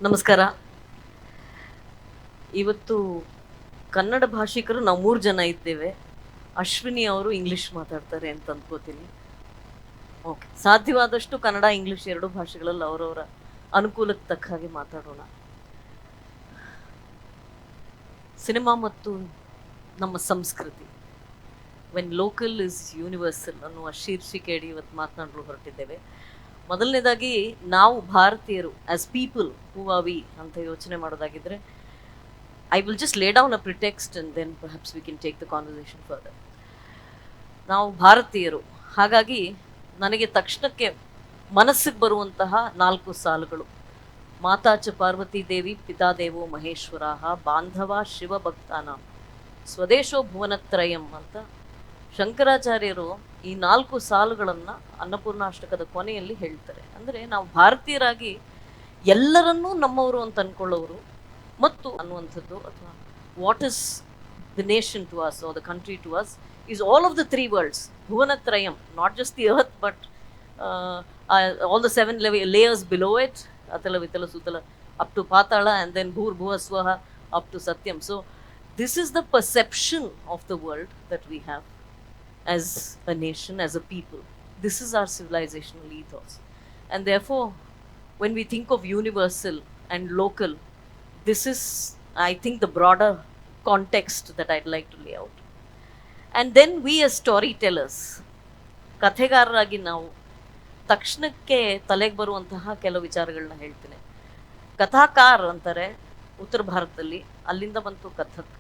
ನಮಸ್ಕಾರ. ಇವತ್ತು ಕನ್ನಡ ಭಾಷಿಕರು ನಾವು 3 ಜನ ಇದ್ದೇವೆ. ಅಶ್ವಿನಿ ಅವರು ಇಂಗ್ಲಿಷ್ ಮಾತಾಡ್ತಾರೆ ಅಂತ ಅಂದ್ಕೋತೀನಿ. ಓಕೆ, ಸಾಧ್ಯವಾದಷ್ಟು ಕನ್ನಡ ಇಂಗ್ಲಿಷ್ ಎರಡೂ ಭಾಷೆಗಳಲ್ಲಿ ಅವರವರ ಅನುಕೂಲಕ್ಕೆ ತಕ್ಕ ಹಾಗೆ ಮಾತಾಡೋಣ. ಸಿನಿಮಾ ಮತ್ತು ನಮ್ಮ ಸಂಸ್ಕೃತಿ, ವೆನ್ ಲೋಕಲ್ ಇಸ್ ಯೂನಿವರ್ಸಲ್ ಅನ್ನುವ ಶೀರ್ಷಿಕೆಯಡಿ ಇವತ್ತು ಮಾತನಾಡಲು ಹೊರಟಿದ್ದೇವೆ. ಮೊದಲನೇದಾಗಿ ನಾವು ಭಾರತೀಯರು as people who are we ಅಂತ ಯೋಚನೆ ಮಾಡೋದಾಗಿದ್ರೆ, I will just lay down a pretext and then perhaps we can take the conversation further. ನಾವು ಭಾರತೀಯರು, ಹಾಗಾಗಿ ನನಗೆ ತಕ್ಷಣಕ್ಕೆ ಮನಸ್ಸಿಗೆ ಬರುವಂತಹ 4 ಸಾಲುಗಳು: ಮಾತಾಚ ಪಾರ್ವತಿ ದೇವಿ ಪಿತಾದೇವೋ ಮಹೇಶ್ವರಾಹ ಬಾಂಧವ ಶಿವಭಕ್ತಾನ ಸ್ವದೇಶೋ ಭುವನತ್ರಯಂ ಅಂತ ಶಂಕರಾಚಾರ್ಯರು ಈ 4 ಸಾಲುಗಳನ್ನು ಅನ್ನಪೂರ್ಣಾಷ್ಟಕದ ಕೊನೆಯಲ್ಲಿ ಹೇಳ್ತಾರೆ. ಅಂದರೆ ನಾವು ಭಾರತೀಯರಾಗಿ ಎಲ್ಲರನ್ನೂ ನಮ್ಮವರು ಅಂತ ಅನ್ಕೊಳ್ಳೋರು ಮತ್ತು ಅನ್ನುವಂಥದ್ದು, ಅಥವಾ what is the nation to us or the country to us is all of the 3 worlds. ಭುವನತ್ರಯಂ, not just the earth but all the 7 layers below it, atala vitala sutala up to patala, and then bhur bhuva swaha up to satyam. So this is the perception of the world that we have as a nation, as a people. This is our civilizational ethos, and therefore when we think of universal and local, this is, I think, the broader context that I'd like to lay out. And then we as storytellers, ಕಥೆಗಾರರಾಗಿ ನಾವು ತಕ್ಷಣಕ್ಕೆ ತಲೆಗೆ ಬರುವಂತಹ ಕೆಲವು ವಿಚಾರಗಳನ್ನ ಹೇಳ್ತೀನಿ. ಕಥಾಕಾರ್ ಅಂತಾರೆ ಉತ್ತರ ಭಾರತದಲ್ಲಿ, ಅಲ್ಲಿಂದ ಬಂತು ಕಥಕ್.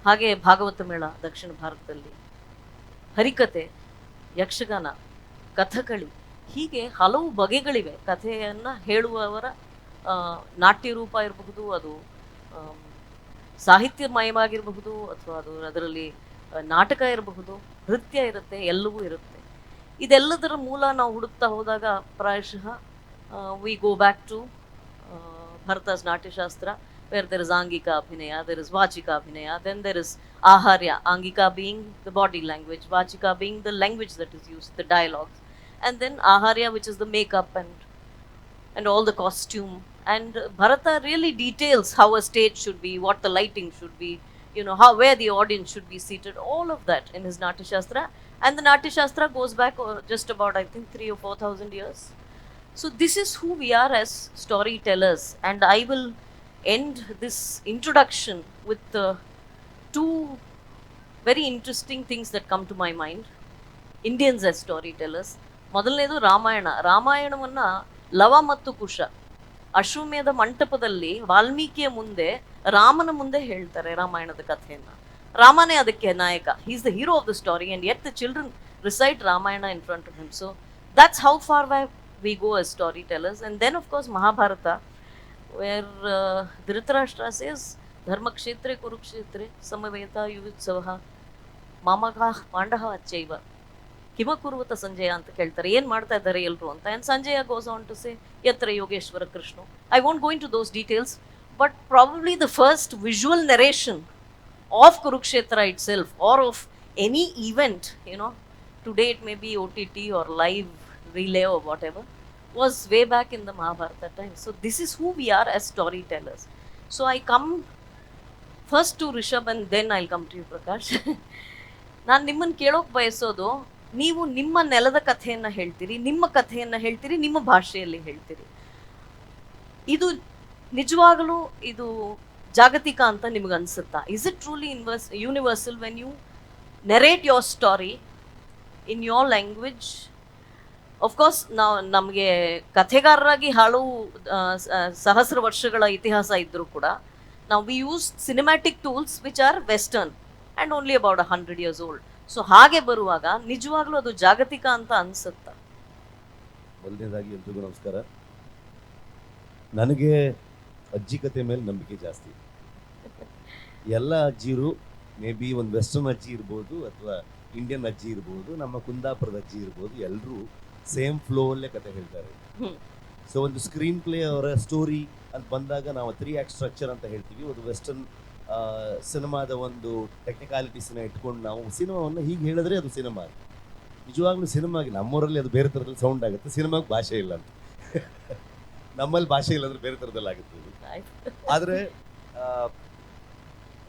ಹಾಗೆ ಭಾಗವತ ಮೇಳ ದಕ್ಷಿಣ ಭಾರತದಲ್ಲಿ, ಹರಿಕತೆ, ಯಕ್ಷಗಾನ, ಕಥಕಳಿ, ಹೀಗೆ ಹಲವು ಬಗೆಗಳಿವೆ. ಕಥೆಯನ್ನು ಹೇಳುವವರ ನಾಟ್ಯ ರೂಪ ಇರಬಹುದು, ಅದು ಸಾಹಿತ್ಯಮಯವಾಗಿರಬಹುದು, ಅಥವಾ ಅದರಲ್ಲಿ ನಾಟಕ ಇರಬಹುದು, ನೃತ್ಯ ಇರುತ್ತೆ, ಎಲ್ಲವೂ ಇರುತ್ತೆ. ಇದೆಲ್ಲದರ ಮೂಲ ನಾವು ಹುಡುಕ್ತಾ ಹೋದಾಗ ಪ್ರಾಯಶಃ we go back to Bharata's Natyashastra, where there is Angika Abhinaya, there is Vachika Abhinaya, then there is Aharya, Angika being the body language, Vachika being the language that is used, the dialogues, and then Aharya, which is the makeup and all the costume. And Bharata really details how a stage should be, what the lighting should be, how, where the audience should be seated, all of that in his Natya Shastra. And the Natya Shastra goes back just about, I think, 3,000 or 4,000 years. So this is who we are as storytellers, and I will end this introduction with 2 very interesting things that come to my mind. Indians as storytellers. ಮೊದಲನೇದು ರಾಮಾಯಣವನ್ನು ಲವ ಮತ್ತು ಕುಶ ಅಶ್ವಮೇಧ ಮಂಟಪದಲ್ಲಿ ವಾಲ್ಮೀಕಿಯ ಮುಂದೆ, ರಾಮನ ಮುಂದೆ ಹೇಳ್ತಾರೆ ರಾಮಾಯಣದ ಕಥೆಯನ್ನು. ರಾಮನೇ ಅದಕ್ಕೆ ನಾಯಕ, he is the hero of the story, and yet the children recite Ramayana in front of him. So that's how far we go as storytellers. And then of course Mahabharata, where Dhritarashtra says ಧರ್ಮಕ್ಷೇತ್ರೆ ಕುರುಕ್ಷೇತ್ರೆ ಸಮವೇತ ಯುತ್ಸವ ಮಾಮಕಃ ಪಾಂಡವ ಅಚ್ಚೈವ ಕಿಮ ಕುರುವತ ಸಂಜಯ ಅಂತ ಕೇಳ್ತಾರೆ, ಏನು ಮಾಡ್ತಾ ಇದ್ದಾರೆ ಎಲ್ಲರೂ ಅಂತ. And Sanjaya goes on to say ಯತ್ರ Yogeshwara Krishna. I won't go into those details, but probably the first visual narration of Kurukshetra itself, or of any event, today it may be OTT or live relay or whatever, was way back in the Mahabharata time. So this is who we are as storytellers. So I come first to Rishab and then I'll come to you, Prakash. ನಾನು ನಿಮ್ಮನ್ನು ಕೇಳೋಕೆ ಬಯಸೋದು, ನೀವು ನಿಮ್ಮ ನೆಲದ ಕಥೆಯನ್ನು ಹೇಳ್ತೀರಿ, ನಿಮ್ಮ ಕಥೆಯನ್ನು ಹೇಳ್ತೀರಿ, ನಿಮ್ಮ ಭಾಷೆಯಲ್ಲಿ ಹೇಳ್ತೀರಿ. ಇದು ನಿಜವಾಗಲೂ ಇದು ಜಾಗತಿಕ ಅಂತ ನಿಮ್ಗೆ ಅನ್ಸುತ್ತಾ? Is it truly universal when you narrate your story in your language? Of course ನಮಗೆ ಕಥೆಗಾರರಾಗಿ ಹಲವು ಸಹಸ್ರ ವರ್ಷಗಳ ಇತಿಹಾಸ ಇದ್ದರೂ ಕೂಡ ನಾವು we use cinematic tools which are western and only about 100 years old. So ಹಾಗೆ ಬರುವಾಗ ನಿಜವಾಗ್ಲೂ ಅದು ಜಾಗತಿಕ ಅಂತ ಅನ್ಸುತ್ತಾ? ಮೊದಲನೇದಾಗಿ ಎಲ್ರಿಗೂ ನಮಸ್ಕಾರ. ನನಗೆ ಅಜ್ಜಿ ಕತೆ ಮೇಲೆ ನಂಬಿಕೆ ಜಾಸ್ತಿ. ಎಲ್ಲ ಅಜ್ಜಿರು ಮೇ ಬಿ ಒಂದು ವೆಸ್ಟರ್ನ್ ಅಜ್ಜಿ ಇರ್ಬೋದು ಅಥವಾ ಇಂಡಿಯನ್ ಅಜ್ಜಿ ಇರ್ಬೋದು, ನಮ್ಮ ಕುಂದಾಪುರದ ಅಜ್ಜಿ ಇರ್ಬೋದು, ಎಲ್ಲರೂ ಸೇಮ್ ಫ್ಲೋ ಅಲ್ಲೇ ಕತೆ ಹೇಳ್ತಾರೆ. ಸೊ ಒಂದು ಸ್ಕ್ರೀನ್ ಪ್ಲೇ ಅವರ ಸ್ಟೋರಿ ಅಂತ ಬಂದಾಗ ನಾವು 3 act ಸ್ಟ್ರಕ್ಚರ್ ಅಂತ ಹೇಳ್ತೀವಿ. ಒಂದು ವೆಸ್ಟರ್ನ್ ಸಿನಿಮಾದ ಒಂದು ಟೆಕ್ನಿಕಾಲಿಟೀಸನ್ನ ಇಟ್ಕೊಂಡು ನಾವು ಸಿನಿಮಾವನ್ನು ಹೀಗೆ ಹೇಳಿದ್ರೆ ಅದು ಸಿನಿಮಾ. ನಿಜವಾಗ್ಲೂ ಸಿನಿಮಾಗೆ ನಮ್ಮೂರಲ್ಲಿ ಅದು ಬೇರೆ ಥರದಲ್ಲಿ ಸೌಂಡ್ ಆಗುತ್ತೆ, ಸಿನಿಮಾಗೆ ಭಾಷೆ ಇಲ್ಲ ಅಂತ. ನಮ್ಮಲ್ಲಿ ಭಾಷೆ ಇಲ್ಲಾಂದ್ರೆ ಬೇರೆ ಥರದಲ್ಲಿ ಆಗುತ್ತೆ ಇದು. ಆಯ್ತು. ಆದರೆ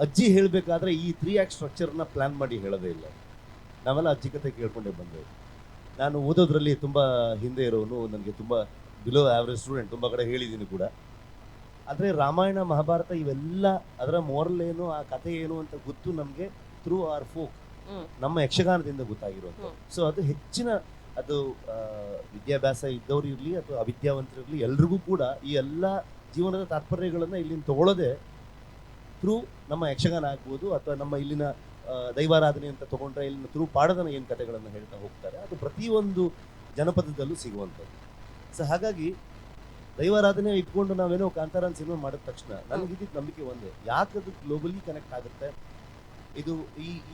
ಅಜ್ಜಿ ಹೇಳಬೇಕಾದ್ರೆ ಈ 3 ಆ್ಯಕ್ಟ್ ಸ್ಟ್ರಕ್ಚರ್ನ ಪ್ಲ್ಯಾನ್ ಮಾಡಿ ಹೇಳೋದೇ ಇಲ್ಲ. ನಾವೆಲ್ಲ ಅಜ್ಜಿ ಕತೆ ಕೇಳ್ಕೊಂಡೇ ಬಂದೆವು. ನಾನು ಓದೋದ್ರಲ್ಲಿ ತುಂಬ ಹಿಂದೆ ಇರೋನು, ನನಗೆ ತುಂಬ ಬಿಲೋ ಆ್ಯಾವ್ರೇಜ್ ಸ್ಟೂಡೆಂಟ್, ತುಂಬ ಕಡೆ ಹೇಳಿದ್ದೀನಿ ಕೂಡ. ಆದರೆ ರಾಮಾಯಣ ಮಹಾಭಾರತ ಇವೆಲ್ಲ ಅದರ ಮೋರಲ್ ಏನು, ಆ ಕಥೆ ಏನು ಅಂತ ಗೊತ್ತು ನಮಗೆ ಥ್ರೂ ಆರ್ ಫೋಕ್, ನಮ್ಮ ಯಕ್ಷಗಾನದಿಂದ ಗೊತ್ತಾಗಿರುವಂಥ. ಸೊ ಅದು ಹೆಚ್ಚಿನ ಅದು ವಿದ್ಯಾಭ್ಯಾಸ ಇದ್ದವ್ರು ಇರಲಿ ಅಥವಾ ಅವಿದ್ಯಾವಂತರಿರಲಿ, ಎಲ್ರಿಗೂ ಕೂಡ ಈ ಎಲ್ಲ ಜೀವನದ ತಾತ್ಪರ್ಯಗಳನ್ನು ಇಲ್ಲಿಂದ ತಗೊಳ್ಳೋದೆ ಥ್ರೂ ನಮ್ಮ ಯಕ್ಷಗಾನ ಆಗ್ಬೋದು ಅಥವಾ ನಮ್ಮ ಇಲ್ಲಿನ ದೈವಾರಾಧನೆ ಅಂತ ತಗೊಂಡ್ರೆ ಇಲ್ಲಿನ ಥ್ರೂ ಪಾಡದನ ಏನು ಕಥೆಗಳನ್ನು ಹೇಳ್ತಾ ಹೋಗ್ತಾರೆ, ಅದು ಪ್ರತಿಯೊಂದು ಜನಪದದಲ್ಲೂ ಸಿಗುವಂಥದ್ದು. ಸೊ ಹಾಗಾಗಿ ದೈವಾರಾಧನೆ ಇಟ್ಕೊಂಡು ನಾವೇನೋ ಕಾಂತಾರ ಸಿನಿಮಾ ಮಾಡಿದ ತಕ್ಷಣ ನನಗಿದ್ದಿದ್ದು ನಂಬಿಕೆ ಒಂದೇ, ಯಾಕೆ ಅದು ಗ್ಲೋಬಲಿ ಕನೆಕ್ಟ್ ಆಗುತ್ತೆ, ಇದು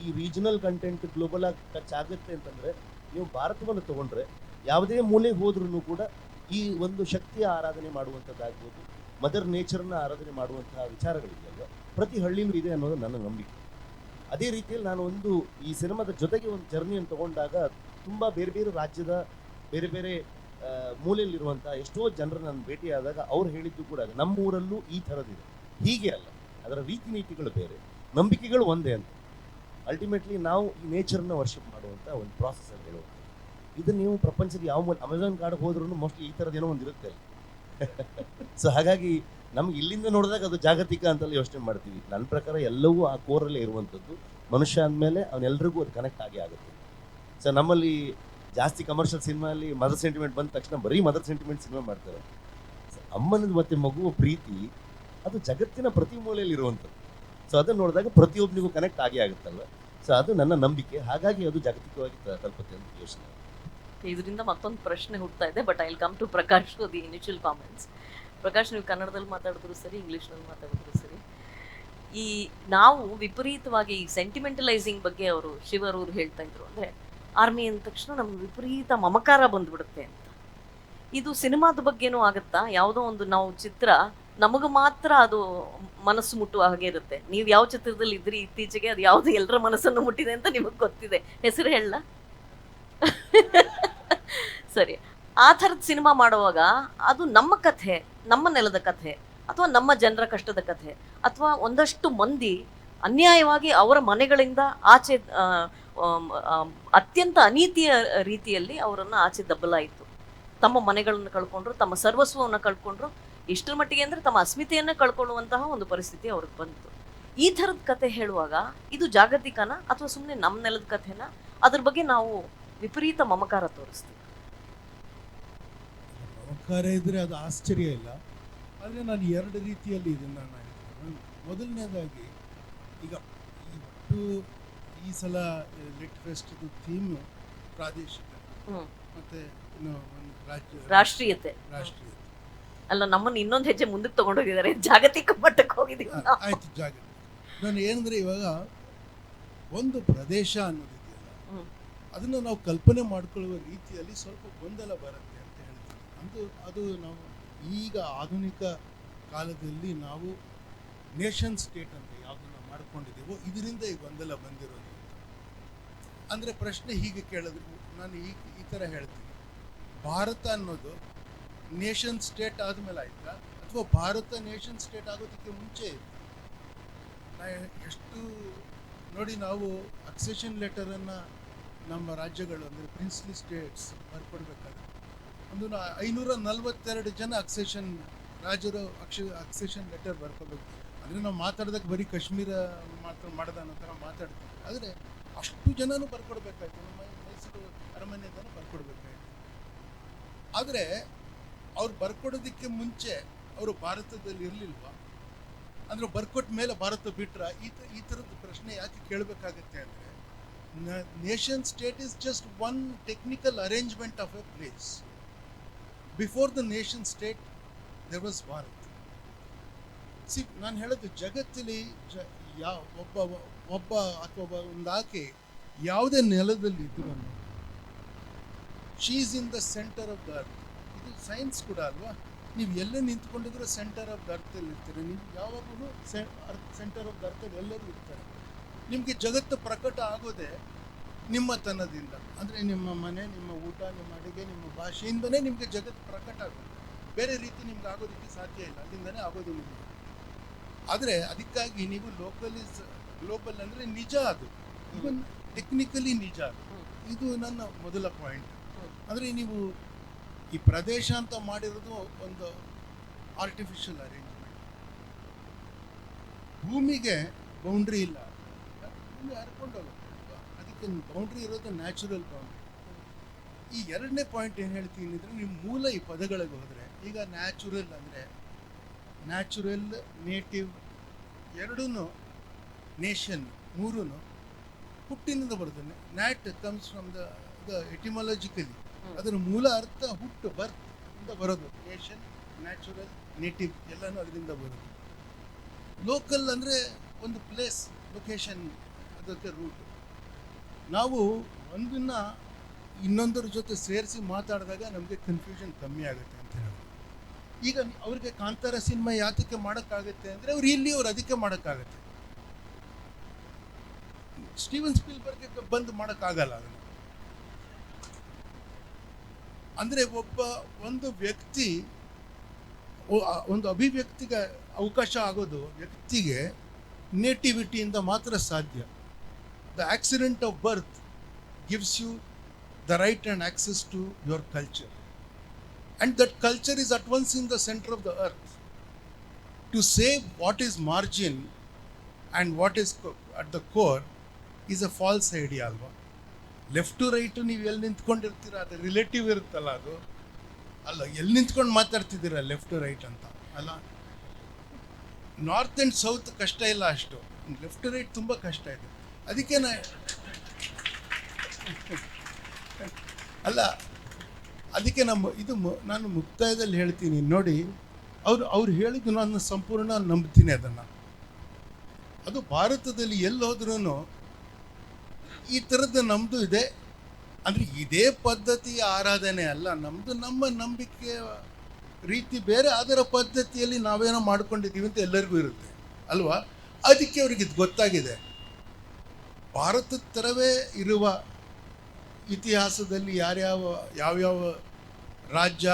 ಈ ರೀಜನಲ್ ಕಂಟೆಂಟ್ ಗ್ಲೋಬಲ್ ಆಗಿ ಟಚ್ ಆಗುತ್ತೆ ಅಂತಂದರೆ, ನೀವು ಭಾರತವನ್ನು ತಗೊಂಡ್ರೆ ಯಾವುದೇ ಮೂಲೆಗೆ ಹೋದ್ರೂ ಕೂಡ ಈ ಒಂದು ಶಕ್ತಿಯ ಆರಾಧನೆ ಮಾಡುವಂಥದ್ದಾಗ್ಬೋದು, ಮದರ್ ನೇಚರ್ನ ಆರಾಧನೆ ಮಾಡುವಂತಹ ವಿಚಾರಗಳಿದೆಯಲ್ವ, ಪ್ರತಿ ಹಳ್ಳಿಲೂ ಇದೆ ಅನ್ನೋದು ನನ್ನ ನಂಬಿಕೆ. ಅದೇ ರೀತಿಯಲ್ಲಿ ನಾನು ಈ ಸಿನಿಮಾದ ಜೊತೆಗೆ ಒಂದು ಜರ್ನಿಯನ್ನು ತಗೊಂಡಾಗ ತುಂಬ ಬೇರೆ ಬೇರೆ ರಾಜ್ಯದ ಬೇರೆ ಬೇರೆ ಮೂಲೆಯಲ್ಲಿರುವಂಥ ಎಷ್ಟೋ ಜನರು ನಾನು ಭೇಟಿಯಾದಾಗ ಅವ್ರು ಹೇಳಿದ್ದು ಕೂಡ ನಮ್ಮ ಊರಲ್ಲೂ ಈ ಥರದಿದೆ, ಹೀಗೆ ಅಲ್ಲ, ಅದರ ರೀತಿ ನೀತಿಗಳು ಬೇರೆ, ನಂಬಿಕೆಗಳು ಒಂದೇ ಅಂತ. ಅಲ್ಟಿಮೇಟ್ಲಿ ನಾವು ಈ ನೇಚರ್ನ ವರ್ಷಿಪ್ ಮಾಡುವಂಥ ಒಂದು ಪ್ರಾಸೆಸ್ ಅಂತ ಹೇಳುವಂಥ. ಇದು ನೀವು ಪ್ರಪಂಚದ ಯಾವ ಅಮೆಝಾನ್ ಕಾಡಿಗೆ ಹೋದ್ರೂ ಮೋಸ್ಟ್ಲಿ ಈ ಥರದ್ದೇನೋ ಒಂದು ಇರುತ್ತೆ. ಸೊ ಹಾಗಾಗಿ ನಮ್ಗೆ ಇಲ್ಲಿಂದ ನೋಡಿದಾಗ ಅದು ಜಾಗತಿಕ ಅಂತಲ್ಲಿ ಯೋಚನೆ ಮಾಡ್ತೀವಿ. ನನ್ನ ಪ್ರಕಾರ ಎಲ್ಲವೂ ಆ ಕೋರಲ್ಲೇ ಇರುವಂಥದ್ದು. ಮನುಷ್ಯ ಅಂದಮೇಲೆ ಅವನೆಲ್ಲರಿಗೂ ಅದು ಕನೆಕ್ಟ್ ಆಗುತ್ತೆ. ಸೊ ನಮ್ಮಲ್ಲಿ ಜಾಸ್ತಿ ಕಮರ್ಷಿಯಲ್ ಸಿನಿಮಾಲ್ಲಿ ಮದರ್ ಸೆಂಟಿಮೆಂಟ್ ಬಂದ ತಕ್ಷಣ ಬರೀ ಮದರ್ ಸೆಂಟಿಮೆಂಟ್ ಸಿನಿಮಾ ಮಾಡ್ತಾರೆ. ಅಮ್ಮನದು ಮತ್ತು ಮಗುವ ಪ್ರೀತಿ ಅದು ಜಗತ್ತಿನ ಪ್ರತಿ ಮೂಲೆಯಲ್ಲಿ ಇರುವಂಥದ್ದು. ಸೊ ಅದನ್ನು ನೋಡಿದಾಗ ಪ್ರತಿಯೊಬ್ಬನಿಗೂ ಕನೆಕ್ಟ್ ಆಗುತ್ತಲ್ವ. ಸೊ ಅದು ನನ್ನ ನಂಬಿಕೆ, ಹಾಗಾಗಿ ಅದು ಜಾಗತಿಕವಾಗಿ ತಲುಪುತ್ತೆ ಅಂತ ಯೋಚನೆ. ಇದರಿಂದ ಮತ್ತೊಂದು ಪ್ರಶ್ನೆ ಹುಡ್ತಾ ಇದೆ, but I will come to Prakash the initial comments. Prakash, ನೀವು ಕನ್ನಡದಲ್ಲಿ ಮಾತಾಡಿದ್ರು ಸರಿ, ಇಂಗ್ಲೀಷ್ನಲ್ಲಿ ಮಾತಾಡಿದ್ರು ಸರಿ, ಈ ನಾವು ವಿಪರೀತವಾಗಿ ಈ ಸೆಂಟಿಮೆಂಟಲೈಸಿಂಗ್ ಬಗ್ಗೆ ಅವರು ಶಿವರೂರು ಹೇಳ್ತಾ ಇದ್ರು, ಅಂದರೆ ಆರ್ಮಿ ಅಂದ ತಕ್ಷಣ ನಮ್ಗೆ ವಿಪರೀತ ಮಮಕಾರ ಬಂದ್ಬಿಡುತ್ತೆ ಅಂತ. ಇದು ಸಿನಿಮಾದ ಬಗ್ಗೆನೂ ಆಗುತ್ತಾ? ಯಾವುದೋ ಒಂದು ನಾವು ಚಿತ್ರ ನಮಗೆ ಮಾತ್ರ ಅದು ಮನಸ್ಸು ಮುಟ್ಟುವ ಹಾಗೆ ಇರುತ್ತೆ. ನೀವು ಯಾವ ಚಿತ್ರದಲ್ಲಿ ಇದ್ರಿ ಇತ್ತೀಚೆಗೆ, ಅದು ಯಾವುದು ಎಲ್ಲರ ಮನಸ್ಸನ್ನು ಮುಟ್ಟಿದೆ ಅಂತ ನಿಮಗೆ ಗೊತ್ತಿದೆ, ಹೆಸರು ಹೇಳ? ಸರಿ, ಆ ಥರದ ಸಿನಿಮಾ ಮಾಡುವಾಗ ಅದು ನಮ್ಮ ಕಥೆ, ನಮ್ಮ ನೆಲದ ಕಥೆ, ಅಥವಾ ನಮ್ಮ ಜನರ ಕಷ್ಟದ ಕಥೆ, ಅಥವಾ ಒಂದಷ್ಟು ಮಂದಿ ಅನ್ಯಾಯವಾಗಿ ಅವರ ಮನೆಗಳಿಂದ ಆಚೆ ಅತ್ಯಂತ ಅನೀತಿಯ ರೀತಿಯಲ್ಲಿ ಅವರನ್ನು ಆಚೆ ದಬ್ಬಲಾಯಿತು. ತಮ್ಮ ಮನೆಗಳನ್ನು ಕಳ್ಕೊಂಡ್ರು, ತಮ್ಮ ಸರ್ವಸ್ವವನ್ನು ಕಳ್ಕೊಂಡ್ರು, ಇಷ್ಟರ ಮಟ್ಟಿಗೆ ಅಂದರೆ ತಮ್ಮ ಅಸ್ಮಿತೆಯನ್ನು ಕಳ್ಕೊಳ್ಳುವಂತಹ ಒಂದು ಪರಿಸ್ಥಿತಿ ಅವ್ರಿಗೆ ಬಂತು. ಈ ಥರದ ಕತೆ ಹೇಳುವಾಗ ಇದು ಜಾಗತಿಕನ ಅಥವಾ ಸುಮ್ಮನೆ ನಮ್ಮ ನೆಲದ ಕಥೆನ? ಅದ್ರ ಬಗ್ಗೆ ನಾವು ವಿಪರೀತ ಮಮಕಾರ ತೋರಿಸ್ತೀವಿ. ಮಮಕಾರ ಇದ್ರೆ ಅದು ಆಶ್ಚರ್ಯ ಇಲ್ಲ. ಆದರೆ ನಾನು 2 ರೀತಿಯಲ್ಲಿ ಇದನ್ನು ನಾನು ಮೊದಲನೇದಾಗಿ, ಈಗ ಈ ಸಲ ಲಿಟ್ ಫೆಸ್ಟ್ದು ಥೀಮ್ ಪ್ರಾದೇಶಿಕ ಮತ್ತೆ ರಾಷ್ಟ್ರೀಯತೆ ಅಲ್ಲ, ನಮ್ಮನ್ನು ಇನ್ನೊಂದು ಹೆಜ್ಜೆ ಮುಂದಕ್ಕೆ ತಗೊಂಡೋಗಿದ್ದಾರೆ, ಜಾಗತಿಕ ಮಟ್ಟಕ್ಕೆ ಹೋಗಿದ್ದೀವಿ. ಆಯ್ತು, ಜಾಗತಿಕ. ನಾನು ಏನಂದ್ರೆ, ಇವಾಗ ಒಂದು ಪ್ರದೇಶ ಅನ್ನೋದಿದೆಯಲ್ಲ, ಅದನ್ನು ನಾವು ಕಲ್ಪನೆ ಮಾಡ್ಕೊಳ್ಳುವ ರೀತಿಯಲ್ಲಿ ಸ್ವಲ್ಪ ಗೊಂದಲ ಬರುತ್ತೆ ಅಂತ ಹೇಳ್ತೀವಿ. ಅದು ನಾವು ಈಗ ಆಧುನಿಕ ಕಾಲದಲ್ಲಿ ನಾವು ನೇಷನ್ ಸ್ಟೇಟ್ ಅಂತ ಯಾವುದನ್ನ ಮಾಡ್ಕೊಂಡಿದ್ದೀವೋ ಇದರಿಂದ ಈ ಗೊಂದಲ ಬಂದಿರೋದು. ಅಂದರೆ ಪ್ರಶ್ನೆ ಹೀಗೆ ಕೇಳಿದ್ರು, ನಾನು ಈ ಥರ ಹೇಳ್ತೀನಿ, ಭಾರತ ಅನ್ನೋದು ನೇಷನ್ ಸ್ಟೇಟ್ ಆದಮೇಲೆ ಆಯ್ತಾ ಅಥವಾ ಭಾರತ ನೇಷನ್ ಸ್ಟೇಟ್ ಆಗೋದಕ್ಕೆ ಮುಂಚೆ ಇತ್ತು? ಎಷ್ಟು ನೋಡಿ, ನಾವು ಅಕ್ಸೆಷನ್ ಲೆಟರನ್ನು ನಮ್ಮ ರಾಜ್ಯಗಳು ಅಂದರೆ ಪ್ರಿನ್ಸ್ಲಿ ಸ್ಟೇಟ್ಸ್ ಬರ್ಕೊಡ್ಬೇಕಾದ್ರೆ ಒಂದು 542 ಜನ ಅಕ್ಸೆಷನ್ ರಾಜರು ಅಕ್ಸೆಷನ್ ಲೆಟರ್ ಬರ್ಕೋಬೇಕು. ಅಂದರೆ ನಾವು ಮಾತಾಡಿದಾಗ ಬರೀ ಕಾಶ್ಮೀರ ಮಾತ್ರ ಮಾಡ್ದ ಅನ್ನೋ ಥರ ಮಾತಾಡ್ತೀವಿ, ಆದರೆ ಅಷ್ಟು ಜನನೂ ಬರ್ಕೊಡ್ಬೇಕಾಯ್ತು, ನಮ್ಮ ಮೈಸೂರು ಅರಮನೆದನ ಬರ್ಕೊಡ್ಬೇಕಾಯ್ತು. ಆದರೆ ಅವ್ರು ಬರ್ಕೊಡೋದಕ್ಕೆ ಮುಂಚೆ ಅವರು ಭಾರತದಲ್ಲಿ ಇರಲಿಲ್ವಾ? ಅಂದರೆ ಬರ್ಕೊಟ್ಟ ಮೇಲೆ ಭಾರತ ಬಿಟ್ರ? ಈ ಥರದ ಪ್ರಶ್ನೆ ಯಾಕೆ ಕೇಳಬೇಕಾಗತ್ತೆ ಅಂದರೆ, nation state is just one technical arrangement of a place. Before the nation state there was Bharat. ನಾನು ಹೇಳೋದು, ಜಗತ್ತಲ್ಲಿ ಒಬ್ಬ ಅಥವಾ ಒಂದು ಆಕೆ ಯಾವುದೇ ನೆಲದಲ್ಲಿ ಇದ್ರು, she is in the centre of the earth. ಇದು ಸೈನ್ಸ್ ಕೂಡ ಅಲ್ವಾ? ನೀವು ಎಲ್ಲೇ ನಿಂತ್ಕೊಂಡಿದ್ರು ಸೆಂಟರ್ ಆಫ್ ದ ಅರ್ಥಲ್ಲಿ ಇರ್ತೀರಿ. ನೀವು ಯಾವಾಗಲೂ ಸೆಂಟರ್ ಆಫ್ ದ ಅರ್ಥಲ್ಲಿ ಎಲ್ಲರೂ ಇರ್ತಾರೆ. ನಿಮಗೆ ಜಗತ್ತು ಪ್ರಕಟ ಆಗೋದೇ ನಿಮ್ಮತನದಿಂದ. ಅಂದರೆ ನಿಮ್ಮ ಮನೆ, ನಿಮ್ಮ ಊಟ, ನಿಮ್ಮ ಅಡುಗೆ, ನಿಮ್ಮ ಭಾಷೆಯಿಂದನೇ ನಿಮಗೆ ಜಗತ್ತು ಪ್ರಕಟ ಆಗೋದು. ಬೇರೆ ರೀತಿ ನಿಮ್ಗೆ ಆಗೋದಕ್ಕೆ ಸಾಧ್ಯ ಇಲ್ಲ, ಅಲ್ಲಿಂದನೇ ಆಗೋದು ನಿಮಗೆ. ಆದರೆ ಅದಕ್ಕಾಗಿ ನೀವು ಗ್ಲೋಬಲ್ ಅಂದರೆ ನಿಜ, ಅದು ಇವನ್ ಟೆಕ್ನಿಕಲಿ ನಿಜ. ಇದು ನನ್ನ ಮೊದಲ ಪಾಯಿಂಟ್. ಅಂದರೆ ನೀವು ಈ ಪ್ರದೇಶ ಅಂತ ಮಾಡಿರೋದು ಒಂದು ಆರ್ಟಿಫಿಷಿಯಲ್ ಅರೇಂಜ್ಮೆಂಟ್. ಭೂಮಿಗೆ ಬೌಂಡ್ರಿ ಇಲ್ಲ, ಭೂಮಿ ಹರ್ಕೊಂಡು ಹೋಗುತ್ತೆ, ಅದಕ್ಕೆ ಬೌಂಡ್ರಿ ಇರೋದು ನ್ಯಾಚುರಲ್ ಬೌಂಡ್ರಿ. ಈ ಎರಡನೇ ಪಾಯಿಂಟ್ ಏನು ಹೇಳ್ತೀನಿ ಅಂದರೆ, ನಿಮ್ಮ ಮೂಲ ಈ ಪದಗಳಿಗೆ ಹೋದರೆ, ಈಗ ನ್ಯಾಚುರಲ್ ಅಂದರೆ ನ್ಯಾಚುರಲ್, ನೇಟಿವ್ ಎರಡೂ, ನೇಷನ್ ಮೂರೂ ಹುಟ್ಟಿನಿಂದ ಬರ್ತದೆ. ನ್ಯಾಟ್ ಕಮ್ಸ್ ಫ್ರಮ್ ದ ಎಟಿಮಾಲಜಿಕಲಿ, ಅದರ ಮೂಲ ಅರ್ಥ ಹುಟ್ಟು, ಬರ್ತ್ ಇಂದ ಬರೋದು. ನೇಷನ್, ನ್ಯಾಚುರಲ್, ನೇಟಿವ್ ಎಲ್ಲನೂ ಅದರಿಂದ ಬರೋದು. ಲೋಕಲ್ ಅಂದರೆ ಒಂದು ಪ್ಲೇಸ್, ಲೊಕೇಶನ್, ಅದಕ್ಕೆ ರೂಟ್. ನಾವು ಒಂದನ್ನ ಇನ್ನೊಂದರ ಜೊತೆ ಸೇರಿಸಿ ಮಾತಾಡಿದಾಗ ನಮಗೆ ಕನ್ಫ್ಯೂಷನ್ ಕಮ್ಮಿ ಆಗುತ್ತೆ ಅಂತ ಹೇಳಿ. ಈಗ ಅವ್ರಿಗೆ ಕಾಂತಾರ ಸಿನಿಮಾ ಯಾತಕ್ಕೆ ಮಾಡೋಕ್ಕಾಗುತ್ತೆ ಅಂದರೆ, ಅವ್ರು ಇಲ್ಲಿ ಅವ್ರು ಅದಕ್ಕೆ ಮಾಡೋಕ್ಕಾಗತ್ತೆ. ಸ್ಟೀವನ್ ಸ್ಪೀಲ್ಬರ್ಗ್ ಬಂದು ಮಾಡೋಕ್ಕಾಗಲ್ಲ ಅದನ್ನು. ಅಂದರೆ ಒಂದು ವ್ಯಕ್ತಿ, ಒಂದು ಅಭಿವ್ಯಕ್ತಿಗೆ ಅವಕಾಶ ಆಗೋದು ವ್ಯಕ್ತಿಗೆ ನೇಟಿವಿಟಿಯಿಂದ ಮಾತ್ರ ಸಾಧ್ಯ. The accident of birth gives you the right and access to your culture, and that culture is at once in the center of the earth. To say what is margin and what is at the core is a false idea alva. Left to right ನೀವು ಎಲ್ಲಿ ನಿಂತ್ಕೊಂಡಿರ್ತೀರ, ಅದು relative ಇರುತ್ತಲ್ಲ, ಅದು ಅಲ್ಲ. ಎಲ್ಲಿ ನಿಂತ್ಕೊಂಡು ಮಾತಾಡ್ತಿದ್ದೀರ left to right ಅಂತ ಅಲ್ಲ. ನಾರ್ತ್ ಆ್ಯಂಡ್ ಸೌತ್ ಕಷ್ಟ ಇಲ್ಲ ಅಷ್ಟು, ಲೆಫ್ಟ್ ಟು ರೈಟ್ ತುಂಬ ಕಷ್ಟ ಇದೆ. ಅದಕ್ಕೆ ಅಲ್ಲ, ಅದಕ್ಕೆ ನಾನು ಮುಕ್ತಾಯದಲ್ಲಿ ಹೇಳ್ತೀನಿ ನೋಡಿ, ಅವ್ರು ಹೇಳಿದ್ದು ನಾನು ಸಂಪೂರ್ಣ ನಂಬ್ತೀನಿ ಅದನ್ನು. ಅದು ಭಾರತದಲ್ಲಿ ಎಲ್ಲಿ ಹೋದ್ರೂ ಈ ಥರದ್ದು ನಮ್ಮದು ಇದೆ. ಅಂದರೆ ಇದೇ ಪದ್ಧತಿಯ ಆರಾಧನೆ ಅಲ್ಲ ನಮ್ಮದು, ನಮ್ಮ ನಂಬಿಕೆ ರೀತಿ ಬೇರೆ, ಅದರ ಪದ್ಧತಿಯಲ್ಲಿ ನಾವೇನೋ ಮಾಡ್ಕೊಂಡಿದ್ದೀವಿ ಅಂತ ಎಲ್ಲರಿಗೂ ಇರುತ್ತೆ ಅಲ್ವಾ. ಅದಕ್ಕೆ ಅವ್ರಿಗೆ ಇದು ಗೊತ್ತಾಗಿದೆ. ಭಾರತದ ಥರವೇ ಇರುವ ಇತಿಹಾಸದಲ್ಲಿ ಯಾವ್ಯಾವ ರಾಜ್ಯ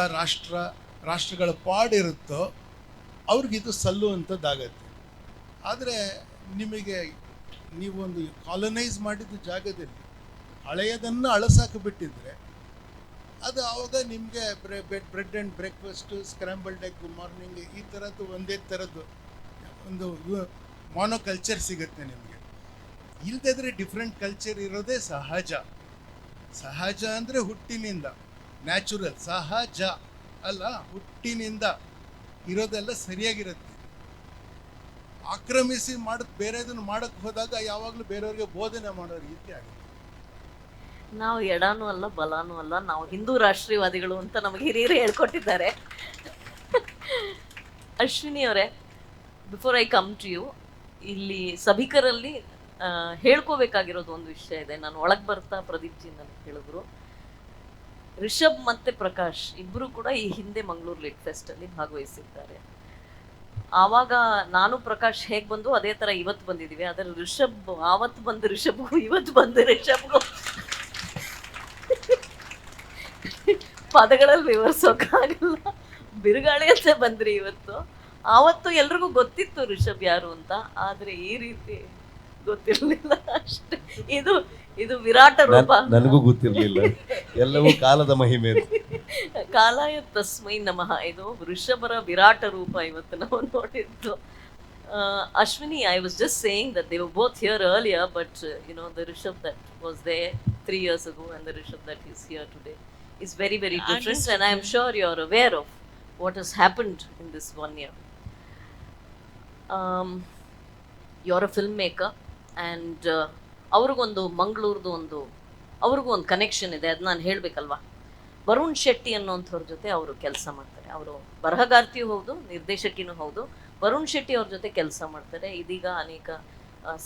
ರಾಷ್ಟ್ರಗಳ ಪಾಡಿರುತ್ತೋ ಅವ್ರಿಗಿದು ಸಲ್ಲುವಂಥದ್ದಾಗತ್ತೆ. ಆದರೆ ನಿಮಗೆ ನೀವೊಂದು ಕಾಲನೈಸ್ ಮಾಡಿದ ಜಾಗದಲ್ಲಿ ಹಳೆಯದನ್ನು ಅಳಸಾಕಿಬಿಟ್ಟಿದ್ರೆ, ಅದು ಆವಾಗ ನಿಮಗೆ bread and breakfast, scrambled egg morning, ಈ ಥರದ್ದು ಒಂದೇ ಥರದ್ದು ಒಂದು ಮಾನೋಕಲ್ಚರ್ ಸಿಗುತ್ತೆ ನಿಮಗೆ. ಇಲ್ಲದಿದ್ರೆ ಡಿಫ್ರೆಂಟ್ ಕಲ್ಚರ್ ಇರೋದೇ ಸಹಜ. ಸಹಜ ಅಂದರೆ ಹುಟ್ಟಿನಿಂದ, ನ್ಯಾಚುರಲ್, ಸಹಜ ಅಲ್ಲ, ಹುಟ್ಟಿನಿಂದ ಇರೋದೆಲ್ಲ ಸರಿಯಾಗಿರುತ್ತೆ. ಆಕ್ರಮಿಸಿ ಬೇರೆದನ್ನು ಮಾಡೋಕ್ಕೆ ಹೋದಾಗ ಯಾವಾಗಲೂ ಬೇರೆಯವ್ರಿಗೆ ಬೋಧನೆ ಮಾಡೋ ರೀತಿ ಆಗುತ್ತೆ. ನಾವು ಎಡನೂ ಅಲ್ಲ ಬಲನೂ ಅಲ್ಲ, ನಾವು ಹಿಂದೂ ರಾಷ್ಟ್ರೀಯವಾದಿಗಳು ಅಂತ ನಮಗೆ ಹಿರಿಯರು ಹೇಳ್ಕೊಟ್ಟಿದ್ದಾರೆ. ಅಶ್ವಿನಿ ಅವರೇ, before I come to you, ಇಲ್ಲಿ ಸಭಿಕರಲ್ಲಿ ಹೇಳ್ಕೋಬೇಕಾಗಿರೋದು ಒಂದು ವಿಷಯ ಇದೆ. ನಾನು ಒಳಗೆ ಬರ್ತಾ ಪ್ರದೀಪ್ ಜಿ ನನಗೆ ಹೇಳಿದ್ರು, ರಿಷಬ್ ಮತ್ತೆ ಪ್ರಕಾಶ್ ಇಬ್ಬರು ಕೂಡ ಈ ಹಿಂದೆ ಮಂಗಳೂರು ಲಿಟ್ ಫೆಸ್ಟ್ ಅಲ್ಲಿ ಭಾಗವಹಿಸಿದ್ದಾರೆ. ಆವಾಗ ನಾನು ಪ್ರಕಾಶ್ ಹೇಗೆ ಬಂದು ಅದೇ ತರ ಇವತ್ತು ಬಂದಿದ್ದೀವಿ. ಆದರೆ ರಿಷಬ್ ಆವತ್ತು ಬಂದು ರಿಷಬ್ಗೂ ಇವತ್ತು ಬಂದು ರಿಷಬ್ಗೂ ಪದಗಳಲ್ಲಿ ವಿವರಿಸೋಕ್ಕಾಗಲ್ಲ. ಬಿರುಗಾಳಿ ಅಂತ ಬಂದ್ರಿ ಇವತ್ತು. ಆವತ್ತು ಎಲ್ರಿಗೂ ಗೊತ್ತಿತ್ತು ರಿಷಬ್ ಯಾರು ಅಂತ, ಆದ್ರೆ ಈ ರೀತಿ ಗೊತ್ತಿರಲಿಲ್ಲ ಅಷ್ಟೇ. ಇದು ವಿರಾಟ ರೂಪ. ನನಗೂ ಗೊತ್ತಿರಲಿಲ್ಲ, ಎಲ್ಲವೂ ಕಾಲದ ಮಹಿಮೆ. ಕಾಲಾಯ ತಸ್ಮೈ ನಮಃ. ಇದು ಋಷಭರ ವಿರಾಟ ರೂಪ ಇವತ್ತು ನಾವು ನೋಡಿದ್ದು. Ashwini, I was just saying that they were both here earlier, but the Rishab that was there 3 years ago and the Rishab that is here today is very, very different. And I am sure you are aware of what has happened in this 1 year. You're a filmmaker, and ಅವ್ರಿಗೊಂದು ಮಂಗಳೂರ್ದು ಅವ್ರಿಗೂ ಒಂದು connection ಇದೆ. ಅದು ನಾನು ಹೇಳಬೇಕಲ್ವಾ. ವರುಣ್ ಶೆಟ್ಟಿ ಅನ್ನೋಂಥವ್ರ ಜೊತೆ ಅವರು ಕೆಲಸ ಮಾಡ್ತಾರೆ. ಅವರು ಬರಹಗಾರ್ತಿಯೂ ಹೌದು, ನಿರ್ದೇಶಕಿನೂ ಹೌದು. ವರುಣ್ ಶೆಟ್ಟಿ ಅವ್ರ ಜೊತೆ ಕೆಲಸ ಮಾಡ್ತಾರೆ. ಇದೀಗ ಅನೇಕ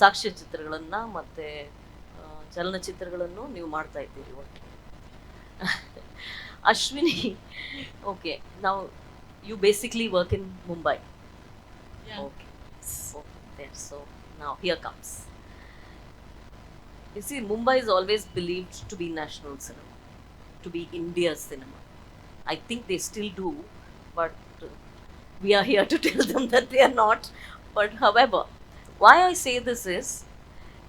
ಸಾಕ್ಷ್ಯಚಿತ್ರಗಳನ್ನು ಮತ್ತು ಚಲನಚಿತ್ರಗಳನ್ನು ನೀವು ಮಾಡ್ತಾ ಇದ್ದೀರಿ ಒಟ್ಟಿಗೆ. ಅಶ್ವಿನಿ, ಓಕೆ, ನಾವು you basically work in Mumbai. Okay, so now here comes. You see, Mumbai is always believed to be national cinema, to be India's cinema. I think they still do, but we are here to tell them that they are not. But however, why I say this is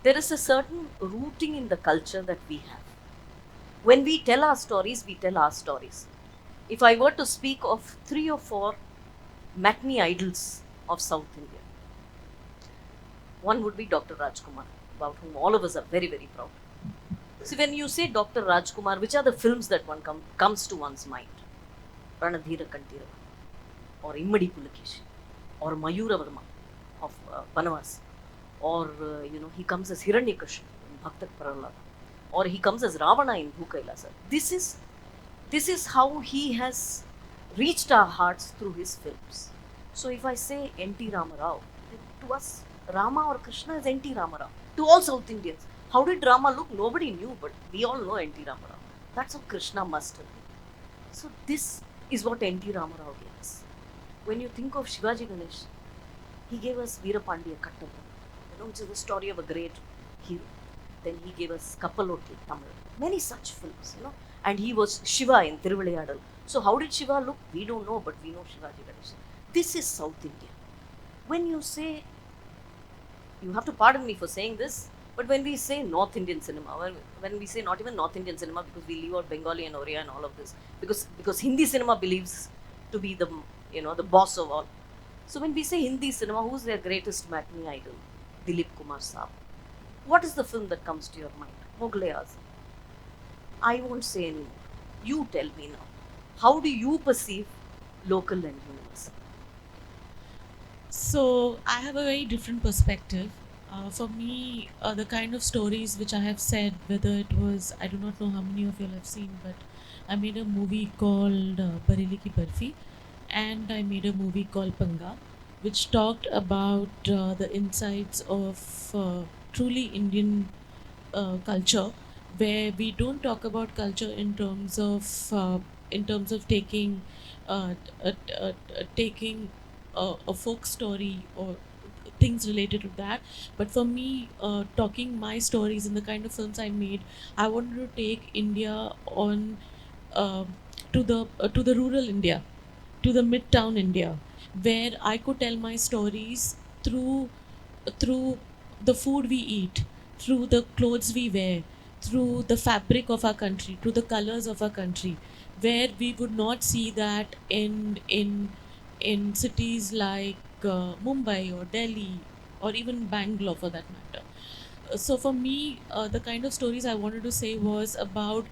there is a certain rooting in the culture that we have. When we tell our stories, we tell our stories. If I were to speak of 3 or 4 matinee idols of South India, one would be Dr. Rajkumar, about whom all of us are very, very proud. See, when you say Dr. Rajkumar, which are the films that one comes to one's mind? Ranadhira Kantira, or Immadi Pulakeshi, or Mayuravarma of Banavas, or he comes as Hiranyakashipu in Bhaktak Prahlada, or he comes as Ravana in Bhukailasa. This is how he has reached our hearts through his films. So if I say N.T. Ramarao, to us, Rama or Krishna is N.T. Ramarao. To all South Indians, how did Rama look? Nobody knew, but we all know N.T. Ramarao. That's how Krishna must have been. So this is what N.T. Ramarao gave us. When you think of Shivaji Ganesh, he gave us Veerapandiya Kattabam, which is the story of a great hero. Then he gave us Kappalottu Tamil, many such films, and he was Shiva in Thiruvilayadal. So how did Shiva look? We don't know, but we know Shivaji Ganesh. This is South India. When you say, you have to pardon me for saying this, but when we say North Indian cinema, when we say not even North Indian cinema, because we leave out Bengali and Oriya and all of this, because Hindi cinema believes to be the boss of all. So when we say Hindi cinema, who's their greatest matinee idol? Dilip Kumar Saab. What is the film that comes to your mind? Mughal Azam. I won't say anymore. You tell me now. How do you perceive local and universal? So I have a very different perspective. For me, the kind of stories which I have said, whether it was, I do not know how many of you have seen, but I made a movie called Bareli Ki Barfi, and I made a movie called Panga, which talked about the insights of truly Indian culture, where we don't talk about culture in terms of taking a folk story or things related to that. But for me, talking my stories and the kind of films I made, I wanted to take India on uh, to the rural India, to the midtown India, where I could tell my stories through the food we eat, through the clothes we wear, through the fabric of our country, through the colors of our country, where we would not see that in cities like Mumbai or Delhi or even Bangalore for that matter. So for me, the kind of stories I wanted to say was about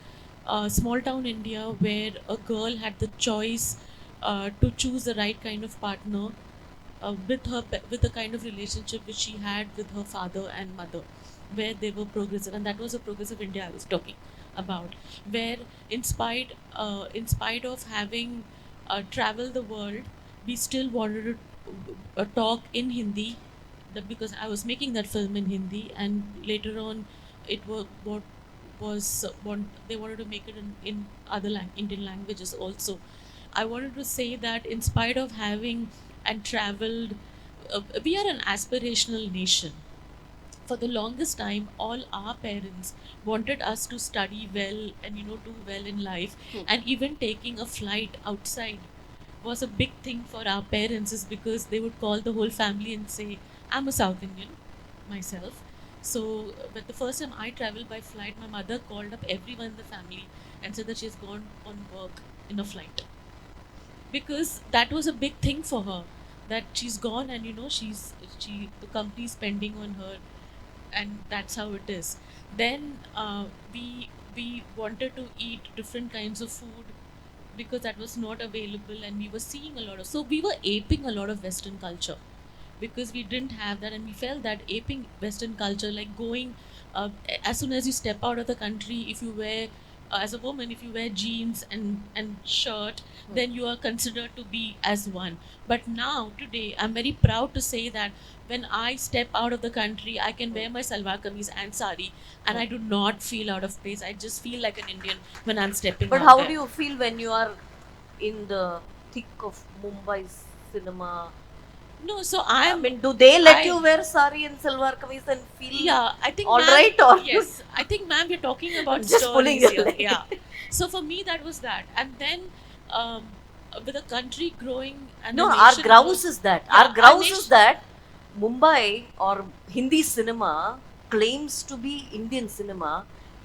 small town India, where a girl had the choice to choose the right kind of partner with the kind of relationship which she had with her father and mother, where they were progressive, and that was a progressive India I was talking about, where in spite of having traveled the world, we still wanted to talk in Hindi, because I was making that film in Hindi, and later on, it was what was they wanted to make it in other Indian languages also. I wanted to say that in spite of having and traveled, we are an aspirational nation. For the longest time, all our parents wanted us to study well and do well in life, and even taking a flight outside was a big thing for our parents, is because they would call the whole family and say, I'm a South Indian myself. So, but the first time I traveled by flight, my mother called up everyone in the family and said that she's gone on work in a flight, because that was a big thing for her, that she's gone and the company's spending on her, and that's how it is. Then we wanted to eat different kinds of food, because that was not available, and we were seeing a lot of, so we were aping a lot of Western culture, because we didn't have that, and we felt that aping Western culture, like going as soon as you step out of the country, if you wear as a woman, if you wear jeans and shirt, then you are considered to be as one. But now today, I'm very proud to say that when I step out of the country, I can wear my salwar kameez and sari, and I do not feel out of place. I just feel like an Indian when I'm stepping But out how there. do you feel when you are in the thick of Mumbai's cinema? No, so I mean, do they let I- you wear sari and salwar kameez and feel Yeah, I think all ma'am, right? Or yes, I think ma'am, we're talking about I'm just pulling stories your here. leg. Yeah. So for me, that was that, and then um, with a country growing and No, a our nation grouse growing. is that. Yeah, Our grouse nation- is that Mumbai or Hindi cinema claims to be Indian cinema,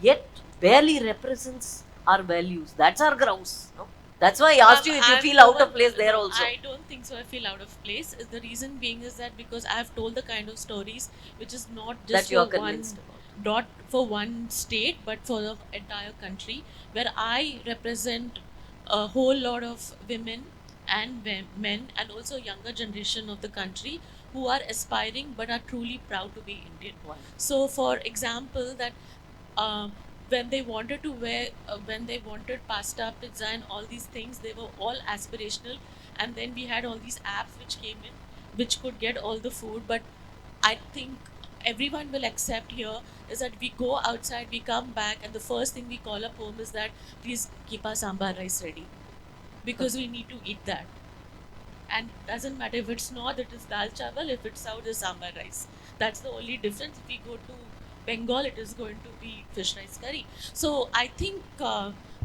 yet barely represents our values. That's our grouse. No? That's why I asked you if you feel out of place there also. I don't think so. I feel out of place. The reason being is that because I've told the kind of stories which is not That just you are for one, convinced about. not for one state, but for the entire country, where I represent a whole lot of women and men, and also younger generation of the country who are aspiring but are truly proud to be Indian. Wonderful. So, for example, that uh, when they wanted to wear, when they wanted pasta, pizza, and all these things, they were all aspirational. And then we had all these apps which came in, which could get all the food. But I think everyone will accept here is that we go outside, we come back, and the first thing we call up home is that please keep our sambar rice ready, because we need to eat that. And it doesn't matter if it's north, it is dal chawal, if it's south, it's sambar rice. That's the only difference. If we go to Bengal, it is going to be fish rice curry. So I think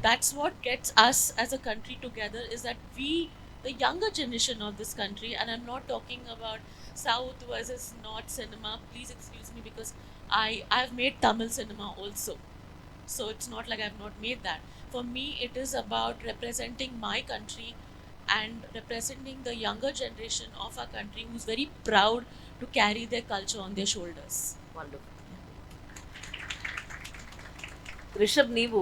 that's what gets us as a country together, is that we, the younger generation of this country, and I'm not talking about south versus north cinema, please excuse me, because I've made Tamil cinema also, so it's not like I've not made that. For me, it is about representing my country and representing the younger generation of our country who's very proud to carry their culture on their shoulders. Wonderful. Rishab, ನೀವು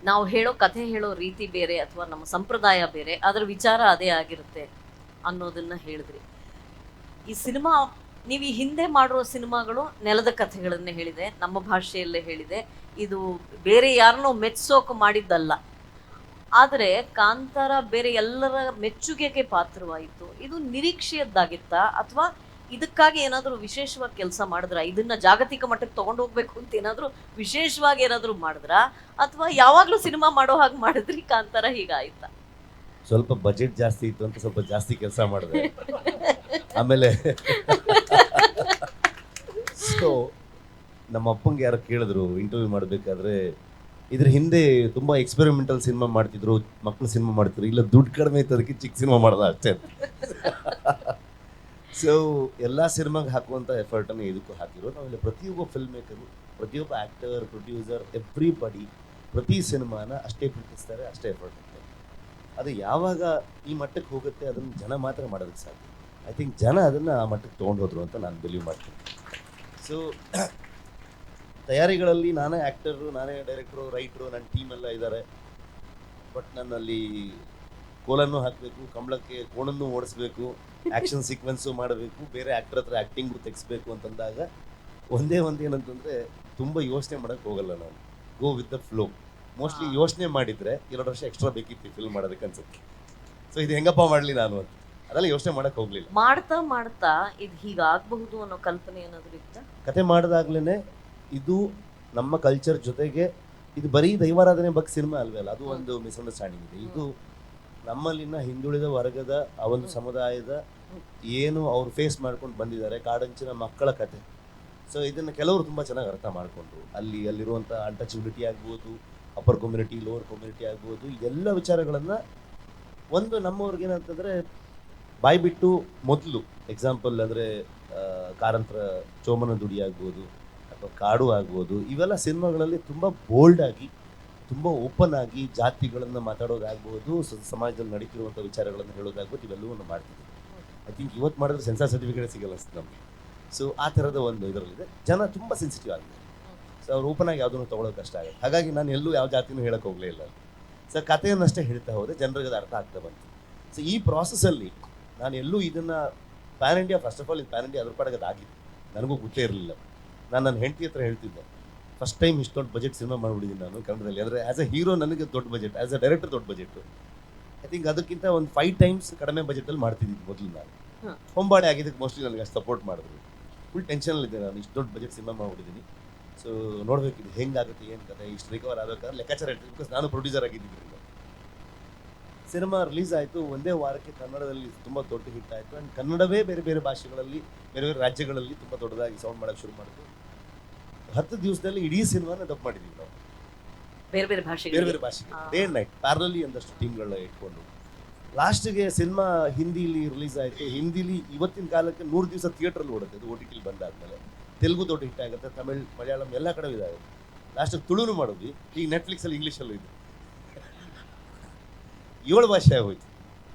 ನಾವು ಹೇಳೋ ಕಥೆ ಹೇಳೋ ರೀತಿ ಬೇರೆ ಅಥವಾ ನಮ್ಮ ಸಂಪ್ರದಾಯ ಬೇರೆ, ಅದರ ವಿಚಾರ ಅದೇ ಆಗಿರುತ್ತೆ ಅನ್ನೋದನ್ನ ಹೇಳಿದ್ರಿ. ಈ ಸಿನಿಮಾ, ನೀವು ಈ ಹಿಂದೆ ಮಾಡಿರೋ ಸಿನಿಮಾಗಳು ನೆಲದ ಕಥೆಗಳನ್ನೇ ಹೇಳಿದೆ, ನಮ್ಮ ಭಾಷೆಯಲ್ಲೇ ಹೇಳಿದೆ, ಇದು ಬೇರೆ ಯಾರನ್ನೋ ಮೆಚ್ಚೋಕೆ ಮಾಡಿದ್ದಲ್ಲ. ಆದರೆ ಕಾಂತಾರ ಬೇರೆ ಎಲ್ಲರ ಮೆಚ್ಚುಗೆಗೆ ಪಾತ್ರವಾಯಿತು. ಇದು ನಿರೀಕ್ಷೆಯದ್ದಾಗಿತ್ತಾ, ಅಥವಾ ಇದಕ್ಕಾಗಿ ಏನಾದರೂ ವಿಶೇಷವಾಗಿ ಕೆಲಸ ಮಾಡಿದ್ರಾ? ಇದನ್ನ ಜಾಗತಿಕ ಮಟ್ಟಕ್ಕೆ ತಗೊಂಡು ಹೋಗ್ಬೇಕು ಅಂತ ಏನಾದರೂ ವಿಶೇಷವಾಗಿ ಏನಾದರೂ ಮಾಡಿದ್ರಾ, ಅಥವಾ ಯಾವಾಗಲೂ ಸಿನಿಮಾ ಮಾಡೋ ಹಾಗೆ ಮಾಡಿದ್ರಿ ಕಾಂತಾರ ಹೀಗಾಯ್ತಾ? ಸ್ವಲ್ಪ ಬಜೆಟ್ ಜಾಸ್ತಿ ಇತ್ತು ಅಂತ ಸ್ವಲ್ಪ ಜಾಸ್ತಿ ಕೆಲಸ ಮಾಡಿದೆ. ಆಮೇಲೆ ಸೊ ನಮ್ಮ ಅಪ್ಪಂಗೆ ಯಾರು ಕೇಳಿದ್ರು ಇಂಟರ್ವ್ಯೂ ಮಾಡಬೇಕಾದ್ರೆ, ಇದ್ರ ಹಿಂದೆ ತುಂಬ ಎಕ್ಸ್ಪೆರಿಮೆಂಟಲ್ ಸಿನಿಮಾ ಮಾಡ್ತಿದ್ರು, ಮಕ್ಕಳು ಸಿನಿಮಾ ಮಾಡ್ತಿದ್ರು, ಇಲ್ಲ ದುಡ್ಡು ಕಡಿಮೆ ಇತ್ತು ಅದಕ್ಕೆ ಚಿಕ್ಕ ಸಿನಿಮಾ ಮಾಡೋದ ಅಷ್ಟೇ. ಸೊ ಎಲ್ಲ ಸಿನಿಮಾಗೆ ಹಾಕುವಂಥ ಎಫರ್ಟನ್ನು ಇದಕ್ಕೂ ಹಾಕಿರೋದು. ಆಮೇಲೆ ಪ್ರತಿಯೊಬ್ಬ ಫಿಲ್ಮ್ ಮೇಕರು, ಪ್ರತಿಯೊಬ್ಬ ಆ್ಯಕ್ಟರ್, ಪ್ರೊಡ್ಯೂಸರ್, ಎವ್ರಿಬಡಿ ಪ್ರತಿ ಸಿನಿಮಾನ ಅಷ್ಟೇ ಪ್ರೀತಿಸ್ತಾರೆ, ಅಷ್ಟೇ ಎಫರ್ಟ್ ಹಾಕ್ತಾರೆ. ಅದು ಯಾವಾಗ ಈ ಮಟ್ಟಕ್ಕೆ ಹೋಗುತ್ತೆ ಅದನ್ನು ಜನ ಮಾತ್ರ ಮಾಡೋದಕ್ಕೆ ಸಾಧ್ಯ. ಐ ಥಿಂಕ್ ಜನ ಅದನ್ನು ಆ ಮಟ್ಟಕ್ಕೆ ತೊಗೊಂಡು ಹೋದ್ರು ಅಂತ ನಾನು ಬಿಲೀವ್ ಮಾಡ್ತೀನಿ. ಸೊ ತಯಾರಿಗಳಲ್ಲಿ ನಾನೇ ಆ್ಯಕ್ಟರು, ನಾನೇ ಡೈರೆಕ್ಟ್ರು, ರೈಟ್ರು, ನನ್ನ ಟೀಮೆಲ್ಲ ಇದ್ದಾರೆ. ಬಟ್ ನನ್ನಲ್ಲಿ ಕೋಲನ್ನು ಹಾಕಬೇಕು, ಕಂಬಳಕ್ಕೆ ಕೋಣನ್ನು ಓಡಿಸ್ಬೇಕು, ಆ್ಯಕ್ಷನ್ ಸೀಕ್ವೆನ್ಸು ಮಾಡಬೇಕು, ಬೇರೆ ಆ್ಯಕ್ಟರ್ ಹತ್ರ ಆ್ಯಕ್ಟಿಂಗು ತೆಗಿಸ್ಬೇಕು ಅಂತಂದಾಗ ಒಂದೇ ಏನಂತಂದರೆ ತುಂಬ ಯೋಚನೆ ಮಾಡೋಕ್ಕೆ ಹೋಗಲ್ಲ ನಾನು. Go with the flow. Mostly ಯೋಚನೆ ಮಾಡಿದರೆ 2 ವರ್ಷ ಎಕ್ಸ್ಟ್ರಾ ಬೇಕಿತ್ತು ಫಿಲ್ಮ್ ಮಾಡೋದಕ್ಕೆ ಅನ್ಸುತ್ತೆ. ಸೊ ಇದು ಹೆಂಗಪ್ಪ ಮಾಡಲಿ ನಾನು ಅಂತ ಅದೆಲ್ಲ ಯೋಚನೆ ಮಾಡೋಕ್ಕೆ ಹೋಗಲಿಲ್ಲ. ಮಾಡ್ತಾ ಮಾಡ್ತಾ ಇದು ಹೀಗಾಗಬಹುದು ಅನ್ನೋ ಕಲ್ಪನೆ ಏನಾದರೂ ಇತ್ತಾ? ಕತೆ ಮಾಡಿದಾಗ್ಲೇ ಇದು ನಮ್ಮ ಕಲ್ಚರ್ ಜೊತೆಗೆ ಇದು ಬರೀ ದೈವಾರಾಧನೆ ಬಗ್ಗೆ ಸಿನಿಮಾ ಅಲ್ವೇ ಅಲ್ಲ, ಅದು ಒಂದು ಮಿಸ್ಅಂಡರ್ಸ್ಟ್ಯಾಂಡಿಂಗ್ ಇದೆ. ಇದು ನಮ್ಮಲ್ಲಿನ ಹಿಂದುಳಿದ ವರ್ಗದ ಆ ಒಂದು ಸಮುದಾಯದ ಏನು ಅವರು ಫೇಸ್ ಮಾಡ್ಕೊಂಡು ಬಂದಿದ್ದಾರೆ, ಕಾಡಂಚಿನ ಮಕ್ಕಳ ಕತೆ. ಸೊ ಇದನ್ನು ಕೆಲವರು ತುಂಬ ಚೆನ್ನಾಗಿ ಅರ್ಥ ಮಾಡಿಕೊಂಡ್ರು. ಅಲ್ಲಿರುವಂಥ ಅನ್ಟಚಬಿಲಿಟಿ ಆಗ್ಬೋದು, ಅಪ್ಪರ್ ಕಮ್ಯುನಿಟಿ, ಲೋವರ್ ಕಮ್ಯುನಿಟಿ ಆಗ್ಬೋದು, ಎಲ್ಲ ವಿಚಾರಗಳನ್ನು ಒಂದು ನಮ್ಮವ್ರಿಗೆ ಏನಂತಂದರೆ ಬಾಯಿ ಬಿಟ್ಟು ಮೊದಲು ಎಕ್ಸಾಂಪಲ್ ಅಂದರೆ ಕಾರಂತರ ಚೋಮನ ದುಡಿ ಆಗ್ಬೋದು ಅಥವಾ ಕಾಡು ಆಗ್ಬೋದು, ಇವೆಲ್ಲ ಸಿನಿಮಾಗಳಲ್ಲಿ ತುಂಬ ಬೋಲ್ಡಾಗಿ, ತುಂಬ ಓಪನ್ ಆಗಿ ಜಾತಿಗಳನ್ನು ಮಾತಾಡೋದಾಗ್ಬೋದು, ಸಮಾಜದಲ್ಲಿ ನಡೀತಿರುವಂಥ ವಿಚಾರಗಳನ್ನು ಹೇಳೋದಾಗ್ಬೋದು, ಇವೆಲ್ಲವನ್ನು ಮಾಡ್ತಿದ್ದೀವಿ. ಐ ಥಿಂಕ್ ಇವತ್ತು ಮಾಡಿದ್ರೆ ಸೆನ್ಸಾರ್ ಸರ್ಟಿಫಿಕೇಟ್ ಸಿಗಲ್ಲ ಅನ್ಸುತ್ತೆ ನಮಗೆ. ಸೊ ಆ ಥರದ ಒಂದು ಇದರಲ್ಲಿದೆ. ಜನ ತುಂಬ ಸೆನ್ಸಿಟಿವ್ ಆಗಿದೆ. ಸೊ ಅವ್ರು ಓಪನ್ ಆಗಿ ಯಾವುದನ್ನು ತೊಗೊಳೋಕೆ ಕಷ್ಟ ಆಗುತ್ತೆ. ಹಾಗಾಗಿ ನಾನು ಎಲ್ಲೂ ಯಾವ ಜಾತಿನೂ ಹೇಳೋಕೆ ಹೋಗಲೇ ಇಲ್ಲ. ಸೊ ಕಥೆಯನ್ನಷ್ಟೇ ಹೇಳ್ತಾ ಹೋದೆ, ಜನರಿಗೆ ಅದು ಅರ್ಥ ಆಗ್ತಾ ಬಂತು. ಸೊ ಈ ಪ್ರಾಸೆಸ್ಸಲ್ಲಿ ನಾನು ಎಲ್ಲೂ ಇದನ್ನು PAN India, first of all ಇದು ಪ್ಯಾನ್ ಇಂಡಿಯಾ ಅದ್ರ ಪಡೆಗೆ ಅದಾಗಿತ್ತು, ನನಗೂ ಗೊತ್ತೇ ಇರಲಿಲ್ಲ. ನಾನು ನನ್ನ ಹೆಂಡತಿ ಹತ್ರ ಹೇಳ್ತಿದ್ದೆ, ಫಸ್ಟ್ ಟೈಮ್ ಇಷ್ಟು ದೊಡ್ಡ ಬಜೆಟ್ ಸಿನಿಮಾ ಮಾಡಿಬಿಟ್ಟಿದ್ದೀನಿ ನಾನು ಕನ್ನಡದಲ್ಲಿ. ಅಂದರೆ ಆ್ಯಸ್ ಎ ಹೀರೋ ನನಗೆ ದೊಡ್ಡ ಬಜೆಟ್, ಆ್ಯಸ್ ಎ ಡೈರೆಕ್ಟರ್ ದೊಡ್ಡ ಬಜೆಟು. ಐ ಥಿಂಕ್ ಅದಕ್ಕಿಂತ ಒಂದು 5 ಟೈಮ್ಸ್ ಕಡಿಮೆ ಬಜೆಟಲ್ಲಿ ಮಾಡ್ತಿದ್ದಿದ್ದು ಮೊದಲು ನಾನು. ಹೊಂಬಾಳೆ ಆಗಿದ್ದಕ್ಕೆ ಮೋಸ್ಟ್ಲಿ ನನಗೆ ಅಷ್ಟು ಸಪೋರ್ಟ್ ಮಾಡಿದ್ರು. ಫುಲ್ ಟೆನ್ಷನಲ್ಲಿದ್ದೆ ನಾನು, ಇಷ್ಟು ದೊಡ್ಡ ಬಜೆಟ್ ಸಿನಿಮಾ ಮಾಡಿಬಿಟ್ಟಿದ್ದೀನಿ. ಸೊ ನೋಡಬೇಕಿದೆ ಹೆಂಗಾಗುತ್ತೆ, ಏನು ಕತೆ, ಇಷ್ಟು ರಿಕವರ್ ಆಗಬೇಕಾದ್ರೆ ಲೆಕ್ಕಾಚಾರ ಹೇಳ್ತೀನಿ, ಬಿಕಾಸ್ ನಾನು ಪ್ರೊಡ್ಯೂಸರ್ ಆಗಿದ್ದೀನಿ. ಸಿನಿಮಾ ರಿಲೀಸ್ ಆಯಿತು, ಒಂದೇ ವಾರಕ್ಕೆ ಕನ್ನಡದಲ್ಲಿ ತುಂಬ ದೊಡ್ಡ ಹಿಟ್ ಆಯಿತು. ಆ್ಯಂಡ್ ಕನ್ನಡವೇ ಬೇರೆ ಬೇರೆ ಭಾಷೆಗಳಲ್ಲಿ, ಬೇರೆ ಬೇರೆ ರಾಜ್ಯಗಳಲ್ಲಿ ತುಂಬ ದೊಡ್ಡದಾಗಿ ಸೌಂಡ್ ಮಾಡೋಕ್ಕೆ ಶುರು ಮಾಡಿತು. 10 ದಿವಸದಲ್ಲಿ ಇಡೀ ಸಿನಿಮಾನ ಡಬ್ ಮಾಡಿದ್ದೀವಿ ನಾವು. ಬೇರೆ ಬೇರೆ ಬೇರೆ ಭಾಷೆಗಳು. ಬೇರೆ ಭಾಷೆಗೆ ಡೇ ಅಂಡ್ ನೈಟ್ ಪ್ಯಾರಲಲ್ಲಿ ಒಂದಷ್ಟು ಟೀಮ್ಗಳನ್ನ ಇಟ್ಕೊಂಡು ಲಾಸ್ಟ್ಗೆ ಸಿನಿಮಾ ಹಿಂದಿಲಿ ರಿಲೀಸ್ ಆಯಿತು. ಹಿಂದಿಲಿ ಇವತ್ತಿನ ಕಾಲಕ್ಕೆ 100 ದಿವಸ ಥಿಯೇಟ್ರಲ್ಲಿ ಓಡುತ್ತೆ. ಅದು OTT ಬಂದಾದ್ಮೇಲೆ ತೆಲುಗು ದೊಡ್ಡ ಹಿಟ್ ಆಗುತ್ತೆ, ತಮಿಳ್ ಮಲಯಾಳಂ ಎಲ್ಲ ಕಡೆ ಇದಾಗುತ್ತೆ. ಲಾಸ್ಟಿಗೆ ತುಳುನು ಮಾಡಿದ್ವಿ. ಈಗ ನೆಟ್ಫ್ಲಿಕ್ಸಲ್ಲಿ ಇಂಗ್ಲೀಷಲ್ಲೂ ಇದೆ. 7 ಭಾಷೆ ಆಗೋಯ್ತು.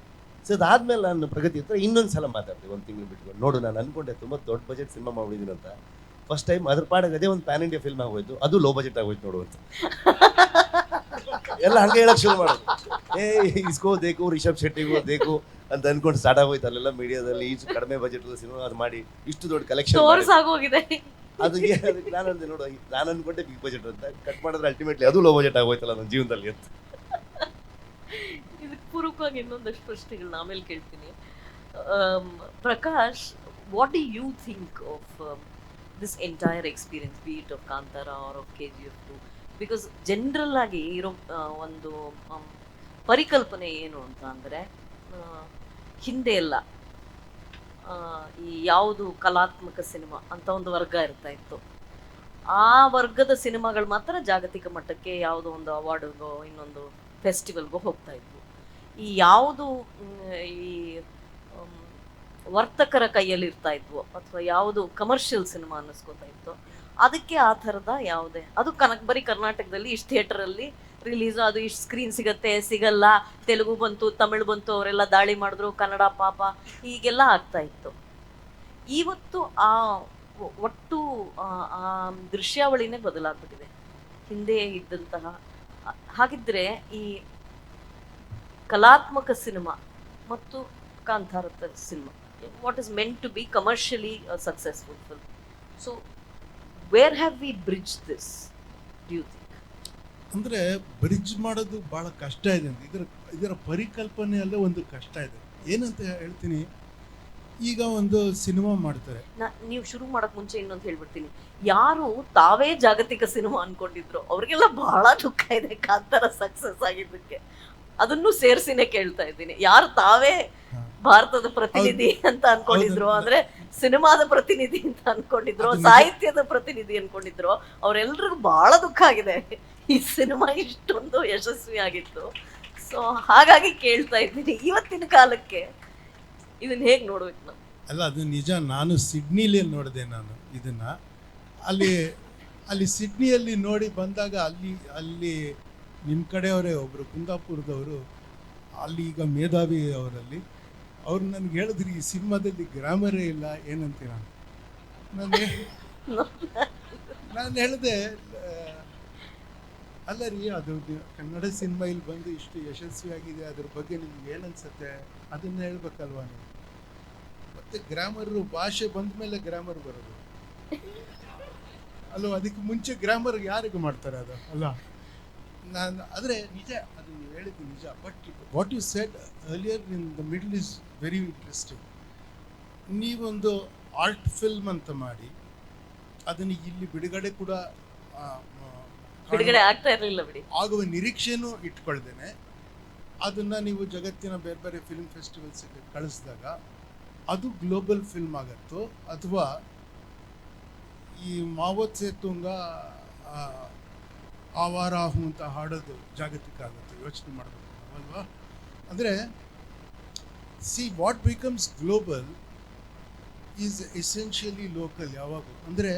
ಸೊ ಅದಾದ್ಮೇಲೆ ನಾನು ಪ್ರಗತಿ ಹತ್ರ ಇನ್ನೊಂದು ಸಲ ಮಾತಾಡ್ತೀವಿ, 1 ತಿಂಗಳು ಬಿಟ್ಕೊಂಡು. ನೋಡು, ನಾನು ಅನ್ಕೊಂಡೆ ತುಂಬ ದೊಡ್ಡ ಬಜೆಟ್ ಸಿನಿಮಾ ಮಾಡಿದ್ದೀನಿ ಅಂತ. ಫಸ್ಟ್ ಟೈಮ್ ಅದ್ರ ಪಾಡಿಗೆ ಅದೇ ಒಂದು ಪ್ಯಾನ್ ಇಂಡಿಯಾ ಫಿಲ್ಮ್ ಆಗೋಯ್ತು, ಅದು ಲೋ ಬಜೆಟ್ ಆಗೋಯ್ತು ನೋಡು ಅಂತ. ಎಲ್ಲ ಹಂಗೆ ಹೇಳಕ್ ಶುರು ಮಾಡೋದು. ಇಸ್ಕೋ ದೇಕು, ರಿಷಬ್ ಶೆಟ್ಟಿಗೂ ದೇಕು ಅಂತ ಅನ್ಕೊಂಡು ಸ್ಟಾರ್ಟ್ ಆಗೋಯ್ತು. ಅಲ್ಲೆಲ್ಲ ಮೀಡಿಯಾದಲ್ಲಿ ಈಜು ಕಡಿಮೆ ಬಜೆಟ್ ಸಿನಿಮಾ ಅದು ಮಾಡಿ ಇಷ್ಟು ದೊಡ್ಡ ಕಲೆಕ್ಷನ್ ತೋರ್ಸಾಗೋಗಿದೆ. ಅದು ನಾನು ಅಂದೆ, ನೋಡು, ನಾನು ಅನ್ಕೊಂಡೆ ಬಿಗ್ ಬಜೆಟ್ ಅಂತ. ಕಟ್ ಮಾಡಿದ್ರೆ ಅಲ್ಟಿಮೇಟ್ಲಿ ಅದು ಲೋ ಬಜೆಟ್ ಆಗೋಯ್ತಲ್ಲ ನನ್ನ ಜೀವನದಲ್ಲಿ ಅಂತ. ಇದಕ್ಕೆ ಪೂರ್ವಕವಾಗಿ ಇನ್ನೊಂದಷ್ಟು ಪ್ರಶ್ನೆಗಳನ್ನ ಆಮೇಲೆ ಕೇಳ್ತೀನಿ. Prakash, what do you think of this entire experience, be it of Kantara or of KGF 2? Because general ಆಗಿ ಇರೋ ಒಂದು ಪರಿಕಲ್ಪನೆ ಏನು ಅಂತ ಅಂದರೆ, ಹಿಂದೆ ಎಲ್ಲ ಈ ಯಾವುದು ಕಲಾತ್ಮಕ ಸಿನಿಮಾ ಅಂತ ಒಂದು ವರ್ಗ ಇರ್ತಾ ಇತ್ತು. ಆ ವರ್ಗದ ಸಿನಿಮಾಗಳು ಮಾತ್ರ ಜಾಗತಿಕ ಮಟ್ಟಕ್ಕೆ ಯಾವುದೋ ಒಂದು ಅವಾರ್ಡ್ಗೋ ಇನ್ನೊಂದು ಫೆಸ್ಟಿವಲ್ಗೋ ಹೋಗ್ತಾ ಇದ್ವು. ಈ ಯಾವುದು ಈ ವರ್ತಕರ ಕೈಯಲ್ಲಿ ಇರ್ತಾ ಇದ್ವು ಅಥವಾ ಯಾವುದು ಕಮರ್ಷಿಯಲ್ ಸಿನಿಮಾ ಅನ್ನಿಸ್ಕೋತಾ ಇತ್ತು, ಅದಕ್ಕೆ ಆ ಥರದ ಯಾವುದೇ ಅದು ಬರೀ ಕರ್ನಾಟಕದಲ್ಲಿ ಇಷ್ಟು ಥಿಯೇಟರಲ್ಲಿ ರಿಲೀಸು, ಅದು ಇಷ್ಟು ಸ್ಕ್ರೀನ್ ಸಿಗತ್ತೆ ಸಿಗಲ್ಲ, ತೆಲುಗು ಬಂತು ತಮಿಳು ಬಂತು ಅವರೆಲ್ಲ ದಾಳಿ ಮಾಡಿದ್ರು, ಕನ್ನಡ ಪಾಪ ಹೀಗೆಲ್ಲ ಆಗ್ತಾ ಇತ್ತು. ಇವತ್ತು ಆ ಒಟ್ಟು ಆ ದೃಶ್ಯಾವಳಿನೇ ಬದಲಾಗ್ಬಿಟ್ಟಿದೆ ಹಿಂದೆ ಇದ್ದಂತಹ. ಹಾಗಿದ್ರೆ ಈ ಕಲಾತ್ಮಕ ಸಿನಿಮಾ ಮತ್ತು ಕಾಂತಾರದ cinema, what is meant to be commercially successful film, so where have we bridge this, do you think? ಅಂದರೆ ಬ್ರಿಡ್ಜ್ ಮಾಡೋದು ಭಾಳ ಕಷ್ಟ ಇದೆ. ಇದರ ಪರಿಕಲ್ಪನೆಯಲ್ಲೇ ಒಂದು ಕಷ್ಟ ಇದೆ. ಏನಂತ ಹೇಳ್ತೀನಿ, ಈಗ ಒಂದು ಸಿನಿಮಾ ಮಾಡ್ತಾರೆ. ನೀವು ಶುರು ಮಾಡಕ್ ಮುಂಚೆ ಇನ್ನೊಂದು ಹೇಳ್ಬಿಡ್ತೀನಿ, ಯಾರು ತಾವೇ ಜಾಗತಿಕ ಸಿನಿಮಾ ಅನ್ಕೊಂಡಿದ್ರು ಅವ್ರಿಗೆಲ್ಲ ಬಹಳ ದುಃಖ ಇದೆ ಕಾಂತಾರ ಸಕ್ಸಸ್ ಆಗಿದ್ದಕ್ಕೆ. ಅದನ್ನು ಸೇರ್ಸಿನೇ ಕೇಳ್ತಾ ಇದ್ದೀನಿ. ಯಾರು ತಾವೇ ಭಾರತದ ಪ್ರತಿನಿಧಿ ಅಂತ ಅನ್ಕೊಂಡಿದ್ರು, ಅಂದ್ರೆ ಸಿನಿಮಾದ ಪ್ರತಿನಿಧಿ ಅಂತ ಅನ್ಕೊಂಡಿದ್ರು, ಸಾಹಿತ್ಯದ ಪ್ರತಿನಿಧಿ ಅನ್ಕೊಂಡಿದ್ರು, ಅವ್ರೆಲ್ರಿಗೂ ಬಹಳ ದುಃಖ ಆಗಿದೆ. ಈ ಸಿನಿಮಾ ಇಷ್ಟೊಂದು ಯಶಸ್ವಿ ಆಗಿತ್ತು. ಸೊ ಹಾಗಾಗಿ ಕೇಳ್ತಾ ಇದ್ದೀನಿ, ಇವತ್ತಿನ ಕಾಲಕ್ಕೆ ಇದನ್ನ ಹೇಗೆ ನೋಡ್ಬೇಕು ನಾವು? ಅಲ್ಲ, ಅದು ನಿಜ. ನಾನು ಸಿಡ್ನಿಲಿ ನೋಡಿದೆ ನಾನು ಇದನ್ನ. ಅಲ್ಲಿ ಸಿಡ್ನಿಯಲ್ಲಿ ನೋಡಿ ಬಂದಾಗ ಅಲ್ಲಿ ನಿಮ್ಮ ಕಡೆಯವರೇ ಒಬ್ಬರು ಕುಂದಾಪುರದವರು, ಅಲ್ಲಿ ಈಗ ಮೇಧಾವಿ ಅವರಲ್ಲಿ, ಅವ್ರು ನನಗೆ ಹೇಳಿದ್ರಿ ಈ ಸಿನಿಮಾದಲ್ಲಿ ಗ್ರಾಮರೇ ಇಲ್ಲ ಏನಂತೀರ. ನಾನು ಹೇಳಿದೆ, ಅಲ್ಲ ರೀ, ಅದು ಕನ್ನಡ ಸಿನಿಮಾ ಇಲ್ಲಿ ಬಂದು ಇಷ್ಟು ಯಶಸ್ವಿಯಾಗಿದೆ, ಅದ್ರ ಬಗ್ಗೆ ನಿಮ್ಗೆ ಏನನ್ಸುತ್ತೆ ಅದನ್ನ ಹೇಳ್ಬೇಕಲ್ವಾ ನೀವು. ಮತ್ತೆ ಗ್ರಾಮರು ಭಾಷೆ ಬಂದ ಮೇಲೆ ಗ್ರಾಮರ್ ಬರೋದು ಅಲ್ವ, ಅದಕ್ಕೆ ಮುಂಚೆ ಗ್ರಾಮರ್ ಯಾರಿಗೆ ಮಾಡ್ತಾರೆ ಅದು ಅಲ್ಲ. ನಾನು ಆದರೆ ನಿಜ, ಅದು ನೀವು ಹೇಳಿದ್ದು ನಿಜ. But what you said earlier in the middle is very interesting. ನೀವೊಂದು ಆರ್ಟ್ ಫಿಲ್ಮ್ ಅಂತ ಮಾಡಿ ಅದನ್ನು ಇಲ್ಲಿ ಬಿಡುಗಡೆ ಕೂಡ ಬಿಡುಗಡೆ ಆಗ್ತಾ ಇರಲಿಲ್ಲ ಬಿಡಿ, ಆಗುವ ನಿರೀಕ್ಷೆನೂ ಇಟ್ಕೊಳ್ದೇನೆ ಅದನ್ನು ನೀವು ಜಗತ್ತಿನ ಬೇರೆ ಬೇರೆ ಫಿಲ್ಮ್ ಫೆಸ್ಟಿವಲ್ಸ್ಗೆ ಕಳಿಸಿದಾಗ ಅದು ಗ್ಲೋಬಲ್ ಫಿಲ್ಮ್ ಆಗತ್ತೋ ಅಥವಾ ಈ ಮಾವೋತ್ ಸೇತುಂಗ ಆವಾರಾಹು ಅಂತ ಹಾಡೋದು ಜಾಗತಿಕ ಆಗುತ್ತೆ, ಯೋಚನೆ ಮಾಡಬೇಕು ಅಲ್ವಾ. ಅಂದರೆ see what becomes global is essentially local. ಯಾವಾಗ ಅಂದರೆ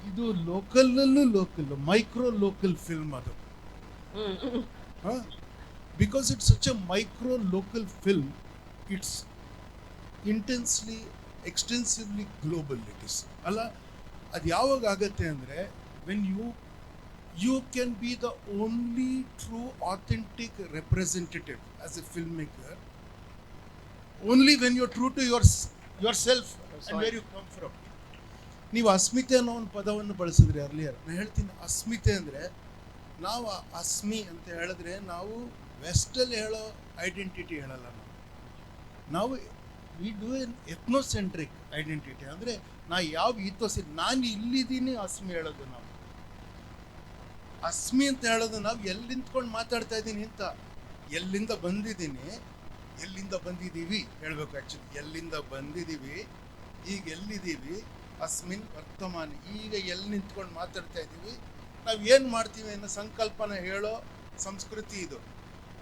ಇದು ಲೋಕಲ್ಲೂ ಲೋಕಲ್, ಮೈಕ್ರೋ ಲೋಕಲ್ ಫಿಲ್ಮ್ ಅದು. Because it's such A micro local film, it's intensely extensively global it is ಅಲ್ಲ. ಅದು ಯಾವಾಗ ಆಗತ್ತೆ ಅಂದರೆ when you can be the only true authentic representative as a filmmaker only when you're true to yourself and where you come from. ನೀವು ಅಸ್ಮಿತೆ ಅನ್ನೋ ಒಂದು ಪದವನ್ನು ಬಳಸಿದ್ರಿ earlier. ನಾನು ಹೇಳ್ತೀನಿ, ಅಸ್ಮಿತೆ ಅಂದರೆ ನಾವು ಅಸ್ಮಿ ಅಂತ ಹೇಳಿದ್ರೆ ನಾವು ವೆಸ್ಟಲ್ಲಿ ಹೇಳೋ ಐಡೆಂಟಿಟಿ ಹೇಳಲ್ಲ. ನಾವು ವಿ ಡೂ ಎನ್ ಎಥ್ನೋಸೆಂಟ್ರಿಕ್ ಐಡೆಂಟಿಟಿ. ಅಂದರೆ ನಾ ಯಾವ ಈಥೋಸಿ ನಾನು ಇಲ್ಲಿದ್ದೀನಿ ಅಸ್ಮಿ ಹೇಳೋದು. ನಾವು ಅಸ್ಮಿ ಅಂತ ಹೇಳೋದು ನಾವು ಎಲ್ಲಿ ನಿಂತ್ಕೊಂಡು ಮಾತಾಡ್ತಾ ಇದ್ದೀನಿ ಅಂತ, ಎಲ್ಲಿಂದ ಬಂದಿದ್ದೀನಿ, ಎಲ್ಲಿಂದ ಬಂದಿದ್ದೀವಿ ಹೇಳಬೇಕು. ಆ್ಯಕ್ಚುಲಿ ಎಲ್ಲಿಂದ ಬಂದಿದ್ದೀವಿ, ಈಗ ಎಲ್ಲಿದ್ದೀವಿ, ಅಸ್ಮಿನ್ ವರ್ತಮಾನ, ಈಗ ಎಲ್ಲಿ ನಿಂತ್ಕೊಂಡು ಮಾತಾಡ್ತಾ ಇದ್ದೀವಿ, ನಾವು ಏನು ಮಾಡ್ತೀವಿ ಅನ್ನೋ ಸಂಕಲ್ಪನ ಹೇಳೋ ಸಂಸ್ಕೃತಿ ಇದು.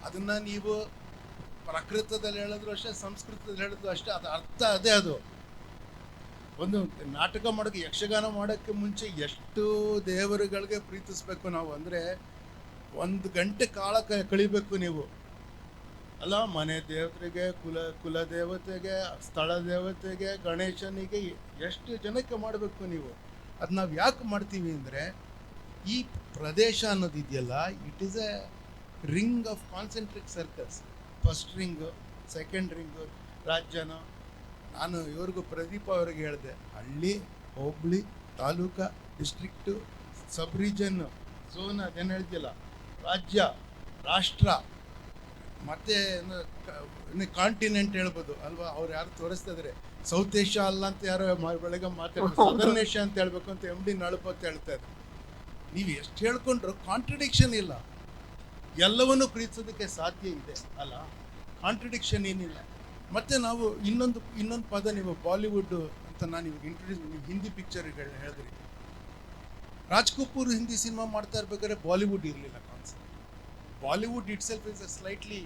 ಅದನ್ನು ನೀವು ಪ್ರಾಕೃತದಲ್ಲಿ ಹೇಳಿದ್ರು ಅಷ್ಟೇ, ಸಂಸ್ಕೃತದಲ್ಲಿ ಹೇಳಿದ್ರು ಅಷ್ಟೇ, ಅದು ಅರ್ಥ ಅದೇ. ಅದು ಒಂದು ನಾಟಕ ಮಾಡೋಕ್ಕೆ, ಯಕ್ಷಗಾನ ಮಾಡೋಕ್ಕೆ ಮುಂಚೆ ಎಷ್ಟು ದೇವರುಗಳಿಗೆ ಪ್ರೀತಿಸ್ಬೇಕು ನಾವು ಅಂದರೆ 1 ಗಂಟೆ ಕಾಲ ಕಳಿಬೇಕು ನೀವು. ಅಲ್ಲ, ಮನೆ ದೇವತೆಗೆ, ಕುಲ ದೇವತೆಗೆ, ಸ್ಥಳ ದೇವತೆಗೆ, ಗಣೇಶನಿಗೆ ಎಷ್ಟು ಜನಕ್ಕೆ ಮಾಡಬೇಕು ನೀವು. ಅದು ನಾವು ಯಾಕೆ ಮಾಡ್ತೀವಿ ಅಂದರೆ, ಈ ಪ್ರದೇಶ ಅನ್ನೋದಿದೆಯಲ್ಲ, it is a ring of concentric circles. First ring, second ring, ರಾಜ್ಯನ. ನಾನು ಇವ್ರಿಗೂ ಪ್ರದೀಪ ಅವ್ರಿಗೆ ಹೇಳಿದೆ, ಹಳ್ಳಿ, ಹೋಬಳಿ, ತಾಲೂಕ, ಡಿಸ್ಟ್ರಿಕ್ಟು, ಸಬ್ ರೀಜನ್ನು, ಝೋನ್, ಅದೇನು ಹೇಳ್ತಿಲ್ಲ, ರಾಜ್ಯ, ರಾಷ್ಟ್ರ, ಮತ್ತೆ ಕಾಂಟಿನೆಂಟ್ ಹೇಳ್ಬೋದು ಅಲ್ವಾ. ಅವ್ರು ಯಾರು ತೋರಿಸ್ತಾ ಇದ್ದಾರೆ, ಸೌತ್ ಏಷ್ಯಾ ಅಲ್ಲ ಅಂತ ಯಾರೋ ಬೆಳಗ್ಗೆ ಮಾತಾಡ್ತಾರೆ, ಸದರ್ನ್ ಏಷ್ಯಾ ಅಂತ ಹೇಳ್ಬೇಕು ಅಂತ MD ನಳಪ ಅಂತ ಹೇಳ್ತಾ ಇದ್ರು. ನೀವು ಎಷ್ಟು ಹೇಳ್ಕೊಂಡ್ರು ಕಾಂಟ್ರಡಿಕ್ಷನ್ ಇಲ್ಲ, ಎಲ್ಲವನ್ನೂ ಪ್ರೀತಿಸೋದಕ್ಕೆ ಸಾಧ್ಯ ಇದೆ ಅಲ್ಲ, ಕಾಂಟ್ರಡಿಕ್ಷನ್ ಏನಿಲ್ಲ. ಮತ್ತು ನಾವು ಇನ್ನೊಂದು ಪದ, ನೀವು ಬಾಲಿವುಡ್ ಅಂತ ನಾನು ಇವಾಗ ಇಂಟ್ರೊಡ್ಯೂಸ್, ನೀವು ಹಿಂದಿ ಪಿಕ್ಚರ್ಗಳು ಹೇಳಿದ್ರಿ. ರಾಜ್ ಕಪೂರ್ ಹಿಂದಿ ಸಿನಿಮಾ ಮಾಡ್ತಾ ಇರ್ಬೇಕಾದ್ರೆ ಬಾಲಿವುಡ್ ಇರಲಿಲ್ಲ concept. Bollywood itself is a slightly,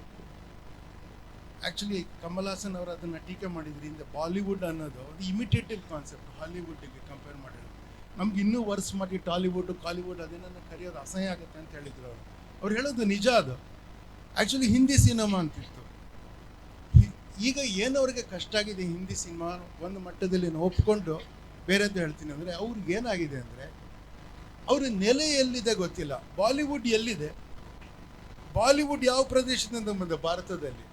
actually Kamal Haasan ಅವರು ಅದನ್ನು ಟೀಕೆ ಮಾಡಿದ್ರಿ. ಇಂದ ಬಾಲಿವುಡ್ ಅನ್ನೋದು ಅದು ಇಮಿಟೇಟಿವ್ ಕಾನ್ಸೆಪ್ಟ್, ಹಾಲಿವುಡ್ಗೆ ಕಂಪೇರ್ ಮಾಡಿದ್ರು. ನಮ್ಗೆ ಇನ್ನೂ ವರ್ಸ್ ಮಾಡಿ ಟಾಲಿವುಡ್, ಕಾಲಿವುಡ್ ಅದೇನನ್ನು ಕರೆಯೋದು ಅಸಹ್ಯ ಆಗುತ್ತೆ ಅಂತ ಹೇಳಿದ್ರು ಅವ್ರು ಹೇಳೋದು ನಿಜ. ಅದು ಆ್ಯಕ್ಚುಲಿ ಹಿಂದಿ ಸಿನಿಮಾ ಅಂತಿತ್ತು. ಈಗ ಏನವ್ರಿಗೆ ಕಷ್ಟ ಆಗಿದೆ ಹಿಂದಿ ಸಿನಿಮಾ ಒಂದು ಮಟ್ಟದಲ್ಲಿ ಒಪ್ಕೊಂಡು ಬೇರೆದ್ದು ಹೇಳ್ತೀನಿ ಅಂದರೆ, ಅವ್ರಿಗೆ ಏನಾಗಿದೆ ಅಂದರೆ, ಅವ್ರ ನೆಲೆ ಎಲ್ಲಿದೆ ಗೊತ್ತಿಲ್ಲ. ಬಾಲಿವುಡ್ ಎಲ್ಲಿದೆ, ಬಾಲಿವುಡ್ ಯಾವ ಪ್ರದೇಶದಿಂದ ಬಂದ ಭಾರತದಲ್ಲಿ,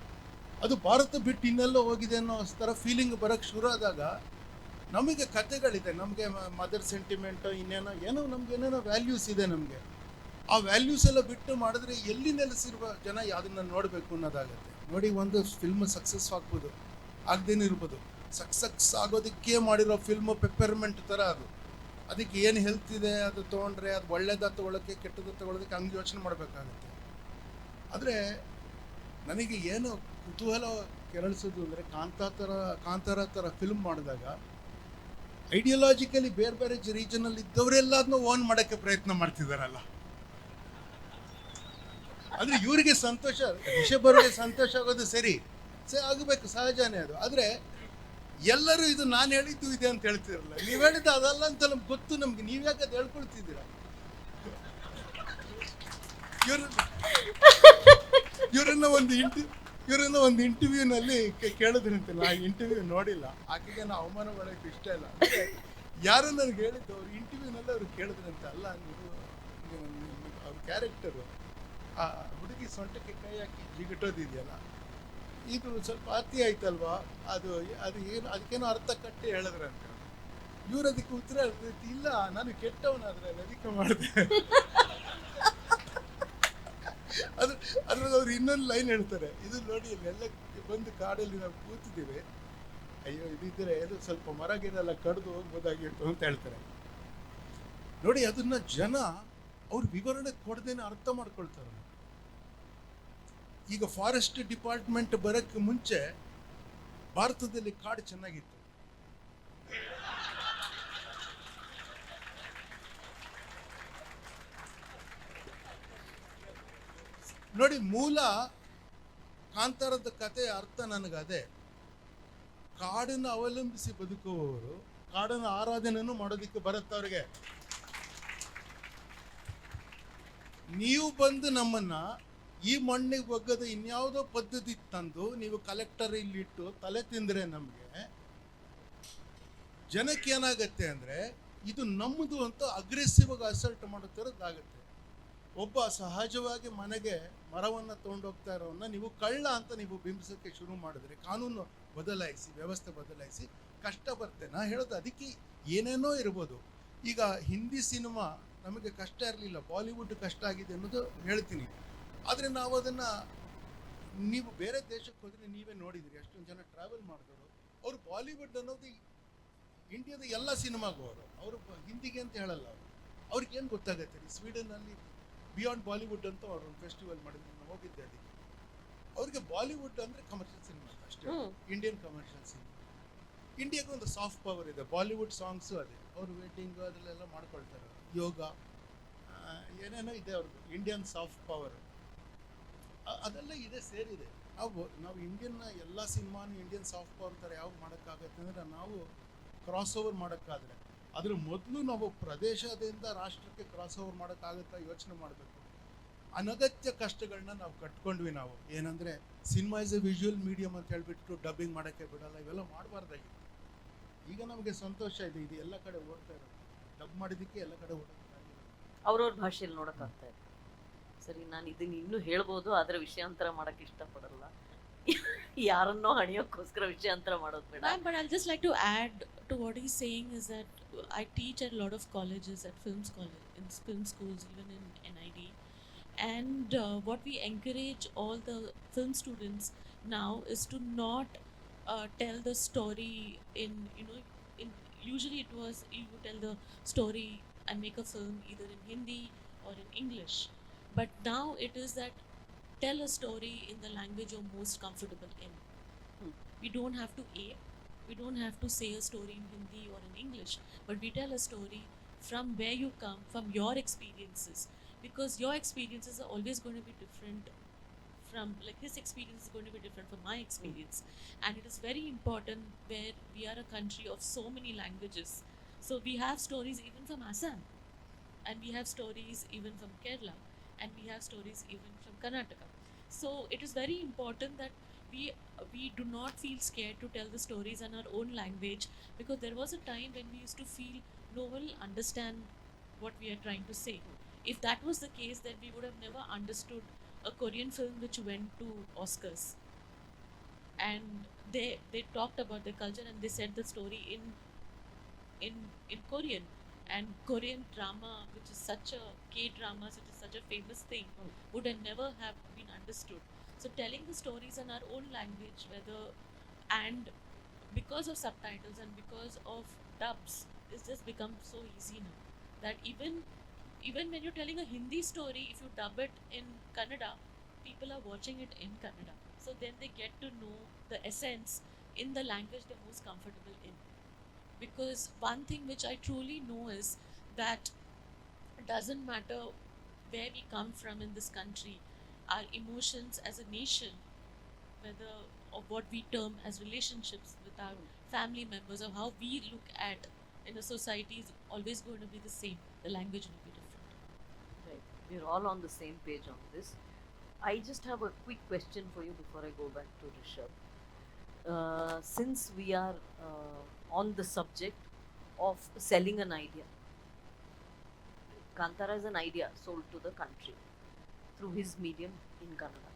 ಅದು ಭಾರತ ಬಿಟ್ಟು ಇನ್ನೆಲ್ಲೋ ಹೋಗಿದೆ ಅನ್ನೋ ಥರ ಫೀಲಿಂಗ್ ಬರೋಕ್ಕೆ ಶುರು ಆದಾಗ, ನಮಗೆ ಕಥೆಗಳಿದೆ, ನಮಗೆ ಮದರ್ ಸೆಂಟಿಮೆಂಟು, ಏನೋ ನಮ್ಗೆ ಏನೇನೋ ವ್ಯಾಲ್ಯೂಸ್ ಇದೆ ನಮಗೆ. ಆ ವ್ಯಾಲ್ಯೂಸ್ ಎಲ್ಲ ಬಿಟ್ಟು ಮಾಡಿದ್ರೆ ಎಲ್ಲಿ ನೆಲೆಸಿರುವ ಜನ ಅದನ್ನು ನೋಡಬೇಕು ಅನ್ನೋದಾಗುತ್ತೆ. ನೋಡಿ, ಒಂದು ಫಿಲ್ಮ್ ಸಕ್ಸಸ್ ಆಗ್ಬೋದು, ಆಗದೇನೂ ಇರ್ಬೋದು. ಸಕ್ಸಸ್ ಆಗೋದಕ್ಕೆ ಮಾಡಿರೋ ಫಿಲ್ಮು ಪೆಪ್ಪರ್ಮೆಂಟ್ ಥರ ಅದು. ಅದಕ್ಕೆ ಏನು ಹೆಲ್ತ್ ಇದೆ, ಅದು ತೊಗೊಂಡ್ರೆ ಅದು ಒಳ್ಳೇದ ತೊಗೊಳಕ್ಕೆ, ಕೆಟ್ಟದ್ದು ತೊಗೊಳೋದಕ್ಕೆ ಹಂಗೆ ಯೋಚನೆ ಮಾಡಬೇಕಾಗುತ್ತೆ. ಆದರೆ ನನಗೆ ಏನು ಕುತೂಹಲ ಕೆರಳಿಸೋದು ಅಂದರೆ, ಕಾಂತಾರ ಥರ ಫಿಲ್ಮ್ ಮಾಡಿದಾಗ ಐಡಿಯಾಲಜಿಕಲಿ ಬೇರೆ ಬೇರೆ ರೀಜನಲ್ಲಿ ಇದ್ದವರೆಲ್ಲ ಅದನ್ನ ಓನ್ ಮಾಡೋಕ್ಕೆ ಪ್ರಯತ್ನ ಮಾಡ್ತಿದ್ದಾರಲ್ಲ. ಅಂದರೆ ಇವರಿಗೆ ಸಂತೋಷ, ರಿಷಬ್ ಅವರಿಗೆ ಸಂತೋಷ ಆಗೋದು ಸರಿ ಆಗಬೇಕು, ಸಹಜನೇ ಅದು. ಆದರೆ ಎಲ್ಲರೂ ಇದು ನಾನು ಹೇಳಿದ್ದು ಇದೆ ಅಂತ ಹೇಳ್ತಿರಲ್ಲ, ನೀವು ಹೇಳಿದ್ದು ಅದಲ್ಲ ಅಂತ ನಮ್ಗೆ ಗೊತ್ತು. ನಮ್ಗೆ ನೀವ್ಯಾಕೆ ಅದು ಹೇಳ್ಕೊಳ್ತಿದ್ದೀರ? ಇವರನ್ನ ಒಂದು ಇಂಟರ್ವ್ಯೂನಲ್ಲಿ ಕೇಳಿದ್ರಂತೆ. ನಾ ಇಂಟರ್ವ್ಯೂ ನೋಡಿಲ್ಲ, ಆಕೆಗೆ ನಾವು ಅವಮಾನ ಮಾಡೋಕ್ಕೆ ಇಷ್ಟ ಇಲ್ಲ. ಅಂದರೆ ಯಾರೋ ನನಗೆ ಹೇಳಿದ್ದು, ಅವ್ರು ಇಂಟರ್ವ್ಯೂನಲ್ಲಿ ಅವ್ರು ಕೇಳಿದ್ರಂತೆ, ಅಲ್ಲ ನೀವು ಅವ್ರ ಕ್ಯಾರೆಕ್ಟರು ಆ ಹುಡುಗಿ ಸೊಂಟಕ್ಕೆ ಕೈ ಹಾಕಿ ಜಿಗಿಟೋದಿದೆಯಲ್ಲ, ಇದು ಸ್ವಲ್ಪ ಅತಿ ಆಯ್ತಲ್ವಾ, ಅದು ಏನು ಅದಕ್ಕೇನೋ ಅರ್ಥ ಕಟ್ಟಿ ಹೇಳಿದ್ರಂತೆ. ಇವ್ರು ಅದಕ್ಕೆ ಉತ್ತರ ಇಲ್ಲ, ನಾನು ಕೆಟ್ಟವನಾದ್ರೆ ಅದಕ್ಕೆ ಮಾಡಿದೆ. ಅದ್ರಲ್ಲಿ ಅವ್ರು ಇನ್ನೊಂದು ಲೈನ್ ಹೇಳ್ತಾರೆ, ಇದು ನೋಡಿ, ಎಲ್ಲ ಬಂದು ಕಾಡಲ್ಲಿ ನಾವು ಕೂತಿದ್ದೀವಿ, ಅಯ್ಯೋ ಇದಿದ್ರೆ ಇದು ಸ್ವಲ್ಪ ಮರ ಗಿರೆಲ್ಲ ಕಡ್ದು ಹೋಗ್ಬೋದಾಗಿತ್ತು ಅಂತ ಹೇಳ್ತಾರೆ. ನೋಡಿ, ಅದನ್ನ ಜನ ಅವ್ರ ವಿವರಣೆ ಕೊಡದೇನೆ ಅರ್ಥ ಮಾಡ್ಕೊಳ್ತಾರೆ. ಈಗ ಫಾರೆಸ್ಟ್ ಡಿಪಾರ್ಟ್ಮೆಂಟ್ ಬರೋಕ್ಕೆ ಮುಂಚೆ ಭಾರತದಲ್ಲಿ ಕಾಡು ಚೆನ್ನಾಗಿತ್ತು. ನೋಡಿ, ಮೂಲ ಕಾಂತಾರದ ಕಥೆಯ ಅರ್ಥ ನನಗದೇ. ಕಾಡನ್ನು ಅವಲಂಬಿಸಿ ಬದುಕುವವರು ಕಾಡನ್ನು ಆರಾಧನೆಯನ್ನು ಮಾಡೋದಕ್ಕೆ ಬರುತ್ತೆ ಅವ್ರಿಗೆ. ನೀವು ಬಂದು ನಮ್ಮನ್ನ ಈ ಮಣ್ಣಿಗೆ ಬಗ್ಗದ ಇನ್ಯಾವುದೋ ಪದ್ಧತಿ ತಂದು ನೀವು ಕಲೆಕ್ಟರ್ ಇಲ್ಲಿಟ್ಟು ತಲೆ ತಿಂದರೆ ನಮಗೆ ಜನಕ್ಕೆ ಏನಾಗತ್ತೆ ಅಂದರೆ, ಇದು ನಮ್ಮದು ಅಂತ ಅಗ್ರೆಸಿವ್ ಆಗಿ ಅಸಲ್ಟ್ ಮಾಡೋ ಥರದ್ದಾಗುತ್ತೆ. ಒಬ್ಬ ಸಹಜವಾಗಿ ಮನೆಗೆ ಮರವನ್ನು ತೊಗೊಂಡೋಗ್ತಾ ಇರೋವನ್ನ ನೀವು ಕಳ್ಳ ಅಂತ ನೀವು ಬಿಂಬಿಸೋಕ್ಕೆ ಶುರು ಮಾಡಿದ್ರೆ, ಕಾನೂನು ಬದಲಾಯಿಸಿ, ವ್ಯವಸ್ಥೆ ಬದಲಾಯಿಸಿ, ಕಷ್ಟ ಬರುತ್ತೆ. ನಾ ಹೇಳೋದು ಅದಕ್ಕೆ ಏನೇನೋ ಇರ್ಬೋದು. ಈಗ ಹಿಂದಿ ಸಿನಿಮಾ ನಮಗೆ ಕಷ್ಟ ಇರಲಿಲ್ಲ, ಬಾಲಿವುಡ್ ಕಷ್ಟ ಆಗಿದೆ ಅನ್ನೋದು ಹೇಳ್ತೀನಿ. ಆದರೆ ನಾವು ಅದನ್ನು, ನೀವು ಬೇರೆ ದೇಶಕ್ಕೆ ಹೋದರೆ ನೀವೇ ನೋಡಿದಿರಿ, ಅಷ್ಟೊಂದು ಜನ ಟ್ರಾವೆಲ್ ಮಾಡಿದವರು ಅವರು ಬಾಲಿವುಡ್ ಅನ್ನೋದು ಇಂಡಿಯಾದ ಎಲ್ಲ ಸಿನಿಮಾಗೂ ಅವರು ಹಿಂದಿಗೆ ಅಂತ ಹೇಳಲ್ಲ. ಅವ್ರಿಗೇನು ಗೊತ್ತಾಗುತ್ತೆ? ಸ್ವೀಡನ್ನಲ್ಲಿ ಬಿಯಾಂಡ್ ಬಾಲಿವುಡ್ ಅಂತ ಅವರು ಒಂದು ಫೆಸ್ಟಿವಲ್ ಮಾಡಿದ್ರು, ನಾನು ಹೋಗಿದ್ದೆ ಅದಕ್ಕೆ. ಅವ್ರಿಗೆ ಬಾಲಿವುಡ್ ಅಂದರೆ ಕಮರ್ಷಿಯಲ್ ಸಿನಿಮಾ ಅಷ್ಟೇ, ಇಂಡಿಯನ್ ಕಮರ್ಷಿಯಲ್ ಸಿನಿಮಾ. ಇಂಡಿಯಾಗೆ ಒಂದು ಸಾಫ್ಟ್ ಪವರ್ ಇದೆ, ಬಾಲಿವುಡ್ ಸಾಂಗ್ಸು ಅದೇ, ಅವರು ವೆಡ್ಡಿಂಗು ಅದರಲ್ಲೆಲ್ಲ ಮಾಡ್ಕೊಳ್ತಾರೆ. ಯೋಗ ಏನೇನೋ ಇದೆ ಅವ್ರದ್ದು ಇಂಡಿಯನ್ ಸಾಫ್ಟ್ ಪವರ್, ಅದೆಲ್ಲ ಇದೆ, ಸೇರಿದೆ. ನಾವು ಇಂಡಿಯನ್ನ ಎಲ್ಲ ಸಿನಿಮಾನು ಇಂಡಿಯನ್ ಸಾಫ್ಟ್ ಪವರ್ ಥರ ಯಾವಾಗ ಮಾಡೋಕ್ಕಾಗತ್ತೆ ಅಂದರೆ, ನಾವು ಕ್ರಾಸ್ ಓವರ್ ಮಾಡೋಕ್ಕಾದ್ರೆ ಅದ್ರ ಮೊದಲು ನಾವು ಪ್ರದೇಶದಿಂದ ರಾಷ್ಟ್ರಕ್ಕೆ ಕ್ರಾಸ್ ಓವರ್ ಮಾಡೋಕ್ಕಾಗುತ್ತಾ ಯೋಚನೆ ಮಾಡಬೇಕು. ಅನಗತ್ಯ ಕಷ್ಟಗಳನ್ನ ನಾವು ಕಟ್ಕೊಂಡ್ವಿ. ನಾವು ಏನಂದರೆ cinema is A visual medium ಅಂತ ಹೇಳ್ಬಿಟ್ಟು ಡಬ್ಬಿಂಗ್ ಮಾಡೋಕ್ಕೆ ಬಿಡಲ್ಲ, ಇವೆಲ್ಲ ಮಾಡಬಾರ್ದಾಗಿತ್ತು. ಈಗ ನಮಗೆ ಸಂತೋಷ ಇದೆ, ಇದು ಎಲ್ಲ ಕಡೆ ಓಡ್ತಾ ಇರೋದು. ಡಬ್ ಮಾಡಿದ್ದಕ್ಕೆ ಎಲ್ಲ ಕಡೆ ಓಡೋಕ್ಕಾಗಿಲ್ಲ, ಅವ್ರವ್ರ ಭಾಷೆಯಲ್ಲಿ ನೋಡೋಕ್ಕಾಗ್ತಾ ಇದೆ. ಸರಿ, ನಾನು ಇದನ್ನ ಇನ್ನೂ ಹೇಳ್ಬೋದು, ಆದರೆ ವಿಷಯಾಂತರ ಮಾಡೋಕ್ಕೆ ಇಷ್ಟಪಡಲ್ಲ. ಯಾರನ್ನೋ ಹಣಿಯೋಕ್ಕೋಸ್ಕರ ವಿಷಯಾಂತರ ಮಾಡೋದು ಬೇಡ. Ma'am, but I'll just like to add to what he's saying is that I teach at a lot of colleges, at in film schools, even in NID. And what we encourage all the film students now is to not tell the story in, usually it was you would tell the story and make a film either in Hindi or in English. But now it is that tell a story in the language you're most comfortable in. We don't have to ape, we don't have to say a story in Hindi or in English, but we tell a story from where you come, from your experiences, because your experiences are always going to be different from, like his experience is going to be different from my experience. And it is very important where we are a country of so many languages. So we have stories even from Assam, and we have stories even from Kerala, and we have stories even from Karnataka. So it is very important that we do not feel scared to tell the stories in our own language, because there was a time when we used to feel no one will understand what we are trying to say. If that was the case, then we would have never understood a Korean film which went to Oscars, and they talked about their culture and they said the story in Korean. And Korean drama, which is such a K-dramas, which is such a famous thing, would have never have been understood. So telling the stories in our own language, and because of subtitles and because of dubs, it's just become so easy now that even when you're telling a Hindi story, if you dub it in Kannada, people are watching it in Kannada. So then they get to know the essence in the language they're most comfortable in. Because one thing which I truly know is that it doesn't matter where we come from in this country, our emotions as a nation, whether or what we term as relationships with our family members, or how we look at in a society, is always going to be the same. The language will be different. Right. We're all on the same page on this. I just have a quick question for you before I go back to Rishab. Since we are on the subject of selling an idea, Kantara is an idea sold to the country through his medium in Kannada.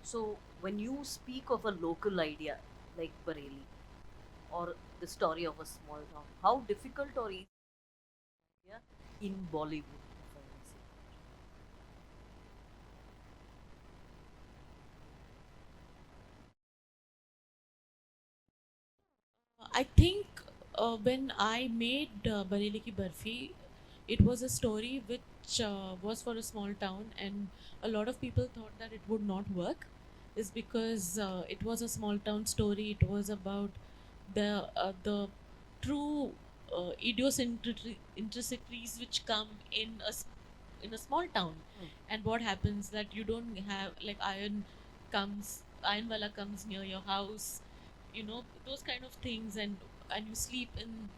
So when you speak of a local idea like Bareilly or the story of a small town, how difficult or easy is it in Bollywood, if I may say? I think when I made Bareilly Ki Barfi, it was a story which was for a small town, and a lot of people thought that it would not work. Is because it was a small town story. It was about the true idiosyncrasies which come in a small town, and what happens that you don't have, like, iron wala comes near your house, those kind of things, and you sleep in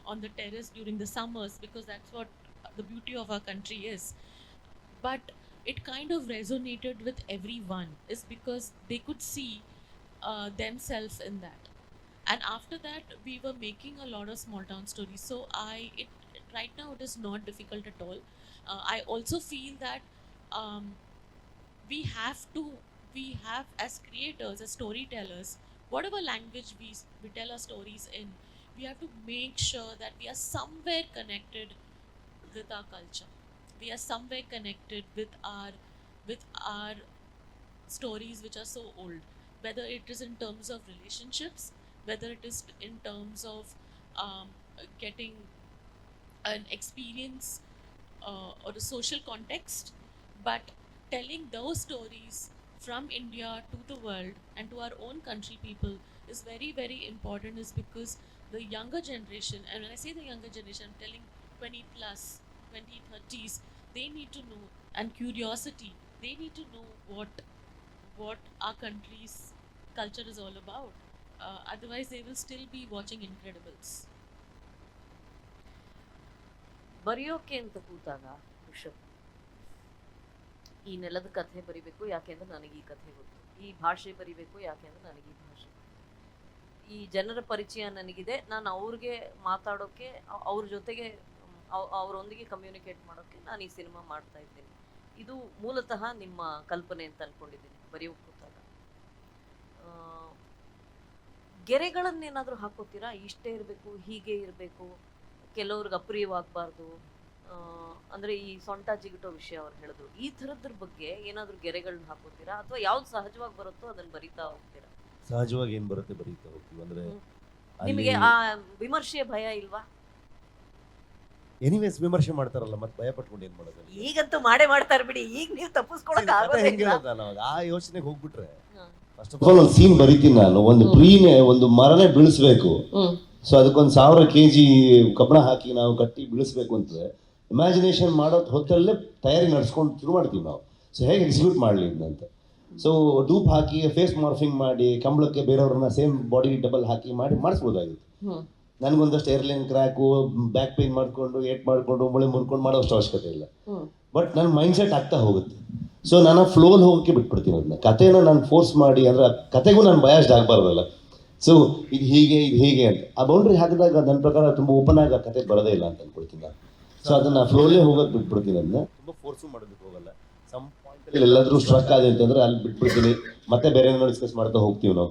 on the terrace during the summers, because that's what the beauty of our country is. But it kind of resonated with everyone, is because they could see themselves in that. And after that, we were making a lot of small town stories. So right now it is not difficult at all. I also feel that um, we have, as creators, as storytellers, whatever language we tell our stories in, we have to make sure that we are somewhere connected with our culture. We are somewhere connected with our stories which are so old, whether it is in terms of relationships, whether it is in terms of getting an experience or a social context. But telling those stories from India to the world and to our own country people is very, very important, is because the younger generation, and when I say the younger generation, I'm telling 20 plus, 2030s, they need to know, and curiosity, they need to know what our country's culture is all about. Otherwise, they will still be watching Incredibles. ಬರೆಯೋಕೆ ಅಂತ ಕೂತಾಗ ರಿಷಬ್, ಈ ನೆಲದ ಕಥೆ ಬರಿಬೇಕು ಯಾಕೆಂದ್ರೆ ನನಗೆ ಈ ಕಥೆ ಗೊತ್ತು, ಈ ಭಾಷೆ ಬರಿಬೇಕು ಯಾಕೆಂದ್ರೆ ನನಗೆ ಈ ಭಾಷೆ, ಈ ಜನರ ಪರಿಚಯ ನನಗಿದೆ, ನಾನು ಅವ್ರಿಗೆ ಮಾತಾಡೋಕ್ಕೆ, ಅವ್ರ ಜೊತೆಗೆ ಅವರೊಂದಿಗೆ ಕಮ್ಯುನಿಕೇಟ್ ಮಾಡೋಕ್ಕೆ ನಾನು ಈ ಸಿನಿಮಾ ಮಾಡ್ತಾ ಇದ್ದೀನಿ. ಇದು ಮೂಲತಃ ನಿಮ್ಮ ಕಲ್ಪನೆ ಅಂತ ಅನ್ಕೊಂಡಿದ್ದೀನಿ ಬರೆಯೋಕೆ ಕೂತಾಗ. ಗೆರೆಗಳನ್ನೇನಾದರೂ ಹಾಕೋತೀರಾ? ಇಷ್ಟೇ ಇರಬೇಕು, ಹೀಗೆ ಇರಬೇಕು, ಕೆಲವ್ರಿಗೆ ಅಪ್ರಿಯವಾಗಬಾರ್ದು, ಅಂದರೆ ಈ ಸೊಂಟ ಜಿಗಿಟೋ ವಿಷಯ ಅವ್ರು ಹೇಳಿದ್ರು, ಈ ಥರದ್ರ ಬಗ್ಗೆ ಏನಾದರೂ ಗೆರೆಗಳನ್ನ ಹಾಕೋತೀರಾ ಅಥವಾ ಯಾವ್ದು ಸಹಜವಾಗಿ ಬರುತ್ತೋ ಅದನ್ನು ಬರಿತಾ ಹೋಗ್ತೀರಾ? ಸಹಜವಾಗಿ ಏನು ಬರುತ್ತೆ ಬರೀತಾ ಹೋಗ್ತೀವಿ. ಅಂದ್ರೆ ನಿಮಗೆ ಆ ವಿಮರ್ಶೆಯ ಭಯ ಇಲ್ವಾ? ಎನಿವೇಸ್ ವಿಮರ್ಶೆ ಮಾಡ್ತಾರಲ್ಲ, ಮತ್ತೆ ಭಯ ಪಟ್ಕೊಂಡು ಏನ್ ಮಾಡೋದು? ಈಗಂತೂ ಮಾಡೇ ಮಾಡ್ತಾರೆ ಬಿಡಿ, ಈಗ ನೀವು ತಪ್ಪಿಸ್ಕೊಳಕ್ ಆ ಯೋಚನೆಗೆ ಹೋಗ್ಬಿಟ್ರೆ ಫಸ್ಟ್ ಆಫ್ ಆಲ್ ಒಂದು ಸೀನ್ ಬರೀತೀನಿ ನಾನು, ಒಂದು ಟ್ರೀನೇ, ಒಂದು ಮರನೇ ಬೀಳಿಸ್ಬೇಕು. ಸೊ ಅದಕ್ಕೊಂದು 1000 kg ಕಬ್ಬಣ ಹಾಕಿ ನಾವು ಕಟ್ಟಿ ಬೀಳಿಸ್ಬೇಕು ಅಂತ ಇಮ್ಯಾಜಿನೇಷನ್ ಮಾಡೋ ಹೊತ್ತಲ್ಲೇ ತಯಾರಿ ನಡ್ಸ್ಕೊಂಡು ಶುರು ಮಾಡ್ತೀವಿ ನಾವು. ಸೊ ಹೇಗೆ ಎಕ್ಸಿಕ್ಯೂಟ್ ಮಾಡಲಿ ಅಂತ. ಸೊ ಡೂಪ್ ಹಾಕಿ ಫೇಸ್ ಮಾರ್ಫಿಂಗ್ ಮಾಡಿ ಕಂಬಳಕ್ಕೆ ಬೇರೆಯವ್ರನ್ನ ಸೇಮ್ ಬಾಡಿ ಡಬಲ್ ಹಾಕಿ ಮಾಡಿಸ್ಬೋದಾಗಿತ್ತು. ನನಗೊಂದಷ್ಟು ಏರ್ಲೈನ್ ಕ್ರ್ಯಾಕು, ಬ್ಯಾಕ್ ಪೇನ್ ಮಾಡ್ಕೊಂಡು, ಏಟ್ ಮಾಡ್ಕೊಂಡು, ಮೊಳೆ ಮುರ್ಕೊಂಡು ಮಾಡೋ ಅಷ್ಟು ಅವಶ್ಯಕತೆ ಇಲ್ಲ. ಬಟ್ ನನ್ನ ಮೈಂಡ್ ಸೆಟ್ ಆಗ್ತಾ ಹೋಗುತ್ತೆ. ಸೊ ನಾನು ಫ್ಲೋಲ್ ಹೋಗೋಕ್ಕೆ ಬಿಟ್ಬಿಡ್ತೀನಿ ಅದನ್ನ. ಕಥೆನ ನಾನು ಫೋರ್ಸ್ ಮಾಡಿ, ಅಂದರೆ ಕತೆಗೂ ನಾನು ಬಯಾಸ್ಡ್ ಆಗಬಾರ್ದಲ್ಲ. ಸೊ ಇದು ಹೀಗೆ ಅಂತ ಆ ಬೌಂಡ್ರಿ ಹಾಕಿದಾಗ ನನ್ನ ಪ್ರಕಾರ ತುಂಬ ಓಪನ್ ಆಗಿ ಆ ಕತೆ ಬರೋದೇ ಇಲ್ಲ ಅಂತ ಅನ್ಕೊಳ್ತೀನಿ ನಾನು. ಸೊ ಅದನ್ನ ಫ್ಲೋಲೇ ಹೋಗೋಕೆ ಬಿಟ್ಬಿಡ್ತೀನಿ. ಅದನ್ನ ತುಂಬ ಫೋರ್ಸು ಮಾಡೋದಕ್ಕೆ ಹೋಗಲ್ಲ. ಸಮ್ ಪಾಯಿಂಟಲ್ಲಿ ಎಲ್ಲಾದರೂ ಸ್ಟ್ರಕ್ ಆಗಿದೆ ಅಂತಂದರೆ ಅಲ್ಲಿ ಬಿಟ್ಬಿಡ್ತೀನಿ, ಮತ್ತೆ ಬೇರೆ ಏನೋ ಡಿಸ್ಕಸ್ ಮಾಡ್ತಾ ಹೋಗ್ತೀವಿ ನಾವು.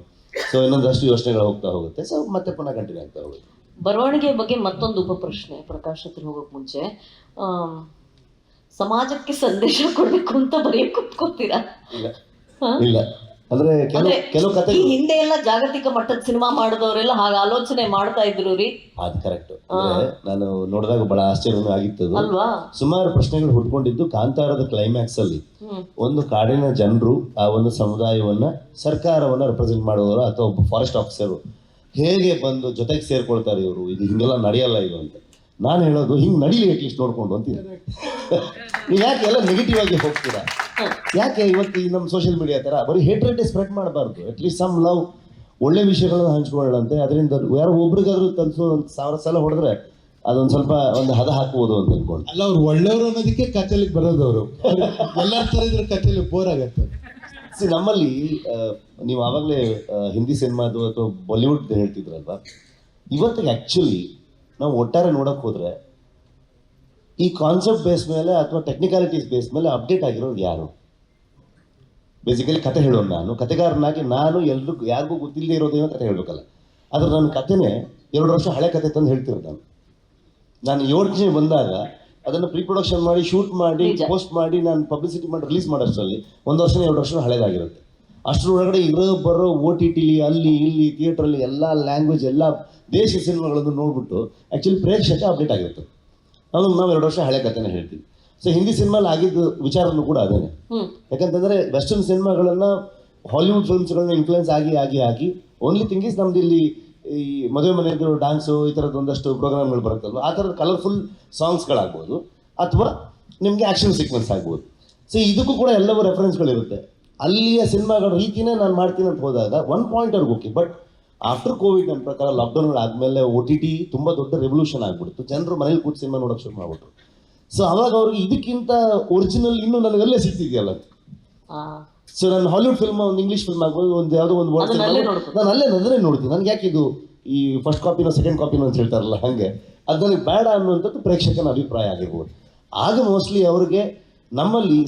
ಸೊ ಇನ್ನೊಂದಷ್ಟು ಯೋಚನೆಗಳು ಹೋಗ್ತಾ ಹೋಗುತ್ತೆ. ಸೊ ಮತ್ತೆ ಪುನಃ ಕಂಟಿನ್ಯೂ ಆಗ್ತಾ ಹೋಗುತ್ತೆ. ಬರವಣಿಗೆ ಬಗ್ಗೆ ಮತ್ತೊಂದು ಉಪಪ್ರಶ್ನೆ ಪ್ರಕಾಶ್ ಹತ್ರ ಹೋಗೋಕೆ ಮುಂಚೆ, ಸಮಾಜಕ್ಕೆ ಸಂದೇಶ ಕೊಡಬೇಕು ಅಂತ ಬರೆಯಕ್ಕೆ ಕುತ್ಕೋತೀರಾ? ಇಲ್ಲ, ಅಂದ್ರೆ ಕೆಲವು ಕತೆ ಹಿಂದೆ ಎಲ್ಲ ಜಾಗತಿಕ ಮಟ್ಟದ ಸಿನಿಮಾ ಮಾಡಿದವರೆಲ್ಲ ಹಾಗೆ ಆಲೋಚನೆ ಮಾಡ್ತಾ ಇದ್ರು ರೀ. ಅದು ಕರೆಕ್ಟ್. ನಾನು ನೋಡಿದಾಗ ಬಹಳ ಆಶ್ಚರ್ಯ ಆಗಿತ್ತು ಅಲ್ವಾ. ಸುಮಾರು ಪ್ರಶ್ನೆಗಳು ಹುಡ್ಕೊಂಡಿದ್ದು ಕಾಂತಾರದ ಕ್ಲೈಮ್ಯಾಕ್ಸ್ ಅಲ್ಲಿ. ಒಂದು ಕಾಡಿನ ಜನರು ಆ ಒಂದು ಸಮುದಾಯವನ್ನ, ಸರ್ಕಾರವನ್ನ ರೆಪ್ರೆಸೆಂಟ್ ಮಾಡುವವರು ಅಥವಾ ಒಬ್ಬ ಫಾರೆಸ್ಟ್ ಆಫೀಸರು ಹೇಗೆ ಬಂದು ಜೊತೆಗೆ ಸೇರ್ಕೊಳ್ತಾರೆ ಇವರು, ಇದು ಹಿಂಗೆಲ್ಲ ನಡೆಯಲ್ಲ ಇದು ಅಂತ. ನಾನು ಹೇಳೋದು ಹಿಂಗೆ ನಡೀಲಿ ಅಟ್ಲೀಸ್ಟ್ ನೋಡ್ಕೊಂಡು ಅಂತೀನಿ. ನೀವು ಯಾಕೆ ಎಲ್ಲ ನೆಗೆಟಿವ್ ಆಗಿ ಹೋಗ್ತೀರಾ? ಯಾಕೆ ಇವತ್ತು ಈ ನಮ್ಮ ಸೋಷಿಯಲ್ ಮೀಡಿಯಾ ಥರ ಬರೀ ಹೇಟ್ರೇಟ್ ಸ್ಪ್ರೆಡ್ ಮಾಡಬಾರ್ದು. ಅಟ್ಲೀಸ್ಟ್ ಸಮ್ ಲವ್, ಒಳ್ಳೆ ವಿಷಯಗಳನ್ನ ಹಂಚ್ಕೊಳ್ಳಂತೆ. ಅದರಿಂದ ಯಾರು ಒಬ್ರಿಗಾದ್ರೂ ತಲುಪಿಸೋ ಒಂದು 1000 ಸಲ ಹೊಡೆದ್ರೆ ಅದೊಂದು ಸ್ವಲ್ಪ ಒಂದು ಹದ ಹಾಕ್ಬೋದು ಅಂತ ಅನ್ಕೊಂಡು. ಅಲ್ಲ, ಅವ್ರು ಒಳ್ಳೆಯವರು ಅನ್ನೋದಕ್ಕೆ ಕಥೆಲಿಗೆ ಬರೋದವರು. ಎಲ್ಲ ಥರ ಇದ್ರೆ ಕಥೆಲಿ ಬೋರ್ ಆಗತ್ತೆ. ನಮ್ಮಲ್ಲಿ ನೀವು ಆವಾಗಲೇ ಹಿಂದಿ ಸಿನಿಮಾದು ಅಥವಾ ಬಾಲಿವುಡ್ ಹೇಳ್ತಿದ್ರಲ್ವಾ, ಇವತ್ತಿಗೆ ಆ್ಯಕ್ಚುಲಿ ನಾವು ಒಟ್ಟಾರೆ ನೋಡೋಕೆ ಹೋದರೆ ಈ ಕಾನ್ಸೆಪ್ಟ್ ಬೇಸ್ ಮೇಲೆ ಅಥವಾ ಟೆಕ್ನಿಕಾಲಿಟೀಸ್ ಬೇಸ್ ಮೇಲೆ ಅಪ್ಡೇಟ್ ಆಗಿರೋದು ಯಾರು? ಬೇಸಿಕಲಿ ಕತೆ ಹೇಳೋನು ನಾನು, ಕತೆಗಾರನಾಗಿ ನಾನು ಎಲ್ರಿಗೂ ಯಾರಿಗೂ ಗೊತ್ತಿಲ್ಲದೆ ಇರೋದೇನೋ ಕತೆ ಹೇಳಬೇಕಲ್ಲ. ಆದರೆ ನನ್ನ ಕತೆನೇ 2 ವರ್ಷ ಹಳೆ ಕತೆ ತಂದು ಹೇಳ್ತಿರೋದು ನಾನು ಯೋಚನೆ ಬಂದಾಗ ಅದನ್ನು ಪ್ರೀ ಪ್ರೊಡಕ್ಷನ್ ಮಾಡಿ, ಶೂಟ್ ಮಾಡಿ, ಪೋಸ್ಟ್ ಮಾಡಿ, ನಾನು ಪಬ್ಲಿಸಿಟಿ ಮಾಡಿ ರಿಲೀಸ್ ಮಾಡೋಷ್ಟರಲ್ಲಿ 1 ವರ್ಷ 2 ವರ್ಷ ಹಳೆದಾಗಿರುತ್ತೆ. ಅಷ್ಟರೊಳಗಡೆ ಬರೋ OTT ಅಲ್ಲಿ ಇಲ್ಲಿ ಥಿಯೇಟ್ರಲ್ಲಿ ಎಲ್ಲ ಲ್ಯಾಂಗ್ವೇಜ್, ಎಲ್ಲ ದೇಶಿ ಸಿನಿಮಾಗಳನ್ನು ನೋಡ್ಬಿಟ್ಟು ಆ್ಯಕ್ಚುಲಿ ಪ್ರೇಕ್ಷಕ ಅಪ್ಡೇಟ್ ಆಗಿರುತ್ತೆ. ನಾವು 2 ವರ್ಷ ಹಳೆ ಕಥೆನ ಹೇಳ್ತೀವಿ. ಸೊ ಹಿಂದಿ ಸಿನಿಮಾಲಿ ಆಗಿದ್ದ ವಿಚಾರನೂ ಕೂಡ ಅದೇನೆ. ಯಾಕಂತಂದರೆ ವೆಸ್ಟರ್ನ್ ಸಿನಿಮಾಗಳನ್ನು ಹಾಲಿವುಡ್ ಫಿಲ್ಮ್ಸ್ಗಳನ್ನ ಇನ್ಫ್ಲುಯೆನ್ಸ್ ಆಗಿ ಓನ್ಲಿ ಥಿಂಗ್ ಈಸ್ ನಮ್ದು ಇಲ್ಲಿ ಈ ಮದುವೆ ಮನೆಯದು ಡ್ಯಾನ್ಸು ಈ ಥರದ್ದು ಒಂದಷ್ಟು ಪ್ರೋಗ್ರಾಮ್ಗಳು ಬರುತ್ತಲ್ವ, ಆ ಥರದ ಕಲರ್ಫುಲ್ ಸಾಂಗ್ಸ್ಗಳಾಗ್ಬೋದು ಅಥವಾ ನಿಮಗೆ ಆ್ಯಕ್ಷನ್ ಸೀಕ್ವೆನ್ಸ್ ಆಗ್ಬೋದು. ಸೊ ಇದಕ್ಕೂ ಕೂಡ ಎಲ್ಲವೂ ರೆಫರೆನ್ಸ್ಗಳಿರುತ್ತೆ. ಅಲ್ಲಿಯ ಸಿನಿಮಾಗಳ ರೀತಿಯೇ ನಾನು ಮಾಡ್ತೀನಿ ಅಂತ ಹೋದಾಗ 1 ಪಾಯಿಂಟ್ವರೆಗೆ ಓಕೆ. ಬಟ್ ಆಫ್ಟರ್ ಕೋವಿಡ್ ನನ್ನ ಪ್ರಕಾರ ಲಾಕ್ಡೌನ್ಗಳಾದಮೇಲೆ OTT ತುಂಬ ದೊಡ್ಡ ರೆವಲ್ಯೂಷನ್ ಆಗ್ಬಿಡ್ತು. ಜನರು ಮನೇಲಿ ಕೂತು ಸಿನಿಮಾ ನೋಡೋಕೆ ಶುರು ಮಾಡ್ಬಿಟ್ರು. ಸೊ ಅವಾಗ ಅವ್ರಿಗೆ ಇದಕ್ಕಿಂತ ಒರಿಜಿನಲ್ ಇನ್ನೂ ನನಗಲ್ಲೇ ಸಿಗ್ತಿದೆಯಲ್ಲ ಅಂತ. ಸೊ ನಾನು ಹಾಲಿವುಡ್ ಫಿಲ್ಮ್, ಒಂದು ಇಂಗ್ಲೀಷ್ ಫಿಲ್ಮ್ ಆಗ್ಬೋದು, ಒಂದು ಯಾವುದೋ ಒಂದು ವರ್ಡ್ ನಾನು ಅದನ್ನೇ ನೋಡ್ತೀನಿ. ನನಗೆ ಯಾಕೆ ಇದು ಈ ಫಸ್ಟ್ ಕಾಪಿನೋ ಸೆಕೆಂಡ್ ಕಾಪಿನೋ ಅಂತ ಹೇಳ್ತಾರಲ್ಲ ಹಾಗೆ, ಅದು ನನಗೆ ಬೇಡ ಅನ್ನುವಂಥದ್ದು ಪ್ರೇಕ್ಷಕನ ಅಭಿಪ್ರಾಯ ಆಗಿರ್ಬೋದು. ಆಗ ಮೋಸ್ಟ್ಲಿ ಅವ್ರಿಗೆ ನಮ್ಮಲ್ಲಿ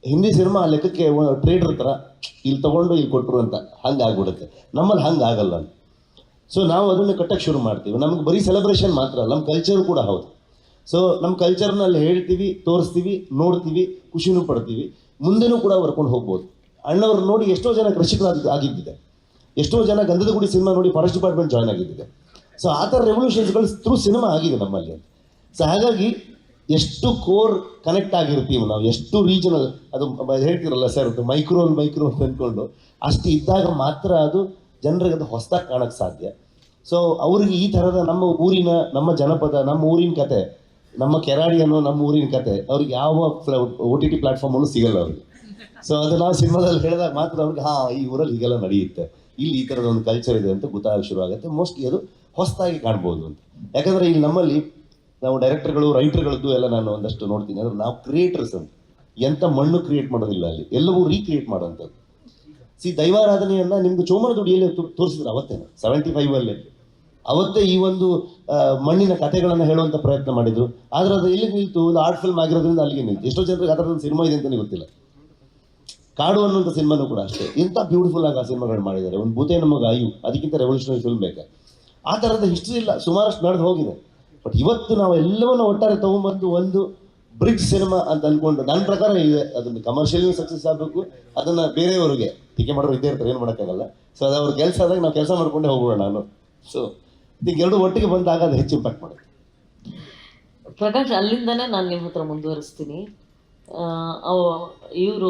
ಹಿಂದಿ ಸಿನಿಮಾ ಆ ಲೆಕ್ಕಕ್ಕೆ ಟ್ರೇಡರ್ ಥರ ಇಲ್ಲಿ ತೊಗೊಂಡು ಇಲ್ಲಿ ಕೊಟ್ಟರು ಅಂತ ಹಂಗೆ ಆಗ್ಬಿಡುತ್ತೆ. ನಮ್ಮಲ್ಲಿ ಹಂಗೆ ಆಗಲ್ಲ. ಸೊ ನಾವು ಅದನ್ನು ಕಟ್ಟಕ್ಕೆ ಶುರು ಮಾಡ್ತೀವಿ. ನಮ್ಗೆ ಬರೀ ಸೆಲೆಬ್ರೇಷನ್ ಮಾತ್ರ ಅಲ್ಲ, ನಮ್ಮ ಕಲ್ಚರ್ ಕೂಡ ಹೌದು. ಸೊ ನಮ್ಮ ಕಲ್ಚರ್ನ ಅಲ್ಲಿ ಹೇಳ್ತೀವಿ, ತೋರಿಸ್ತೀವಿ, ನೋಡ್ತೀವಿ, ಖುಷಿನೂ ಪಡ್ತೀವಿ, ಮುಂದೆನೂ ಕೂಡ ಬರ್ಕೊಂಡು ಹೋಗ್ಬೋದು. ಅಣ್ಣವ್ರು ನೋಡಿ ಎಷ್ಟೋ ಜನ ಕೃಷಿಕರು ಆಗಿದ್ದಿದೆ, ಎಷ್ಟೋ ಜನ ಗಂಧದ ಗುಡಿ ಸಿನಿಮಾ ನೋಡಿ ಫಾರೆಸ್ಟ್ ಡಿಪಾರ್ಟ್ಮೆಂಟ್ ಜಾಯ್ನ್ ಆಗಿದ್ದಿದೆ. ಸೊ ಆ ಥರ ರೆವಲ್ಯೂಷನ್ಸ್ಗಳು ಥ್ರೂ ಸಿನಿಮಾ ಆಗಿದೆ ನಮ್ಮಲ್ಲಿ. ಸೊ ಹಾಗಾಗಿ ಎಷ್ಟು ಕೋರ್ ಕನೆಕ್ಟ್ ಆಗಿರ್ತೀವಿ ನಾವು, ಎಷ್ಟು ರೀಜನಲ್, ಅದು ಹೇಳ್ತಿರಲ್ಲ ಸರ್, ಅದು ಮೈಕ್ರೋ ಅಂತ ಅಂದ್ಕೊಂಡು ಅಷ್ಟು ಇದ್ದಾಗ ಮಾತ್ರ ಅದು ಜನರಿಗೆ ಅದು ಹೊಸದಾಗಿ ಕಾಣೋಕ್ಕೆ ಸಾಧ್ಯ. ಸೊ ಅವ್ರಿಗೆ ಈ ಥರದ ನಮ್ಮ ಊರಿನ, ನಮ್ಮ ಜನಪದ, ನಮ್ಮ ಊರಿನ ಕತೆ ನಮ್ಮ ಕೆರಾಡಿ ಅನ್ನೋ ನಮ್ಮ ಊರಿನ ಕತೆ ಅವ್ರಿಗೆ ಯಾವ OTT ಪ್ಲಾಟ್ಫಾರ್ಮಲ್ಲೂ ಸಿಗಲ್ಲ ಅವ್ರಿಗೆ. ಸೊ ಅದು ನಾವು ಸಿನಿಮಾದಲ್ಲಿ ಹೇಳಿದಾಗ ಮಾತ್ರ ಅವ್ರಿಗೆ ಈ ಊರಲ್ಲಿ ಹೀಗೆಲ್ಲ ನಡೆಯುತ್ತೆ, ಇಲ್ಲಿ ಈ ಥರದ ಒಂದು ಕಲ್ಚರ್ ಇದೆ ಅಂತ ಗೊತ್ತಾಗಕ್ಕೆ ಶುರು ಆಗುತ್ತೆ. ಮೋಸ್ಟ್ಲಿ ಅದು ಹೊಸದಾಗಿ ಕಾಣ್ಬೋದು ಅಂತ. ಯಾಕಂದರೆ ಇಲ್ಲಿ ನಮ್ಮಲ್ಲಿ ನಾವು ಡೈರೆಕ್ಟರ್ಗಳು ರೈಟರ್ಗಳದ್ದು ಎಲ್ಲ ನಾನು ಒಂದಷ್ಟು ನೋಡ್ತೀನಿ. ಅಂದ್ರೆ ನಾವು ಕ್ರಿಯೇಟರ್ಸ್ ಅಂತ ಎಂಥ ಮಣ್ಣು ಕ್ರಿಯೇಟ್ ಮಾಡೋದಿಲ್ಲ, ಅಲ್ಲಿ ಎಲ್ಲವೂ ರೀಕ್ರಿಯೇಟ್ ಮಾಡೋಂಥದ್ದು. ದೈವಾರಾಧನೆಯನ್ನು ನಿಮ್ಗೆ ಚೋಮನ ದುಡಿಯಲ್ಲಿ ತೋರಿಸಿದ್ರು ಅವತ್ತೇನೆ 75 ಅವತ್ತೇ ಈ ಒಂದು ಮಣ್ಣಿನ ಕಥೆಗಳನ್ನು ಹೇಳುವಂಥ ಪ್ರಯತ್ನ ಮಾಡಿದ್ರು. ಆದರೆ ಅದು ಎಲ್ಲಿ ನಿಲ್ತು, ಒಂದು ಆರ್ಟ್ ಫಿಲ್ಮ್ ಆಗಿರೋದ್ರಿಂದ ಅಲ್ಲಿಗೆ ನಿಲ್ತು. ಎಷ್ಟೋ ಜನರಿಗೆ ಆ ಥರದೊಂದು ಸಿನಿಮಾ ಇದೆ ಅಂತಲೇ ಗೊತ್ತಿಲ್ಲ. ಕಾಡು ಅನ್ನುವಂಥ ಸಿನಿಮಾನೂ ಕೂಡ ಅಷ್ಟೇ, ಎಂಥ ಬ್ಯೂಟಿಫುಲ್ ಆಗಿ ಆ ಸಿನಿಮಾಗಳು ಮಾಡಿದ್ದಾರೆ. ಒಂದು ಭೂತೆ ನಮಗೆ ಆಯು, ಅದಕ್ಕಿಂತ ರೆವಲ್ಯೂಷನರಿ ಫಿಲ್ಮ್ ಬೇಕಾ? ಆ ಥರದ ಹಿಸ್ಟ್ರಿ ಇಲ್ಲ, ಸುಮಾರಷ್ಟು ನಡೆದು ಹೋಗಿದೆ. ಬಟ್ ಇವತ್ತು ನಾವು ಎಲ್ಲವನ್ನು ಒಟ್ಟಾರೆ ತೊಗೊಂಬಂದು ಒಂದು ಬ್ರಿಡ್ಜ್ ಸಿನಿಮಾ ಅಂತ ಅಂದ್ಕೊಂಡು, ನನ್ನ ಪ್ರಕಾರ ಇದೆ ಅದನ್ನು ಕಮರ್ಷಿಯಲಿ ಸಕ್ಸಸ್ ಆಗಬೇಕು. ಅದನ್ನು ಬೇರೆಯವರಿಗೆ ಟೀಕೆ ಮಾಡೋರು ಇದ್ದೇ ಇರ್ತಾರೆ, ಏನು ಮಾಡೋಕ್ಕಾಗಲ್ಲ. ಸೊ ಅದು ಅವ್ರ ಕೆಲಸ ಆದಾಗ ನಾವು ಕೆಲಸ ಮಾಡ್ಕೊಂಡೇ ಹೋಗೋಣ ನಾನು. ಸೊ ಈಗ ಎರಡು ಒಟ್ಟಿಗೆ ಬಂದಾಗ ಅದು ಹೆಚ್ಚು ಇಂಪ್ಯಾಕ್ಟ್ ಮಾಡುತ್ತೆ. ಪ್ರಕಾಶ್, ಅಲ್ಲಿಂದನೇ ನಾನು ನಿಮ್ಮ ಹತ್ರ ಮುಂದುವರಿಸ್ತೀನಿ. ಇವರು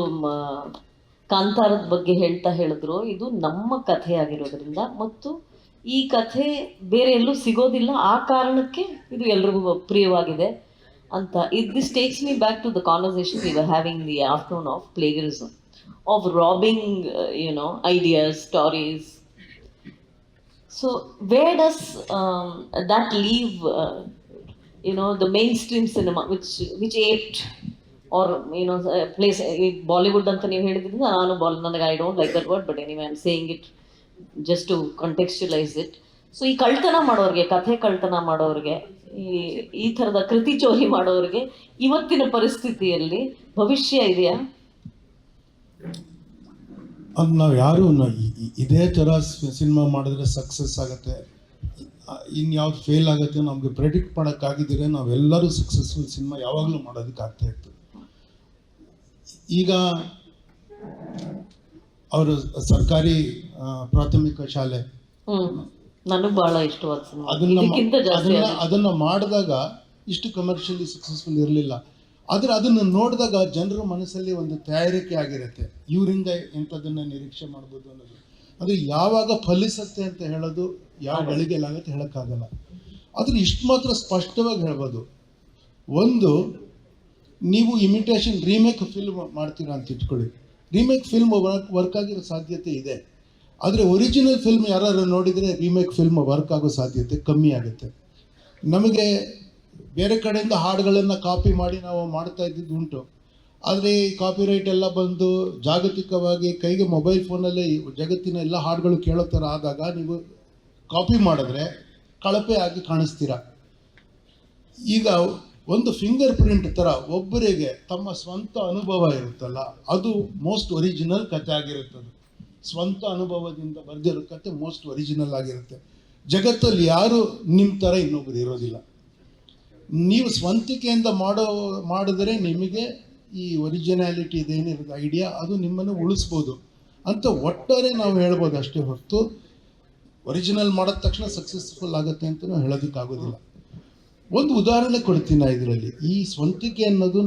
ಕಾಂತಾರದ ಬಗ್ಗೆ ಹೇಳಿದ್ರು, ಇದು ನಮ್ಮ ಕಥೆ ಆಗಿರೋದ್ರಿಂದ ಮತ್ತು ಈ ಕಥೆ ಬೇರೆ ಎಲ್ಲೂ ಸಿಗೋದಿಲ್ಲ, ಆ ಕಾರಣಕ್ಕೆ ಇದು ಎಲ್ರಿಗೂ ಪ್ರಿಯವಾಗಿದೆ ಅಂತ. This takes me back to the conversation we were having the afternoon of plagiarism, of robbing ideas, stories. So where does that leave the mainstream cinema, which aped or place Bollywood anta ನೀವು ಹೇಳಿದ್ರಿಂದ ನಾನು ನನಗೆ I don't like that word, but anyway I'm saying it just to contextualize it. So ಈ ಕಳ್ತನ ಮಾಡೋರಿಗೆ, ಕಥೆ ಕಳ್ತನ ಮಾಡೋರಿಗೆ, ಈ ಥರದ ಕೃತಿ ಚೋರಿ ಮಾಡೋರಿಗೆ ಇವತ್ತಿನ ಪರಿಸ್ಥಿತಿಯಲ್ಲಿ ಭವಿಷ್ಯ ಇದೆಯಾ? ಅದು ನಾವು ಯಾರು ಇದೇ ಥರ ಸಿನಿಮಾ ಮಾಡಿದ್ರೆ ಸಕ್ಸಸ್ ಆಗುತ್ತೆ, ಇನ್ಯಾವ್ದು ಫೇಲ್ ಆಗುತ್ತೆ ನಮಗೆ ಪ್ರೆಡಿಕ್ಟ್ ಮಾಡೋಕ್ಕಾಗಿದ್ದರೆ ನಾವೆಲ್ಲರೂ ಸಕ್ಸಸ್ಫುಲ್ ಸಿನಿಮಾ ಯಾವಾಗಲೂ ಮಾಡೋದಕ್ಕೆ ಆಗ್ತಾ ಇತ್ತು. ಈಗ ಅವರು ಸರ್ಕಾರಿ ಪ್ರಾಥಮಿಕ ಶಾಲೆ ನನಗೆ ಬಹಳ ಇಷ್ಟವಾದ ಸಿನಿಮಾ, ಅದನ್ನು ಮಾಡಿದಾಗ ಇಷ್ಟು ಕಮರ್ಷಿಯಲಿ ಸಕ್ಸಸ್ಫುಲ್ ಇರಲಿಲ್ಲ. ಆದರೆ ಅದನ್ನು ನೋಡಿದಾಗ ಜನರ ಮನಸ್ಸಲ್ಲಿ ಒಂದು ತಯಾರಿಕೆ ಆಗಿರುತ್ತೆ, ಇವರಿಂದ ಇಂಥದನ್ನು ನಿರೀಕ್ಷೆ ಮಾಡ್ಬೋದು ಅನ್ನೋದು. ಅದು ಯಾವಾಗ ಫಲಿಸುತ್ತೆ ಅಂತ ಹೇಳೋದು ಯಾವ ಗಳಿಗೆಲಾಗುತ್ತೆ ಹೇಳೋಕ್ಕಾಗಲ್ಲ. ಆದರೆ ಇಷ್ಟು ಮಾತ್ರ ಸ್ಪಷ್ಟವಾಗಿ ಹೇಳ್ಬೋದು, ಒಂದು ನೀವು ಇಮಿಟೇಷನ್ ರೀಮೇಕ್ ಫಿಲ್ಮ್ ಮಾಡ್ತೀರಾ ಅಂತ ಇಟ್ಕೊಳ್ಳಿ, ರೀಮೇಕ್ ಫಿಲ್ಮ್ ವರ್ಕ್ ಆಗಿರೋ ಸಾಧ್ಯತೆ ಇದೆ. ಆದರೆ ಒರಿಜಿನಲ್ ಫಿಲ್ಮ್ ಯಾರು ನೋಡಿದರೆ ರೀಮೇಕ್ ಫಿಲ್ಮ್ ವರ್ಕ್ ಆಗೋ ಸಾಧ್ಯತೆ ಕಮ್ಮಿ ಆಗುತ್ತೆ. ನಮಗೆ ಬೇರೆ ಕಡೆಯಿಂದ ಹಾಡುಗಳನ್ನು ಕಾಪಿ ಮಾಡಿ ನಾವು ಮಾಡ್ತಾ ಇದ್ದಿದ್ದು ಉಂಟು. ಆದರೆ ಈ ಕಾಪಿರೈಟ್ ಎಲ್ಲ ಬಂದು ಜಾಗತಿಕವಾಗಿ ಕೈಗೆ ಮೊಬೈಲ್ ಫೋನಲ್ಲೇ ಜಗತ್ತಿನ ಎಲ್ಲ ಹಾಡುಗಳು ಕೇಳೋ ಥರ ಆದಾಗ ನೀವು ಕಾಪಿ ಮಾಡಿದ್ರೆ ಕಳಪೆ ಆಗಿ ಕಾಣಿಸ್ತೀರ. ಈಗ ಒಂದು ಫಿಂಗರ್ ಪ್ರಿಂಟ್ ಥರ ಒಬ್ಬರಿಗೆ ತಮ್ಮ ಸ್ವಂತ ಅನುಭವ ಇರುತ್ತಲ್ಲ, ಅದು ಮೋಸ್ಟ್ ಒರಿಜಿನಲ್ ಕತೆ ಆಗಿರುತ್ತದೆ. ಸ್ವಂತ ಅನುಭವದಿಂದ ಬರೆದಿರೋ ಕತೆ ಮೋಸ್ಟ್ ಒರಿಜಿನಲ್ ಆಗಿರುತ್ತೆ. ಜಗತ್ತಲ್ಲಿ ಯಾರು ನಿಮ್ಮ ಥರ ಇನ್ನೊಬ್ಬರು ಇರೋದಿಲ್ಲ. ನೀವು ಸ್ವಂತಿಕೆಯಿಂದ ಮಾಡಿದ್ರೆ ನಿಮಗೆ ಈ ಒರಿಜಿನಾಲಿಟಿ ಇದೇನಿರೋದು ಐಡಿಯಾ ಅದು ನಿಮ್ಮನ್ನು ಉಳಿಸ್ಬೋದು ಅಂತ ಒಟ್ಟಾರೆ ನಾವು ಹೇಳ್ಬೋದು ಅಷ್ಟೇ ಹೊರತು ಒರಿಜಿನಲ್ ಮಾಡಿದ ತಕ್ಷಣ ಸಕ್ಸಸ್ಫುಲ್ ಆಗುತ್ತೆ ಅಂತಲೂ ಹೇಳೋದಕ್ಕಾಗೋದಿಲ್ಲ. ಒಂದು ಉದಾಹರಣೆ ಕೊಡ್ತೀನಿ ಇದರಲ್ಲಿ. ಈ ಸ್ವಂತಿಕೆ ಅನ್ನೋದು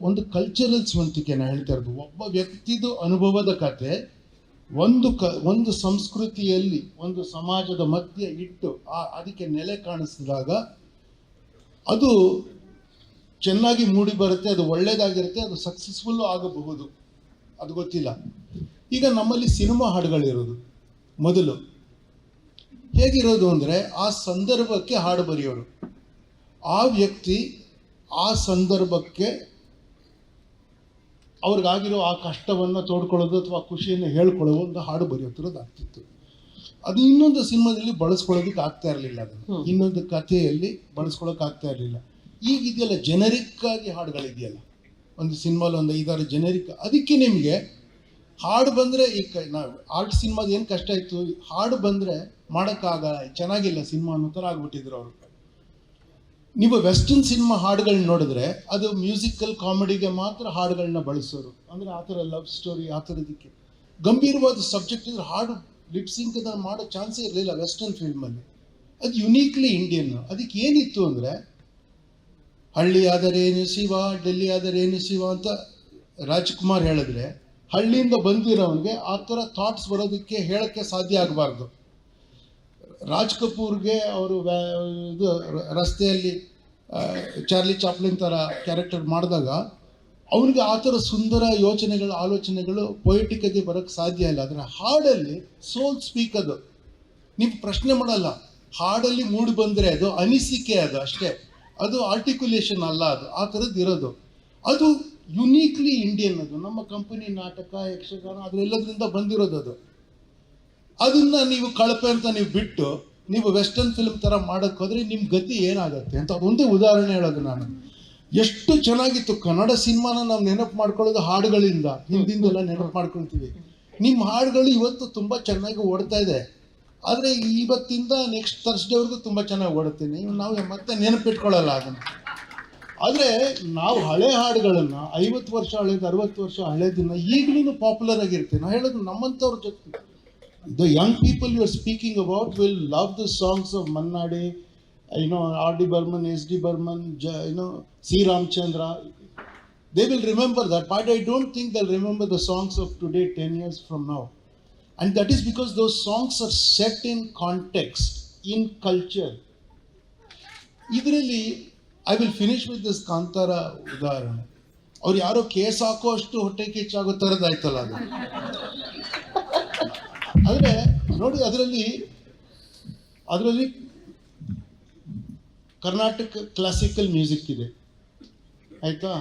ಒಂದು ಕಲ್ಚರಲ್ ಸ್ವಂತಿಕೆ ನಾನು ಹೇಳ್ತಾ ಇರೋದು. ಒಬ್ಬ ವ್ಯಕ್ತಿದು ಅನುಭವದ ಕತೆ ಒಂದು ಸಂಸ್ಕೃತಿಯಲ್ಲಿ ಒಂದು ಸಮಾಜದ ಮಧ್ಯೆ ಇಟ್ಟು ಅದಕ್ಕೆ ನೆಲೆ ಕಾಣಿಸಿದಾಗ ಅದು ಚೆನ್ನಾಗಿ ಮೂಡಿ ಬರುತ್ತೆ, ಅದು ಒಳ್ಳೆಯದಾಗಿರುತ್ತೆ, ಅದು ಸಕ್ಸಸ್ಫುಲ್ಲು ಆಗಬಹುದು, ಅದು ಗೊತ್ತಿಲ್ಲ. ಈಗ ನಮ್ಮಲ್ಲಿ ಸಿನಿಮಾ ಹಾಡುಗಳಿರೋದು ಮೊದಲು ಹೇಗಿರೋದು ಅಂದರೆ ಆ ಸಂದರ್ಭಕ್ಕೆ ಹಾಡು ಬರೆಯೋರು, ಆ ವ್ಯಕ್ತಿ ಆ ಸಂದರ್ಭಕ್ಕೆ ಅವ್ರಿಗಾಗಿರೋ ಆ ಕಷ್ಟವನ್ನು ತೋಡ್ಕೊಳ್ಳೋದು ಅಥವಾ ಖುಷಿಯನ್ನು ಹೇಳ್ಕೊಳ್ಳೋ ಒಂದು ಹಾಡು ಬರೆಯೋ ಥರದ್ದು ಆಗ್ತಿತ್ತು. ಅದು ಇನ್ನೊಂದು ಸಿನಿಮಾದಲ್ಲಿ ಬಳಸ್ಕೊಳ್ಳೋದಕ್ಕೆ ಆಗ್ತಾ ಇರಲಿಲ್ಲ, ಅದನ್ನು ಇನ್ನೊಂದು ಕಥೆಯಲ್ಲಿ ಬಳಸ್ಕೊಳ್ಳೋಕೆ ಆಗ್ತಾ ಇರಲಿಲ್ಲ. ಈಗ ಇದೆಯಲ್ಲ ಜೆನರಿಕ್ ಆಗಿ ಹಾಡುಗಳಿದೆಯಲ್ಲ, ಒಂದು ಸಿನಿಮಾಲಿ ಒಂದು 5-6 ಜೆನರಿಕ್. ಅದಕ್ಕೆ ನಿಮಗೆ ಹಾಡು ಬಂದರೆ ಈಗ ನಾವು ಆರ್ಟ್ ಸಿನಿಮಾದ ಏನು ಕಷ್ಟ ಇತ್ತು, ಹಾಡು ಬಂದರೆ ಮಾಡೋಕ್ಕಾಗಲ್ಲ, ಚೆನ್ನಾಗಿಲ್ಲ ಸಿನಿಮಾ ಅನ್ನೋ ಥರ ಆಗ್ಬಿಟ್ಟಿದ್ರು ಅವರು. ನೀವು ವೆಸ್ಟರ್ನ್ ಸಿನಿಮಾ ಹಾಡುಗಳನ್ನ ನೋಡಿದ್ರೆ ಅದು ಮ್ಯೂಸಿಕಲ್ ಕಾಮಿಡಿಗೆ ಮಾತ್ರ ಹಾಡುಗಳನ್ನ ಬಳಸೋರು. ಅಂದರೆ ಆ ಥರ ಲವ್ ಸ್ಟೋರಿ ಆ ಥರದಕ್ಕೆ ಗಂಭೀರವಾದ ಸಬ್ಜೆಕ್ಟ್ ಇದ್ರೆ ಹಾಡು ಲಿಪ್ಸಿಂಕ್ ಅದನ್ನು ಮಾಡೋ ಚಾನ್ಸೇ ಇರಲಿಲ್ಲ ವೆಸ್ಟರ್ನ್ ಫಿಲ್ಮಲ್ಲಿ. ಅದು ಯುನೀಕ್ಲಿ ಇಂಡಿಯನ್. ಅದಕ್ಕೆ ಏನಿತ್ತು ಅಂದರೆ ಹಳ್ಳಿ ಆದರೇನು ಶಿವ, ಡೆಲ್ಲಿ ಆದರೇನು ಶಿವ ಅಂತ ರಾಜ್ಕುಮಾರ್ ಹೇಳಿದ್ರೆ ಹಳ್ಳಿಯಿಂದ ಬಂದಿರೋನಿಗೆ ಆ ಥರ ಥಾಟ್ಸ್ ಬರೋದಕ್ಕೆ ಹೇಳೋಕ್ಕೆ ಸಾಧ್ಯ ಆಗಬಾರ್ದು. ರಾಜ್ ಕಪೂರ್ಗೆ ಅವರು ಇದು ರಸ್ತೆಯಲ್ಲಿ ಚಾರ್ಲಿ ಚಾಪ್ಲಿನ್ ಥರ ಕ್ಯಾರೆಕ್ಟರ್ ಮಾಡಿದಾಗ ಅವನಿಗೆ ಆ ಥರ ಸುಂದರ ಯೋಚನೆಗಳು ಆಲೋಚನೆಗಳು ಪೊಯಿಟಿಕ್ಕಾಗಿ ಬರೋಕ್ಕೆ ಸಾಧ್ಯ ಇಲ್ಲ. ಆದರೆ ಹಾಡಲ್ಲಿ ಸೋಲ್ ಸ್ಪೀಕ್ ಅದು, ನೀವು ಪ್ರಶ್ನೆ ಮಾಡಲ್ಲ. ಹಾಡಲ್ಲಿ ಮೂಡಿ ಬಂದರೆ ಅದು ಅನಿಸಿಕೆ, ಅದು ಅಷ್ಟೇ, ಅದು ಆರ್ಟಿಕ್ಯುಲೇಷನ್ ಅಲ್ಲ, ಅದು ಆ ಥರದ್ದು ಇರೋದು. ಅದು ಯುನೀಕ್ಲಿ ಇಂಡಿಯನ್. ಅದು ನಮ್ಮ ಕಂಪನಿ ನಾಟಕ, ಯಕ್ಷಗಾನ ಅದೆಲ್ಲದರಿಂದ ಬಂದಿರೋದು. ಅದು ಅದನ್ನು ನೀವು ಕಳಪೆ ಅಂತ ನೀವು ಬಿಟ್ಟು ನೀವು ವೆಸ್ಟರ್ನ್ ಫಿಲ್ಮ್ ಥರ ಮಾಡೋಕ್ಕೆ ಹೋದರೆ ನಿಮ್ಮ ಗತಿ ಏನಾಗುತ್ತೆ ಅಂತ ಅದೊಂದೇ ಉದಾಹರಣೆ ಹೇಳೋದು ನಾನು. ಎಷ್ಟು ಚೆನ್ನಾಗಿತ್ತು ಕನ್ನಡ ಸಿನಿಮಾನ ನಾವು ನೆನಪು ಮಾಡ್ಕೊಳ್ಳೋದು ಹಾಡುಗಳಿಂದ, ಹಿಂದಿಂದೆಲ್ಲ ನೆನಪು ಮಾಡ್ಕೊಳ್ತೀವಿ. ನಿಮ್ಮ ಹಾಡುಗಳು ಇವತ್ತು ತುಂಬ ಚೆನ್ನಾಗಿ ಓಡ್ತಾ ಇದೆ. ಆದರೆ ಇವತ್ತಿಂದ ನೆಕ್ಸ್ಟ್ ಥರ್ಸ್ಡೇವರೆಗೂ ತುಂಬ ಚೆನ್ನಾಗಿ ಓಡುತ್ತೆ. ನಾವು ಮತ್ತೆ ನೆನಪಿಟ್ಕೊಳ್ಳಲ್ಲ ಅದನ್ನು. ಆದರೆ ನಾವು ಹಳೆ ಹಾಡುಗಳನ್ನು 50 ವರ್ಷ ಹಳೇದು, 60 ವರ್ಷ ಹಳೇದನ್ನು ಈಗಲೂ ಪಾಪ್ಯುಲರ್ ಆಗಿರ್ತೀವಿ. ನಾವು ಹೇಳೋದು ನಮ್ಮಂಥವ್ರ ಜೊತೆ. The young people you are speaking about will love the songs of Mannade, R.D. Burman, S.D. Burman, C. Ramchandra. They will remember that, but I don't think they'll remember the songs of today 10 years from now. And that is because those songs are set in context, in culture. ಇದರಲ್ಲಿ I will finish with this Kantara ಉದಾಹರಣೆ. ಅವ್ರು ಯಾರೋ case ಹಾಕೋ ಅಷ್ಟು ಹೊಟ್ಟೆ ಕಿಚ್ಚಾಗೋ ಥರದ್ದಾಯ್ತಲ್ಲ ಅದು. ಆದರೆ ನೋಡಿ, ಅದರಲ್ಲಿ ಕರ್ನಾಟಕ ಕ್ಲಾಸಿಕಲ್ ಮ್ಯೂಸಿಕ್ ಇದೆ, ಆಯಿತಾ.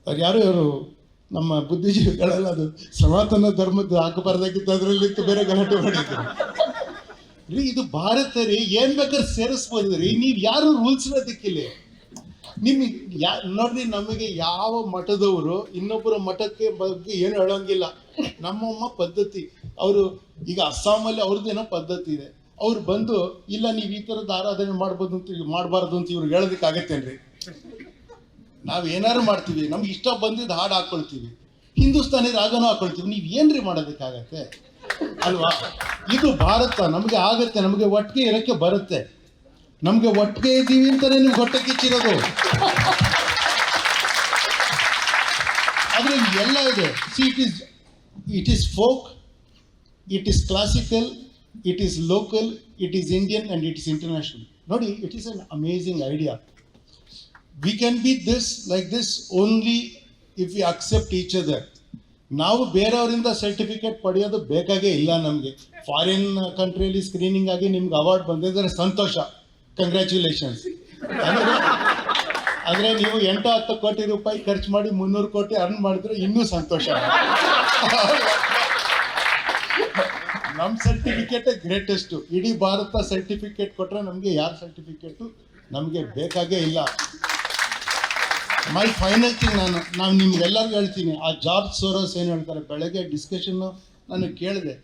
ಅವ್ರು ಯಾರು ನಮ್ಮ ಬುದ್ಧಿಜೀವಿಗಳೆಲ್ಲ ಅದು ಸನಾತನ ಧರ್ಮದ್ದು ಹಾಕಬಾರ್ದಾಗಿತ್ತು, ಅದರಲ್ಲಿತ್ತು ಬೇರೆ ಗಲಾಟೆ ಮಾಡಿದ್ರು ರೀ. ಇದು ಭಾರತ ರೀ, ಏನು ಬೇಕಾದ್ರೆ ಸೇರಿಸ್ಬೋದು ರೀ. ನೀವು ಯಾರು ರೂಲ್ಸ್ ಇರೋದಕ್ಕಿಲ್ಲ. ನಿಮಗೆ ನೋಡ್ರಿ, ನಮಗೆ ಯಾವ ಮಠದವರು ಇನ್ನೊಬ್ಬರ ಮಠಕ್ಕೆ ಬಗ್ಗೆ ಏನು ಹೇಳೋಂಗಿಲ್ಲ. ನಮ್ಮಮ್ಮ ಪದ್ಧತಿ, ಅವರು ಈಗ ಅಸ್ಸಾಮಲ್ಲಿ ಅವ್ರದ್ದೇನೋ ಪದ್ಧತಿ ಇದೆ. ಅವ್ರು ಬಂದು ಇಲ್ಲ ನೀವು ಈ ಥರದ್ದು ಆರಾಧನೆ ಮಾಡಬಾರ್ದು ಅಂತ ಇವ್ರಿಗೆ ಹೇಳೋದಕ್ಕಾಗತ್ತೇನ್ರಿ? ನಾವು ಏನಾದ್ರು ಮಾಡ್ತೀವಿ, ನಮ್ಗೆ ಇಷ್ಟ ಬಂದಿದ್ದು ಹಾಡು ಹಾಕ್ಕೊಳ್ತೀವಿ, ಹಿಂದೂಸ್ತಾನಿ ರಾಗನೂ ಹಾಕ್ಕೊಳ್ತೀವಿ. ನೀವು ಏನ್ರಿ ಮಾಡೋದಕ್ಕಾಗತ್ತೆ ಅಲ್ವಾ? ಇದು ಭಾರತ, ನಮಗೆ ಆಗತ್ತೆ, ನಮಗೆ ಒಟ್ಟಿಗೆ ಇರೋಕ್ಕೆ ಬರುತ್ತೆ. ನಮಗೆ ಒಟ್ಟಿಗೆ ಇದ್ದೀವಿ ಅಂತಾನೆ ನಿಮ್ಗೆ ಹೊಟ್ಟೆ ಕಿಚ್ಚಿರೋದು. ಅದ್ರಲ್ಲಿ ಎಲ್ಲ ಇದೆ. See, it is folk, it is classical, it is local, it is Indian and it is international. ನೋಡಿ, it is an amazing idea. We can be this like this only if we accept each other. ನಾವು ಬೇರೆಯವರಿಂದ certificate ಪಡೆಯೋದು ಬೇಕಾಗೇ ಇಲ್ಲ ನಮಗೆ. Foreign ಕಂಟ್ರಿಯಲ್ಲಿ screening ಆಗಿ ನಿಮ್ಗೆ award ಬಂದಿದ್ದರೆ ಸಂತೋಷ, congratulations. ಆದರೆ ನೀವು 8-10 ಕೋಟಿ ರೂಪಾಯಿ ಖರ್ಚು ಮಾಡಿ 300 ಕೋಟಿ ಅರ್ನ್ ಮಾಡಿದ್ರೆ ಇನ್ನೂ ಸಂತೋಷ. ನಮ್ಮ ಸರ್ಟಿಫಿಕೇಟೇ ಗ್ರೇಟೆಸ್ಟು. ಇಡೀ ಭಾರತ ಸರ್ಟಿಫಿಕೇಟ್ ಕೊಟ್ಟರೆ ನಮಗೆ ಯಾರ ಸರ್ಟಿಫಿಕೇಟು ನಮಗೆ ಬೇಕಾಗೇ ಇಲ್ಲ. ಮೈ ಫೈನಲ್ ಥಿಂಗ್, ನಾನು ನಿಮ್ಗೆಲ್ಲರಿಗೂ ಹೇಳ್ತೀನಿ, ಆ ಜಾರ್ಜ್ ಸೋರೋಸ್ ಏನು ಹೇಳ್ತಾರೆ, ಬೆಳಗ್ಗೆ ಡಿಸ್ಕಷನ್ನು ನಾನು ಕೇಳಿದೆ.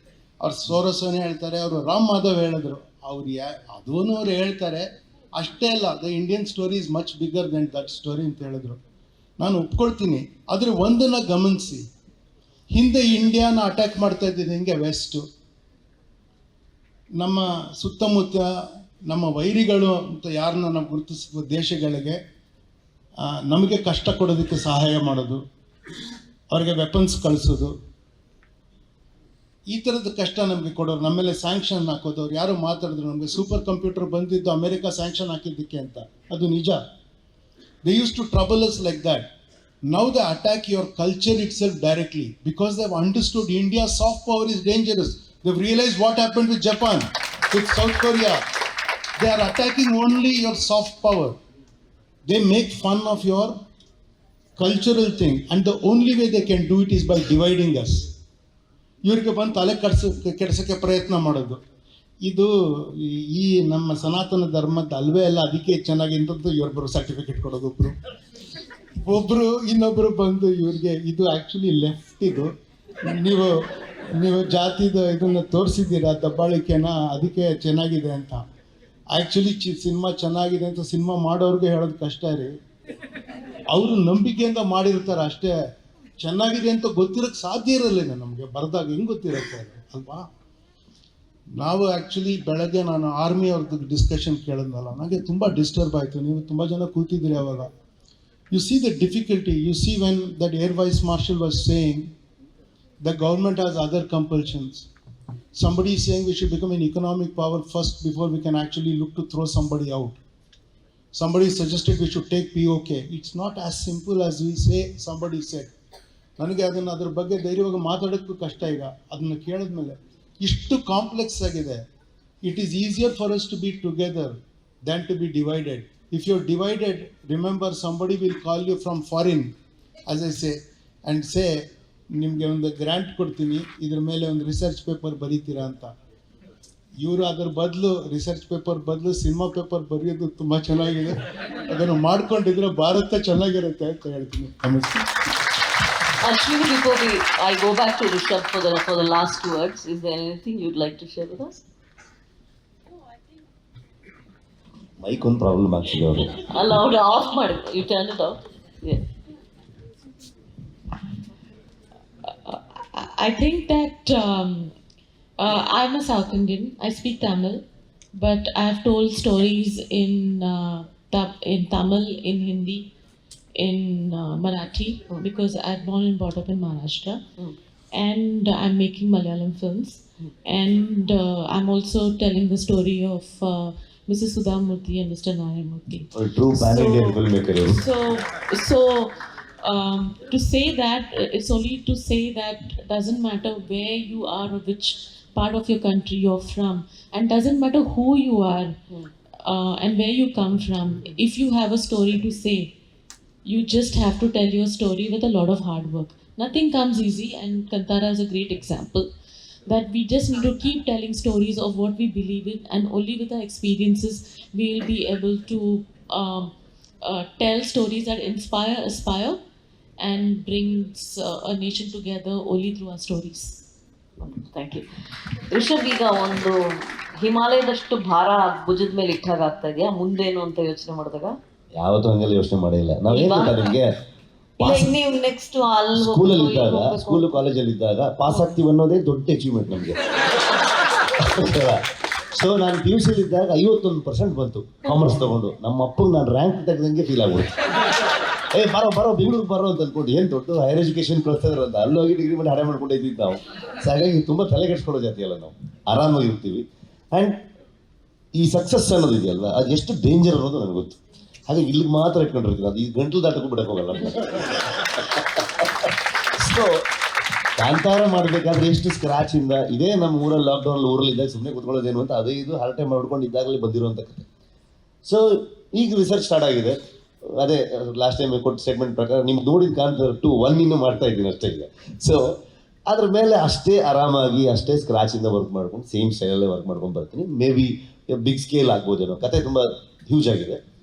ಅವ್ರು ಸೋರೋಸ್ ಏನೇ ಹೇಳ್ತಾರೆ, ಅವರು ರಾಮ್ ಮಾಧವ್ ಹೇಳಿದ್ರು, ಅವ್ರು ಅದೂ ಅವ್ರು ಹೇಳ್ತಾರೆ. ಅಷ್ಟೇ ಅಲ್ಲ, the Indian story is much bigger than that story ಅಂತ ಹೇಳಿದ್ರು. ನಾನು ಒಪ್ಕೊಳ್ತೀನಿ. ಆದರೆ ಒಂದನ್ನು ಗಮನಿಸಿ, ಹಿಂದೆ ಇಂಡಿಯಾನ ಅಟ್ಯಾಕ್ ಮಾಡ್ತಾ ಇದ್ದಿದ್ದು ಹಿಂಗೆ ವೆಸ್ಟು. ನಮ್ಮ ಸುತ್ತಮುತ್ತ ನಮ್ಮ ವೈರಿಗಳು ಅಂತ ಯಾರನ್ನ ನಾವು ಗುರುತಿಸುವ ದೇಶಗಳಿಗೆ ನಮಗೆ ಕಷ್ಟ ಕೊಡೋದಕ್ಕೆ ಸಹಾಯ ಮಾಡೋದು, ಅವ್ರಿಗೆ ವೆಪನ್ಸ್ ಕಳಿಸೋದು, ಈ ಥರದ ಕಷ್ಟ ನಮಗೆ ಕೊಡೋರು. ನಮ್ಮ ಮೇಲೆ ಸ್ಯಾಂಕ್ಷನ್ ಹಾಕೋದು. ಅವ್ರು ಯಾರೋ ಮಾತಾಡಿದ್ರು, ನಮಗೆ ಸೂಪರ್ ಕಂಪ್ಯೂಟರ್ ಬಂದಿದ್ದು ಅಮೆರಿಕ ಸ್ಯಾಂಕ್ಷನ್ ಹಾಕಿದ್ದಕ್ಕೆ ಅಂತ. ಅದು ನಿಜ. They use to trouble us like that. Now they attack your culture itself directly because they have understood India soft power is dangerous. They have realised what happened with Japan, with South Korea. They are attacking only your soft power. They make fun of your cultural thing, and the only way they can do it is by dividing us. ಇವ್ರಿಗೆ ಬಂದು ತಲೆ ಕೆಡಿಸೋಕ್ಕೆ ಪ್ರಯತ್ನ ಮಾಡೋದು. ಇದು ಈ ನಮ್ಮ ಸನಾತನ ಧರ್ಮದ ಅಲ್ವೇ ಅಲ್ಲ. ಅದಕ್ಕೆ ಚೆನ್ನಾಗಿ ಇಂಥದ್ದು ಇವ್ರೊಬ್ಬರು ಸರ್ಟಿಫಿಕೇಟ್ ಕೊಡೋದು, ಒಬ್ಬರು ಇನ್ನೊಬ್ಬರು ಬಂದು ಇವ್ರಿಗೆ ಇದು ಆ್ಯಕ್ಚುಲಿ ಲೆಫ್ಟ್. ಇದು ನೀವು ಜಾತಿದು ಇದನ್ನು ತೋರಿಸಿದ್ದೀರಾ ದಬ್ಬಾಳಿಕೆನ, ಅದಕ್ಕೆ ಚೆನ್ನಾಗಿದೆ ಅಂತ. ಆ್ಯಕ್ಚುಲಿ ಸಿನಿಮಾ ಚೆನ್ನಾಗಿದೆ ಅಂತ ಸಿನಿಮಾ ಮಾಡೋರಿಗೆ ಹೇಳೋದು ಕಷ್ಟ ರೀ. ಅವರು ನಂಬಿಕೆಯಿಂದ ಮಾಡಿರ್ತಾರೆ ಅಷ್ಟೇ. ಚೆನ್ನಾಗಿದೆ ಅಂತ ಗೊತ್ತಿರೋಕ್ಕೆ ಸಾಧ್ಯ ಇರಲ್ಲ ನಮಗೆ. ಬರೆದಾಗ ಹೆಂಗೆ ಗೊತ್ತಿರುತ್ತೆ ಅಲ್ವಾ? ನಾವು ಆ್ಯಕ್ಚುಲಿ ಬೆಳಗ್ಗೆ ನಾನು ಆರ್ಮಿ ಅವ್ರದ್ದು ಡಿಸ್ಕಷನ್ ಕೇಳಿದ್ನಲ್ಲ, ನನಗೆ ತುಂಬ ಡಿಸ್ಟರ್ಬ್ ಆಯಿತು. ನೀವು ತುಂಬ ಜನ ಕೂತಿದ್ದೀರಿ ಅವಾಗ. You see the difficulty, you see when that air vice marshal was saying the government has other compulsions. Somebody is saying we should become an economic power first before we can actually look to throw somebody out. somebody suggested we should take POK. It's not as simple as we say somebody said. ನನಗೆ ಅದನ್ನು ಅದ್ರ ಬಗ್ಗೆ ಧೈರ್ಯವಾಗಿ ಮಾತಾಡೋಕ್ಕೂ ಕಷ್ಟ ಈಗ ಅದನ್ನು ಕೇಳಿದ್ಮೇಲೆ. ಇಷ್ಟು complex ಆಗಿದೆ. It is easier for us to be together than to be divided. If you are divided, remember somebody will call you from foreign, as I say, and say ನಿಮಗೆ ಒಂದು ಗ್ರ್ಯಾಂಟ್ ಕೊಡ್ತೀನಿ, ಇದ್ರ ಮೇಲೆ ಒಂದು ರಿಸರ್ಚ್ ಪೇಪರ್ ಬರೀತೀರಾ ಅಂತ. ಇವರು ಅದರ ಬದಲು ರಿಸರ್ಚ್ ಪೇಪರ್ ಬದಲು ಸಿನಿಮಾ ಪೇಪರ್ ಬರೆಯೋದು ತುಂಬ ಚೆನ್ನಾಗಿದೆ. ಅದನ್ನು ಮಾಡ್ಕೊಂಡಿದ್ರೆ ಭಾರತ ಚೆನ್ನಾಗಿರುತ್ತೆ ಅಂತ ಹೇಳ್ತೀನಿ. ನಮಸ್ತೆ. Ashwini, before I go back to Rishab for the last words, is there anything you'd like to share with us? Mic ಒಂದು ಪ್ರಾಬ್ಲಮ್ ಆಗ್ತಿದೆ ಅವರು. ಅಲ್ಲ, ಅವ್ರು ಆಫ್ ಮಾಡಿ, you turned it off. Yeah. I think that I'm a South Indian. I speak Tamil, but I've told stories in Tamil, in Hindi, in Marathi, because I'm born and brought up in Maharashtra, and I'm making Malayalam films, and I'm also telling the story of Mrs. Sudha Murthy and Mr. Narayan Murthy. A true pan-Indian filmmaker. So to say that, it's only to say that doesn't matter where you are or which part of your country you're from, and doesn't matter who you are and where you come from. If you have a story to say, you just have to tell your story with a lot of hard work. Nothing comes easy, and Kantara is a great example that we just need to keep telling stories of what we believe in, and only with our experiences we will be able to tell stories that inspire, aspire, and brings a nation together only through our stories. Thank you. Rishab, ಈಗ ಒಂದು ಹಿಮಾಲಯದಷ್ಟು ಭಾರ ಭುಜದ ಮೇಲೆ ಇಟ್ಟಾಗ ಆಗ್ತಾ ಇದೆಯಾ? ಮುಂದೇನು ಅಂತ ಯೋಚನೆ ಮಾಡಿದಾಗ? ಯಾವತ್ತೂ ಹಂಗೆಲ್ಲ ಯೋಚನೆ ಮಾಡಿಲ್ಲ. ನಾವೇನು ಗೊತ್ತಾ ನಿಮಗೆ, ನೀವು ನೆಕ್ಸ್ಟ್ ಅಲ್ಲಿ ಸ್ಕೂಲಲ್ಲಿ ಇದ್ದಾಗ, ಸ್ಕೂಲು ಕಾಲೇಜಲ್ಲಿ ಇದ್ದಾಗ ಪಾಸ್ ಆಗ್ತೀವಿ ಅನ್ನೋದೇ ದೊಡ್ಡ ಅಚೀವ್ಮೆಂಟ್ ನಮಗೆ. ಸೊ ನಾನು PUC ಇದ್ದಾಗ 51% ಬಂತು ಕಾಮರ್ಸ್ ತಗೊಂಡು. ನಮ್ಮ ಅಪ್ಪಗೆ ನಾನು ರ್ಯಾಂಕ್ ತೆಗೆದಂಗೆ ಫೀಲ್ ಆಗ್ಬಿಡ್ತು. ಬರೋ ಬೆಂಗಳೂರಿಗೆ ಬರೋ ಅಂತ ಅಂದ್ಕೊಂಡು, ಏನು ದೊಡ್ಡ ಹೈಯರ್ ಎಜುಕೇಷನ್ ಕಳಿಸ್ತಾರೆ ಅಂತ ಅಲ್ಲಿ ಹೋಗಿ ಡಿಗ್ರಿ ಮಾಡಿ ಹಡೆ ಮಾಡ್ಕೊಂಡಿದ್ದೀವಿ ನಾವು. ಸೊ ಹಾಗಾಗಿ ತುಂಬ ತಲೆ ಕೆಡಿಸ್ಕೊಳ್ಳೋ ಜಾತಿ ಅಲ್ಲ ನಾವು, ಆರಾಮಾಗಿರ್ತೀವಿ. ಆ್ಯಂಡ್ ಈ ಸಕ್ಸಸ್ ಅನ್ನೋದು ಇದೆಯಲ್ವ, ಅದು ಎಷ್ಟು ಡೇಂಜರ್ ಅನ್ನೋದು ನನಗೆ ಗೊತ್ತು. ಹಾಗೆ ಇಲ್ಲಿಗೆ ಮಾತ್ರ ಇಟ್ಕೊಂಡಿರ್ತೀನಿ, ಅದು ಈ ಗಂಟಲು ದಾಟಕ್ಕೂ ಬಿಡಕ್ಕೆ ಹೋಗಲ್ಲ. ಸೊ ಕಾಂತಾರ ಮಾಡಬೇಕಾದ್ರೆ ಎಷ್ಟು ಸ್ಕ್ರಾಚಿಂದ, ಇದೇ ನಮ್ಮ ಊರಲ್ಲಿ ಲಾಕ್ಡೌನಲ್ಲಿ ಊರಲ್ಲಿದ್ದಾಗ ಸುಮ್ಮನೆ ಕೂತ್ಕೊಳ್ಳೋದೇನು ಅಂತ ಅದೇ ಇದು ಹರಟೆ ಮಾಡ್ಕೊಂಡು ಇದ್ದಾಗಲೇ ಬಂದಿರುವಂಥ ಕಥೆ. ಸೊ ಈಗ ರಿಸರ್ಚ್ ಸ್ಟಾರ್ಟ್ ಆಗಿದೆ. ಅದೇ ಲಾಸ್ಟ್ ಟೈಮ್ ಕೊಟ್ಟ ಸ್ಟೇಟ್ಮೆಂಟ್ ಪ್ರಕಾರ ನಿಮ್ಗೆ ನೋಡಿದ ಕಾಂತಾರ 2 1 ಇನ್ನೂ ಮಾಡ್ತಾ ಇದ್ದೀನಿ ಅಷ್ಟೇ ಈಗ. ಸೊ ಅದ್ರ ಮೇಲೆ ಅಷ್ಟೇ ಆರಾಮಾಗಿ ಅಷ್ಟೇ ಸ್ಕ್ರಾಚಿಂದ ವರ್ಕ್ ಮಾಡ್ಕೊಂಡು ಸೇಮ್ ಸ್ಟೈಲಲ್ಲೇ ವರ್ಕ್ ಮಾಡ್ಕೊಂಡು ಬರ್ತೀನಿ. ಮೇ ಬಿ ಬಿಗ್ ಸ್ಕೇಲ್ ಆಗ್ಬೋದೇನೋ, ಕತೆ ತುಂಬ ಹ್ಯೂಜ್ ಆಗಿದೆ,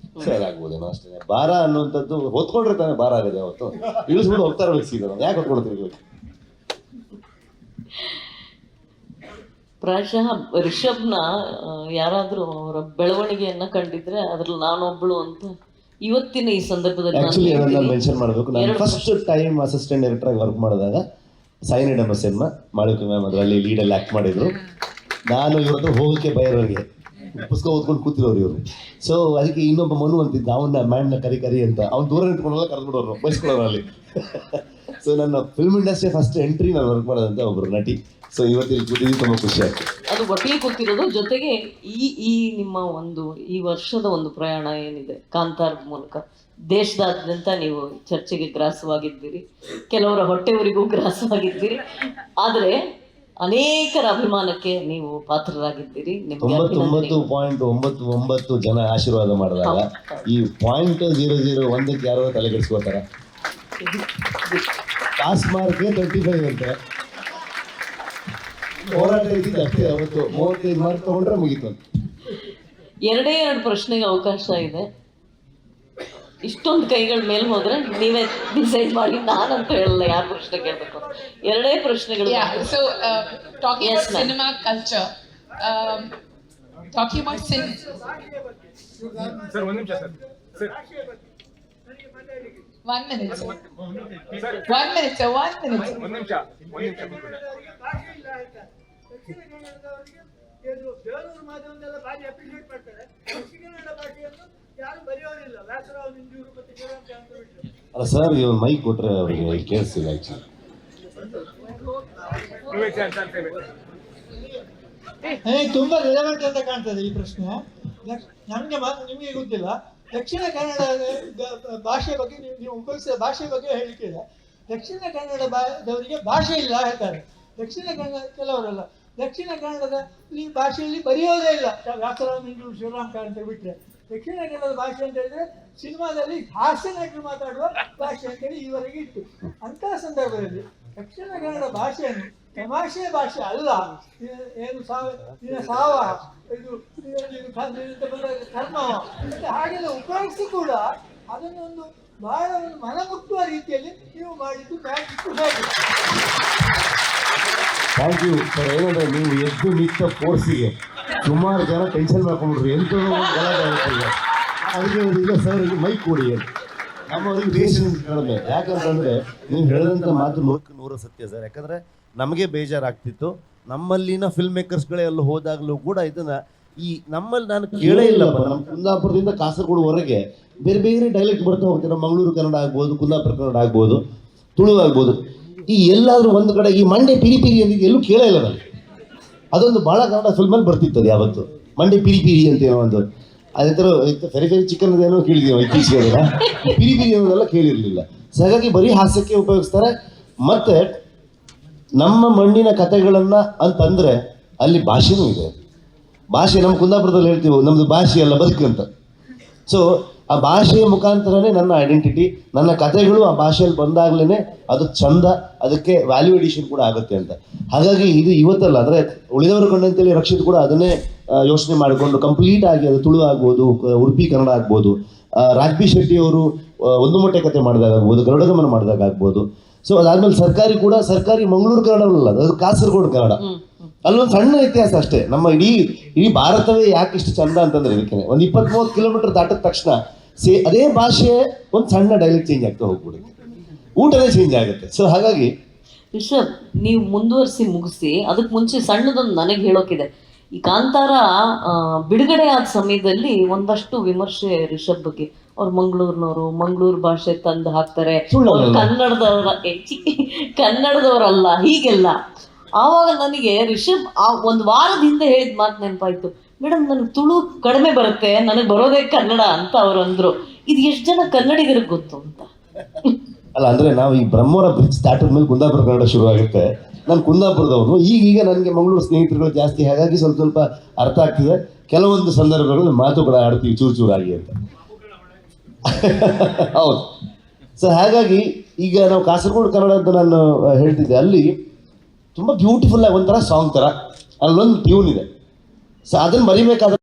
ಸರ್ ಆಗ್ಬೋದೇನೋ ಅಷ್ಟೇ. ಭಾರ ಅನ್ನುವಂಥದ್ದು ಹೊತ್ಕೊಂಡ್ರೆ ತಾನೇ ಭಾರ ಆಗಿದೆ. ಅವತ್ತು ಇಳಿಸ್ಬಿಟ್ಟು ಹೋಗ್ತಾ ಇರ್ಬೇಕು ಸೀದಾ, ನಾವು ಯಾಕೆ ಹೊತ್ಕೊಳ್ತಿರ್ಬೇಕು? ಪ್ರಾಯಶಃ ರಿಷಬ್ನ ಯಾರಾದರೂ ಅವರ ಬೆಳವಣಿಗೆಯನ್ನ ಕಂಡಿದ್ರೆ ಅದ್ರಲ್ಲಿ ನಾನೊಬ್ಳು ಅಂತ ಇವತ್ತಿನ ಈ ಸಂದರ್ಭದಲ್ಲಿ ಆಕ್ಚುಲಿ ಅದನ್ನ ಮೆನ್ಷನ್ ಮಾಡಬೇಕು. ನಾನು ಫಸ್ಟ್ ಟೈಮ್ ಅಸಿಸ್ಟೆಂಟ್ ಡೈರೆಕ್ಟರ್ ಆಗಿ ವರ್ಕ್ ಮಾಡಿದಾಗ ಸಾಯಿನಿಡಮ್ಮ ಸಿನಿಮಾ ಮಾಳವಿಕಾ ಮ್ಯಾಮ್ ಅದರಲ್ಲಿ ಲೀಡಲ್ಲಿ ಆ್ಯಕ್ಟ್ ಮಾಡಿದ್ರು. ನಾನು ಇವ್ರದ್ದು ಹೋಗೋಕ್ಕೆ ಬಯರೋರಿಗೆ ಪುಸ್ತಕ ಓದ್ಕೊಂಡು ಕೂತಿರೋರು ಇವರು. ಸೊ ಅದಕ್ಕೆ ಇನ್ನೊಬ್ಬ ಮನು ಅಂತಿದ್ದ, ಅವನ್ನ ಮ್ಯಾಮ್ನ ಕರಿ ಅಂತ, ಅವ್ನು ದೂರ ನಿಂತ್ಕೊಂಡೆಲ್ಲ ಕರೆದ್ಬಿಡೋರು, ಬಯಸ್ಕೊಳ್ಳೋರು ಅಲ್ಲಿ. ಸೊ ನನ್ನ ಫಿಲ್ಮ್ ಇಂಡಸ್ಟ್ರಿ ಫಸ್ಟ್ ಎಂಟ್ರಿ ನಾನು ವರ್ಕ್ ಮಾಡೋದಂತ ಒಬ್ಬರು ನಟಿ. ಸೊ ಇವತ್ತಿಲ್ಲಿ ಕೂತಿದ್ದು ತುಂಬ ಖುಷಿ ಆಗ್ತದೆ. ಅದು ಒಟ್ಟಿಗೆ ಕೂತಿರೋದು, ಜೊತೆಗೆ ಈ ನಿಮ್ಮ ಈ ವರ್ಷದ ಒಂದು ಪ್ರಯಾಣ ಏನಿದೆ ಕಾಂತಾರ ಮೂಲಕ ದೇಶದಾದ್ಯಂತ ನೀವು ಚರ್ಚೆಗೆ ಗ್ರಾಸವಾಗಿದ್ದೀರಿ, ಕೆಲವರ ಹೊಟ್ಟೆವರಿಗೂ ಗ್ರಾಸವಾಗಿದ್ದೀರಿ, ಆದರೆ ಅನೇಕರ ಅಭಿಮಾನಕ್ಕೆ ನೀವು ಪಾತ್ರರಾಗಿದ್ದೀರಿ. 99.99 ಜನ ಆಶೀರ್ವಾದ ಮಾಡಿದಾಗ ಈ 0.001 ಯಾರೋ ತಲೆ ಕೆಡಿಸ್ಕೋತಾರ. ಪಾಸ್ ಮಾರ್ಕ್ಗೆ 35 ಅಂತ ಹೋರಾಟ ಇದ್ದಿದ್ದು ಅಷ್ಟೇ. ಅವತ್ತು 35 ಮಾರ್ಕ್ ತಗೊಂಡ್ರೆ ಮುಗೀತು ಅಂತ. 2 ಪ್ರಶ್ನೆಗೆ ಅವಕಾಶ ಇದೆ. ಇಷ್ಟೊಂದು ಕೈಗಳ ಮೇಲೆ ಹೋದ್ರೆ ನೀವೇ ಡಿಸೈಡ್ ಮಾಡಿ, ನಾನಂತ ಹೇಳಲ್ಲ ಯಾರು ಪ್ರಶ್ನೆ ಕೇಳಬೇಕು. 2 ಪ್ರಶ್ನೆಗಳು. So talking about cinema culture, talking about cinema. Sir, 1 minute, sir. 1 minute, sir. 1 minute, sir. 1 minute. 1 ನಿಮಿಷ. ದೇವನೂರು ಮಾಧ್ಯಮದಲ್ಲ ಭಾರಿ ಅಪ್ರಿಷಿಯೇಟ್ ಮಾಡ್ತಾರೆ. ಕನ್ನಡ ಭಾಷೆಯನ್ನು ಯಾರು ಬರೆಯೋರಿಲ್ಲ. ವ್ಯಾಸರಾವ್ ನಿಂಜೂರು ಮತ್ತು ಶಿವರಾಮ್ ಕಾಂತಬಿಟ್ಟು. ಅಲ್ಲ ಸರ್, ಇವ್ರು ಮೈಕ್ ಕೊಟ್ರೆ ಅವರಿಗೆ ಕೇಳಿಸ್ತಿಲ್ಲ ಆಕ್ಚುಲಿ. ತುಂಬಾ ರಿಲೆವೆಂಟ್ ಅಂತ ಕಾಣ್ತದೆ ಈ ಪ್ರಶ್ನೆ. ನಮಗೆ ಮಾತ್ರ ನಿಮಗೆ ಗೊತ್ತಿಲ್ಲ, ದಕ್ಷಿಣ ಕನ್ನಡದ ಭಾಷೆ ಬಗ್ಗೆ ನೀವು ಉಪಯೋಗಿಸಿದ ಭಾಷೆ ಬಗ್ಗೆ ಹೇಳಿಕೆಯಿದೆ. ದಕ್ಷಿಣ ಕನ್ನಡದವರಿಗೆ ಭಾಷೆ ಇಲ್ಲ ಹೇಳ್ತಾರೆ. ದಕ್ಷಿಣ ಕನ್ನಡ ಕೆಲವರಲ್ಲ, ದಕ್ಷಿಣ ಕನ್ನಡದಲ್ಲಿ ಭಾಷೆಯಲ್ಲಿ ಬರೆಯೋದೇ ಇಲ್ಲ. ವ್ಯಾಸರಾವ್, ಮಂಗಳೂರು, ಶಿವರಾಮ್ ಕಾರಂತ ಬಿಟ್ಟರೆ ದಕ್ಷಿಣ ಕನ್ನಡದ ಭಾಷೆ ಅಂತ ಹೇಳಿದ್ರೆ ಸಿನಿಮಾದಲ್ಲಿ ಹಾಸ್ಯ ನಟರು ಮಾತಾಡುವ ಭಾಷೆ ಅಂತೇಳಿ ಈವರೆಗೆ ಇತ್ತು. ಅಂತಹ ಸಂದರ್ಭದಲ್ಲಿ ದಕ್ಷಿಣ ಕನ್ನಡ ಭಾಷೆಯನ್ನು ತಮಾಷೆ ಭಾಷೆ ಅಲ್ಲ, ಏನು ಸಾವ ಇದು ಕರ್ಮ ಹಾಗೆಲ್ಲ ಉಪಯೋಗಿಸಿ ಕೂಡ ಅದನ್ನೊಂದು ಬಹಳ ಒಂದು ಮನಮುಟ್ಟುವ ರೀತಿಯಲ್ಲಿ ನೀವು ಮಾಡಿದ್ದು ಹೇಗೆ? Thank you sir. ಏನಂದ್ರೆ ನೀವು ಎದ್ದು ನಿಂತ ಫೋರ್ಸಿಗೆ ಸುಮಾರು ಜನ ಟೆನ್ಷನ್ ಮಾಡ್ಕೊಂಡ್ಬಿಟ್ರು, ಎಂತ ಗಲಾಟೆ ಆಗುತ್ತೆ. ಅದಕ್ಕೆ ಇಲ್ಲ ಸರ್ ಇದು ಮೈಕ್ ಕೊಡಿ ಅಂತ. ನಮ್ಮವ್ರಿಗೆ ರೇಷನ್ ಕಡಿಮೆ. ಯಾಕಂತಂದರೆ ನೀವು ಹೇಳಿದಂಥ ಮಾತು 100% ಸತ್ಯ ಸರ್. ಯಾಕಂದರೆ ನಮಗೆ ಬೇಜಾರಾಗ್ತಿತ್ತು. ನಮ್ಮಲ್ಲಿನ ಫಿಲ್ಮ್ ಮೇಕರ್ಸ್ಗಳೇ ಎಲ್ಲ ಹೋದಾಗಲೂ ಕೂಡ ಇದನ್ನು ನಮ್ಮಲ್ಲಿ ನಾನು ಕೇಳೇ ಇಲ್ಲಪ್ಪ. ನಮ್ಮ ಕುಂದಾಪುರದಿಂದ ಕಾಸರಗೋಡುವರೆಗೆ ಬೇರೆ ಬೇರೆ ಡೈಲೆಕ್ಟ್ ಬರ್ತಾ ಹೋಗ್ತಾರೆ. ನಮ್ಮ ಮಂಗಳೂರು ಕನ್ನಡ ಆಗ್ಬೋದು, ಕುಂದಾಪುರ ಕನ್ನಡ ಆಗ್ಬೋದು, ತುಳು ಆಗ್ಬೋದು. ಎಲ್ಲಾದರೂ ಒಂದು ಕಡೆ ಈ ಮಂಡೆ ಪಿರಿ ಪಿರಿ ಅಂದಿದ್ದು ಎಲ್ಲೂ ಕೇಳೇ ಇಲ್ಲ ನನಗೆ. ಅದೊಂದು ಭಾಳ ಕನ್ನಡ ಫಿಲ್ಮಲ್ಲಿ ಬರ್ತಿತ್ತು ಯಾವತ್ತು, ಮಂಡೆ ಪಿರಿ ಪಿರಿ ಅಂತ ಏನೋ ಒಂದು. ಅದೇ ಥರ ಫೆರಿ ಫೆರಿ ಚಿಕನ್ ಏನೋ ಕೇಳಿದ್ದೀವಿ ಇತ್ತೀಚೆಗೆ, ಪಿರಿ ಪಿರಿ ಅನ್ನೋದೆಲ್ಲ ಕೇಳಿರಲಿಲ್ಲ. ಸೊ ಹಾಗಾಗಿ ಬರೀ ಹಾಸ್ಯಕ್ಕೆ ಉಪಯೋಗಿಸ್ತಾರೆ. ಮತ್ತು ನಮ್ಮ ಮಣ್ಣಿನ ಕಥೆಗಳನ್ನು ಅಂತಂದರೆ ಅಲ್ಲಿ ಭಾಷೆನೂ ಇದೆ. ಭಾಷೆ ನಮ್ಮ ಕುಂದಾಪುರದಲ್ಲಿ ಹೇಳ್ತೀವಿ ನಮ್ಮದು ಭಾಷೆ ಅಲ್ಲ ಬದುಕು ಅಂತ. ಸೊ ಆ ಭಾಷೆಯ ಮುಖಾಂತರನೇ ನನ್ನ ಐಡೆಂಟಿಟಿ, ನನ್ನ ಕಥೆಗಳು ಆ ಭಾಷೆಯಲ್ಲಿ ಬಂದಾಗಲೇ ಅದು ಚಂದ, ಅದಕ್ಕೆ ವ್ಯಾಲ್ಯೂ ಎಡಿಷನ್ ಕೂಡ ಆಗುತ್ತೆ ಅಂತ. ಹಾಗಾಗಿ ಇದು ಇವತ್ತಲ್ಲ, ಅಂದರೆ ಉಳಿದವರು ಕಂಡಂತೇಳಿ ರಕ್ಷಿತ್ ಕೂಡ ಅದನ್ನೇ ಯೋಚನೆ ಮಾಡಿಕೊಂಡು ಕಂಪ್ಲೀಟ್ ಆಗಿ ಅದು ತುಳು ಆಗ್ಬೋದು, ಉಡುಪಿ ಕನ್ನಡ ಆಗ್ಬೋದು, ರಾಜ್ಬಿ ಶೆಟ್ಟಿ ಅವರು ಒಂದು ಮೊಟ್ಟೆ ಕಥೆ ಮಾಡಿದಾಗ ಆಗ್ಬೋದು, ಗರುಡಗಮನ ಮಾಡಿದಾಗ ಆಗ್ಬೋದು. ಸೊ ಅದಾದ್ಮೇಲೆ ಸರ್ಕಾರಿ ಮಂಗಳೂರು ಕನ್ನಡವಲ್ಲ, ಅದು ಕಾಸರಗೋಡು ಕನ್ನಡ. ಅಲ್ಲೊಂದು ಸಣ್ಣ ಇತಿಹಾಸ ಅಷ್ಟೇ. ನಮ್ಮ ಇಡೀ ಭಾರತವೇ ಯಾಕೆ ಇಷ್ಟು ಚಂದ ಅಂತಂದ್ರೆ ಇದಕ್ಕೆ ಒಂದು 20-30 ಕಿಲೋಮೀಟರ್ ದಾಟಿದ ತಕ್ಷಣ ಅದೇ ಭಾಷೆ ಒಂದು ಸಣ್ಣ ಡೈಲೆಕ್ಟ್ ಚೇಂಜ್ ಆಗ್ತಾ ಹೋಗ್ಬಿಡುತ್ತೆ, ಊಟನೇ ಚೇಂಜ್ ಆಗುತ್ತೆ. ಸೊ ಹಾಗಾಗಿ ರಿಷಬ್, ನೀವು ಮುಂದುವರಿಸಿ ಮುಗಿಸಿ. ಅದಕ್ಕೆ ಮುಂಚೆ ಸಣ್ಣದೊಂದು ನನಗೆ ಹೇಳೋಕಿದೆ. ಈ ಕಾಂತಾರ ಬಿಡುಗಡೆ ಆದ ಸಮಯದಲ್ಲಿ ಒಂದಷ್ಟು ವಿಮರ್ಶೆ ರಿಷಬ್ ಬಗ್ಗೆ. ಅವ್ರು ಮಂಗಳೂರು ಭಾಷೆ ತಂದು ಹಾಕ್ತಾರೆ, ಕನ್ನಡದವರಲ್ಲ ಹೀಗೆಲ್ಲ. ಆವಾಗ ನನಗೆ ರಿಷಬ್ ಒಂದು ವಾರದ ಹಿಂದೆ ಹೇಳಿದ ಮಾತು ನೆನಪಾಯ್ತು. ಮೇಡಮ್ ನನಗೆ ತುಳು ಕಡಿಮೆ ಬರುತ್ತೆ, ನನಗೆ ಬರೋದೇ ಕನ್ನಡ ಅಂತ ಅವ್ರು ಅಂದ್ರು. ಇದು ಎಷ್ಟು ಜನ ಕನ್ನಡಿಗರಿಗೆ ಗೊತ್ತು ಅಂತ. ಅಲ್ಲ ಅಂದರೆ ನಾವು ಈ ಬ್ರಹ್ಮವರ ಬ್ರಿಡ್ಜ್ ದಾಟಿದ ಮೇಲೆ ಕುಂದಾಪುರ ಕನ್ನಡ ಶುರು ಆಗುತ್ತೆ. ನಾನು ಕುಂದಾಪುರದವನು, ಈಗ ನನಗೆ ಮಂಗಳೂರು ಸ್ನೇಹಿತರುಗಳು ಜಾಸ್ತಿ, ಹಾಗಾಗಿ ಸ್ವಲ್ಪ ಅರ್ಥ ಆಗ್ತಿದೆ. ಕೆಲವೊಂದು ಸಂದರ್ಭಗಳು ಮಾತುಗಳು ಆಡ್ತೀವಿ ಚೂರಾಗಿ ಅಂತ. ಹೌದು. ಸೊ ಹಾಗಾಗಿ ಈಗ ನಾವು ಕಾಸರಗೋಡು ಕನ್ನಡ ಅಂತ ನಾನು ಹೇಳ್ತಿದ್ದೆ, ಅಲ್ಲಿ ತುಂಬ ಬ್ಯೂಟಿಫುಲ್ ಆಗಿ ಒಂಥರ ಸಾಂಗ್ ಥರ ಅಲ್ಲೊಂದು ಟ್ಯೂನ್ ಇದೆ. ಸೊ ಅದನ್ನು ಬರಿಬೇಕಾದ್ರೆ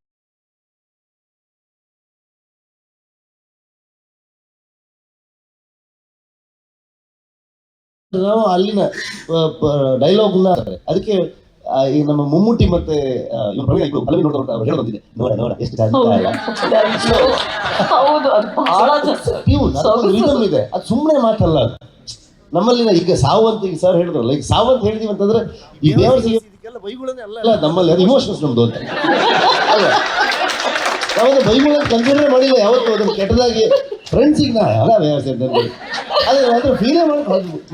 ನಾವು ಅಲ್ಲಿನ ಡೈಲಾಗ್ನ ಅದಕ್ಕೆ ಈ ನಮ್ಮ ಮಮ್ಮೂಟಿ ಮತ್ತೆ ಹೇಳೋದಿದೆ, ನೋಡ ಎಷ್ಟು ಟ್ಯೂನ್ ಇದೆ. ಅದು ಸುಮ್ಮನೆ ಮಾತಲ್ಲ. ಅದು ನಮ್ಮಲ್ಲಿನ ಈಗ ಸಾವಂತ, ಈಗ ಸರ್ ಹೇಳಿದ್ರಲ್ಲ, ಈಗ ಸಾವಂತ ಹೇಳಿದೀವಿ ಅಂತಂದ್ರೆ ಈ ದೇವರಿಗೆ ಅಲ್ಲ, ನಮ್ಮಲ್ಲಿ ಅದು ಇಮೋಷನ್ಸ್ ನಮ್ದು ಅಂತ ಅಲ್ವಾ. ನಾವೊಂದು ಬೈಗುಳನ್ನು ಕನ್ಸಿಡರ್ ಮಾಡಿಲ್ಲ ಯಾವತ್ತು, ಅದನ್ನು ಕೆಟ್ಟದಾಗಿ ಫ್ರೆಂಡ್ಸಿಗೆ ನಾ ಅಲ್ಲ ವ್ಯವಸ್ಥೆ ಅಂತ ಅದ್ರ ಫೀಲೇ ಮಾಡಿ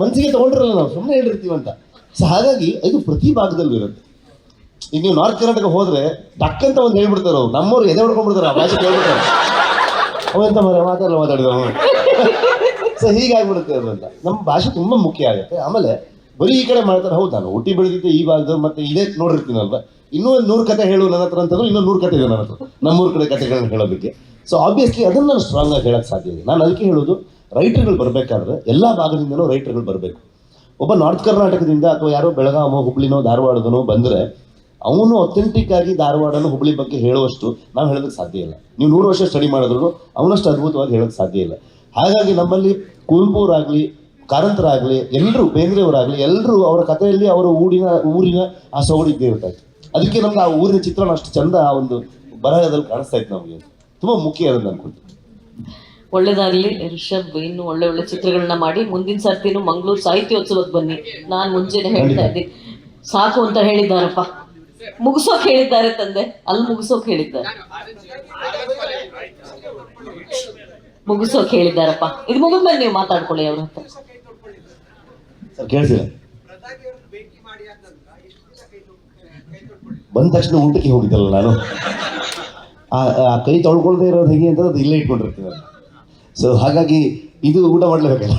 ಮನಸ್ಸಿಗೆ ತೊಗೊಂಡಿರಲ್ಲ, ನಾವು ಸುಮ್ಮನೆ ಹೇಳಿರ್ತೀವಿ ಅಂತ. ಸೊ ಹಾಗಾಗಿ ಇದು ಪ್ರತಿ ಭಾಗದಲ್ಲೂ ಇರುತ್ತೆ. ಈಗ ನೀವು ನಾರ್ತ್ ಕರ್ನಾಟಕ ಹೋದ್ರೆ ಟಕ್ಕಂತ ಒಂದು ಹೇಳ್ಬಿಡ್ತಾರೆ ಅವ್ರು, ನಮ್ಮವ್ರು ಎದೆ ಹೊಡ್ಕೊಂಡ್ಬಿಡ್ತಾರೆ, ಆ ಭಾಷೆ ಕೇಳ್ಬಿಡ್ತಾರೆ, ಅವಂತ ಮಾತಾಡಿದ. ಸೊ ಹೀಗಾಗ್ಬಿಡುತ್ತೆ ಅದು ಅಂತ. ನಮ್ಮ ಭಾಷೆ ತುಂಬ ಮುಖ್ಯ ಆಗುತ್ತೆ. ಆಮೇಲೆ ಬರೀ ಈ ಕಡೆ ಮಾಡ್ತಾರೆ. ಹೌದು, ನಾನು ಹುಟ್ಟಿ ಬೆಳೆದಿದ್ದೆ ಈ ಭಾಗದವ್ರು, ಮತ್ತೆ ಇದೇ ನೋಡಿರ್ತೀನಲ್ವ. ಇನ್ನೂ ಒಂದು 100 ಕತೆ ಹೇಳು ನನ್ನ ಹತ್ರ ಅಂತಂದ್ರೆ ಇನ್ನೂ 100 ಕತೆ ಇದೆ ನನ್ನ ಹತ್ರ, ನಮ್ಮೂರ ಕಡೆ ಕತೆಗಳನ್ನ ಹೇಳೋದಕ್ಕೆ. ಸೊ ಆಬ್ವಿಯಸ್ಲಿ ಅದನ್ನು ನಾನು ಸ್ಟ್ರಾಂಗ್ ಆಗಿ ಹೇಳೋಕ್ಕೆ ಸಾಧ್ಯ ಇದೆ. ನಾನು ಅದಕ್ಕೆ ಹೇಳೋದು, ರೈಟರ್ಗಳು ಬರಬೇಕಾದ್ರೆ ಎಲ್ಲ ಭಾಗದಿಂದನೂ ರೈಟರ್ಗಳು ಬರಬೇಕು. ಒಬ್ಬ ನಾರ್ತ್ ಕರ್ನಾಟಕದಿಂದ ಅಥವಾ ಯಾರೋ ಬೆಳಗಾಮೋ ಹುಬ್ಳಿನೋ ಧಾರವಾಡದನೋ ಬಂದರೆ ಅವನು ಅಥೆಂಟಿಕ್ ಆಗಿ ಧಾರವಾಡನೋ ಹುಬ್ಳಿ ಬಗ್ಗೆ ಹೇಳುವಷ್ಟು ನಾವು ಹೇಳೋದಕ್ಕೆ ಸಾಧ್ಯ ಇಲ್ಲ. ನೀವು 100 ವರ್ಷ ಸ್ಟಡಿ ಮಾಡಿದ್ರು ಅವನಷ್ಟು ಅದ್ಭುತವಾಗಿ ಹೇಳೋಕ್ಕೆ ಸಾಧ್ಯ ಇಲ್ಲ. ಹಾಗಾಗಿ ನಮ್ಮಲ್ಲಿ ಕುವೆಂಪುರಾಗಲಿ, ಕಾರಂತರಾಗಲಿ, ಎಲ್ಲರೂ ಬೇಂದ್ರೆಯವರಾಗಲಿ, ಎಲ್ಲರೂ ಅವರ ಕಥೆಯಲ್ಲಿ ಅವರ ಊರಿನ ಆ ಸೊಗಡಿದ್ದೇ ಇರ್ತಾಯಿತ್ತು. ಅದಕ್ಕೆ ನಮ್ಗೆ ಆ ಊರಿನ ಚಿತ್ರಣ ಅಷ್ಟು ಚಂದ ಆ ಒಂದು ಬರಹದಲ್ಲಿ ಕಾಣಿಸ್ತಾ ಇತ್ತು. ನಮಗೆ ತುಂಬ ಮುಖ್ಯ ಅದನ್ನು ಅನ್ಕೊಳ್ತೀನಿ. ಒಳ್ಳೇದಾಗಲಿ ರಿಷಬ್, ಇನ್ನು ಒಳ್ಳೆ ಚಿತ್ರಗಳನ್ನ ಮಾಡಿ ಮುಂದಿನ ಸರ್ತಿನೂ ಮಂಗಳೂರು ಸಾಹಿತ್ಯೋತ್ಸವಕ್ಕೆ ಬನ್ನಿ. ನಾನು ಮುಂಚೆನೆ ಹೇಳ್ತಾ ಇದ್ದೀನಿ, ಸಾಕು ಅಂತ ಹೇಳಿದ್ದಾರಪ್ಪ, ಮುಗಿಸೋಕ್ ಹೇಳಿದ್ದಾರೆ ತಂದೆ, ಅಲ್ಲಿ ಮುಗಿಸೋಕ್ ಹೇಳಿದ್ದಾರೆ, ಮುಗಿಸೋಕ್ ಹೇಳಿದ್ದಾರಪ್ಪ. ಇದು ಮುಗಿದ್ಮೇಲೆ ನೀವು ಮಾತಾಡ್ಕೊಳ್ಳಿ ಅವ್ರ ಹತ್ರ. ಕೇಳಿಸಿಲ್ಲ ಬಂದ ತಕ್ಷಣ ಊಟಕ್ಕೆ ಹೋಗಿದ್ದಲ್ಲ ನಾನು. ಆ ಕೈ ತೊಳ್ಕೊಳ್ದೇ ಇರೋದು ಹೇಗೆ ಅಂತ ಅದು ಇಲ್ಲೇ ಇಟ್ಕೊಂಡಿರ್ತೀವಲ್ಲ. ಸೊ ಹಾಗಾಗಿ ಇದು ಊಟ ಮಾಡಲೇಬೇಕಲ್ಲ.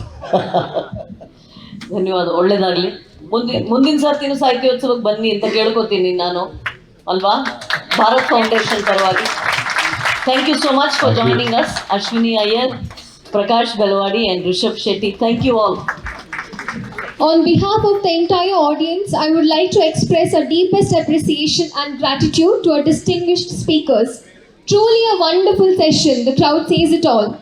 ಧನ್ಯವಾದ, ಒಳ್ಳೇದಾಗ್ಲಿ. ಮುಂದಿನ ಸರ್ತಿನೂ ಸಾಹಿತ್ಯೋತ್ಸವಕ್ಕೆ ಬನ್ನಿ ಅಂತ ಕೇಳ್ಕೊತೀನಿ ನಾನು, ಅಲ್ವಾ, ಭಾರತ್ ಫೌಂಡೇಶನ್ ಪರವಾಗಿ. Thank you so much for joining us, Ashwini Iyer, Prakash Belawadi and Rishab Shetty. Thank you all. On behalf of the entire audience, I would like to express our deepest appreciation and gratitude to our distinguished speakers. Truly a wonderful session. The crowd says it all.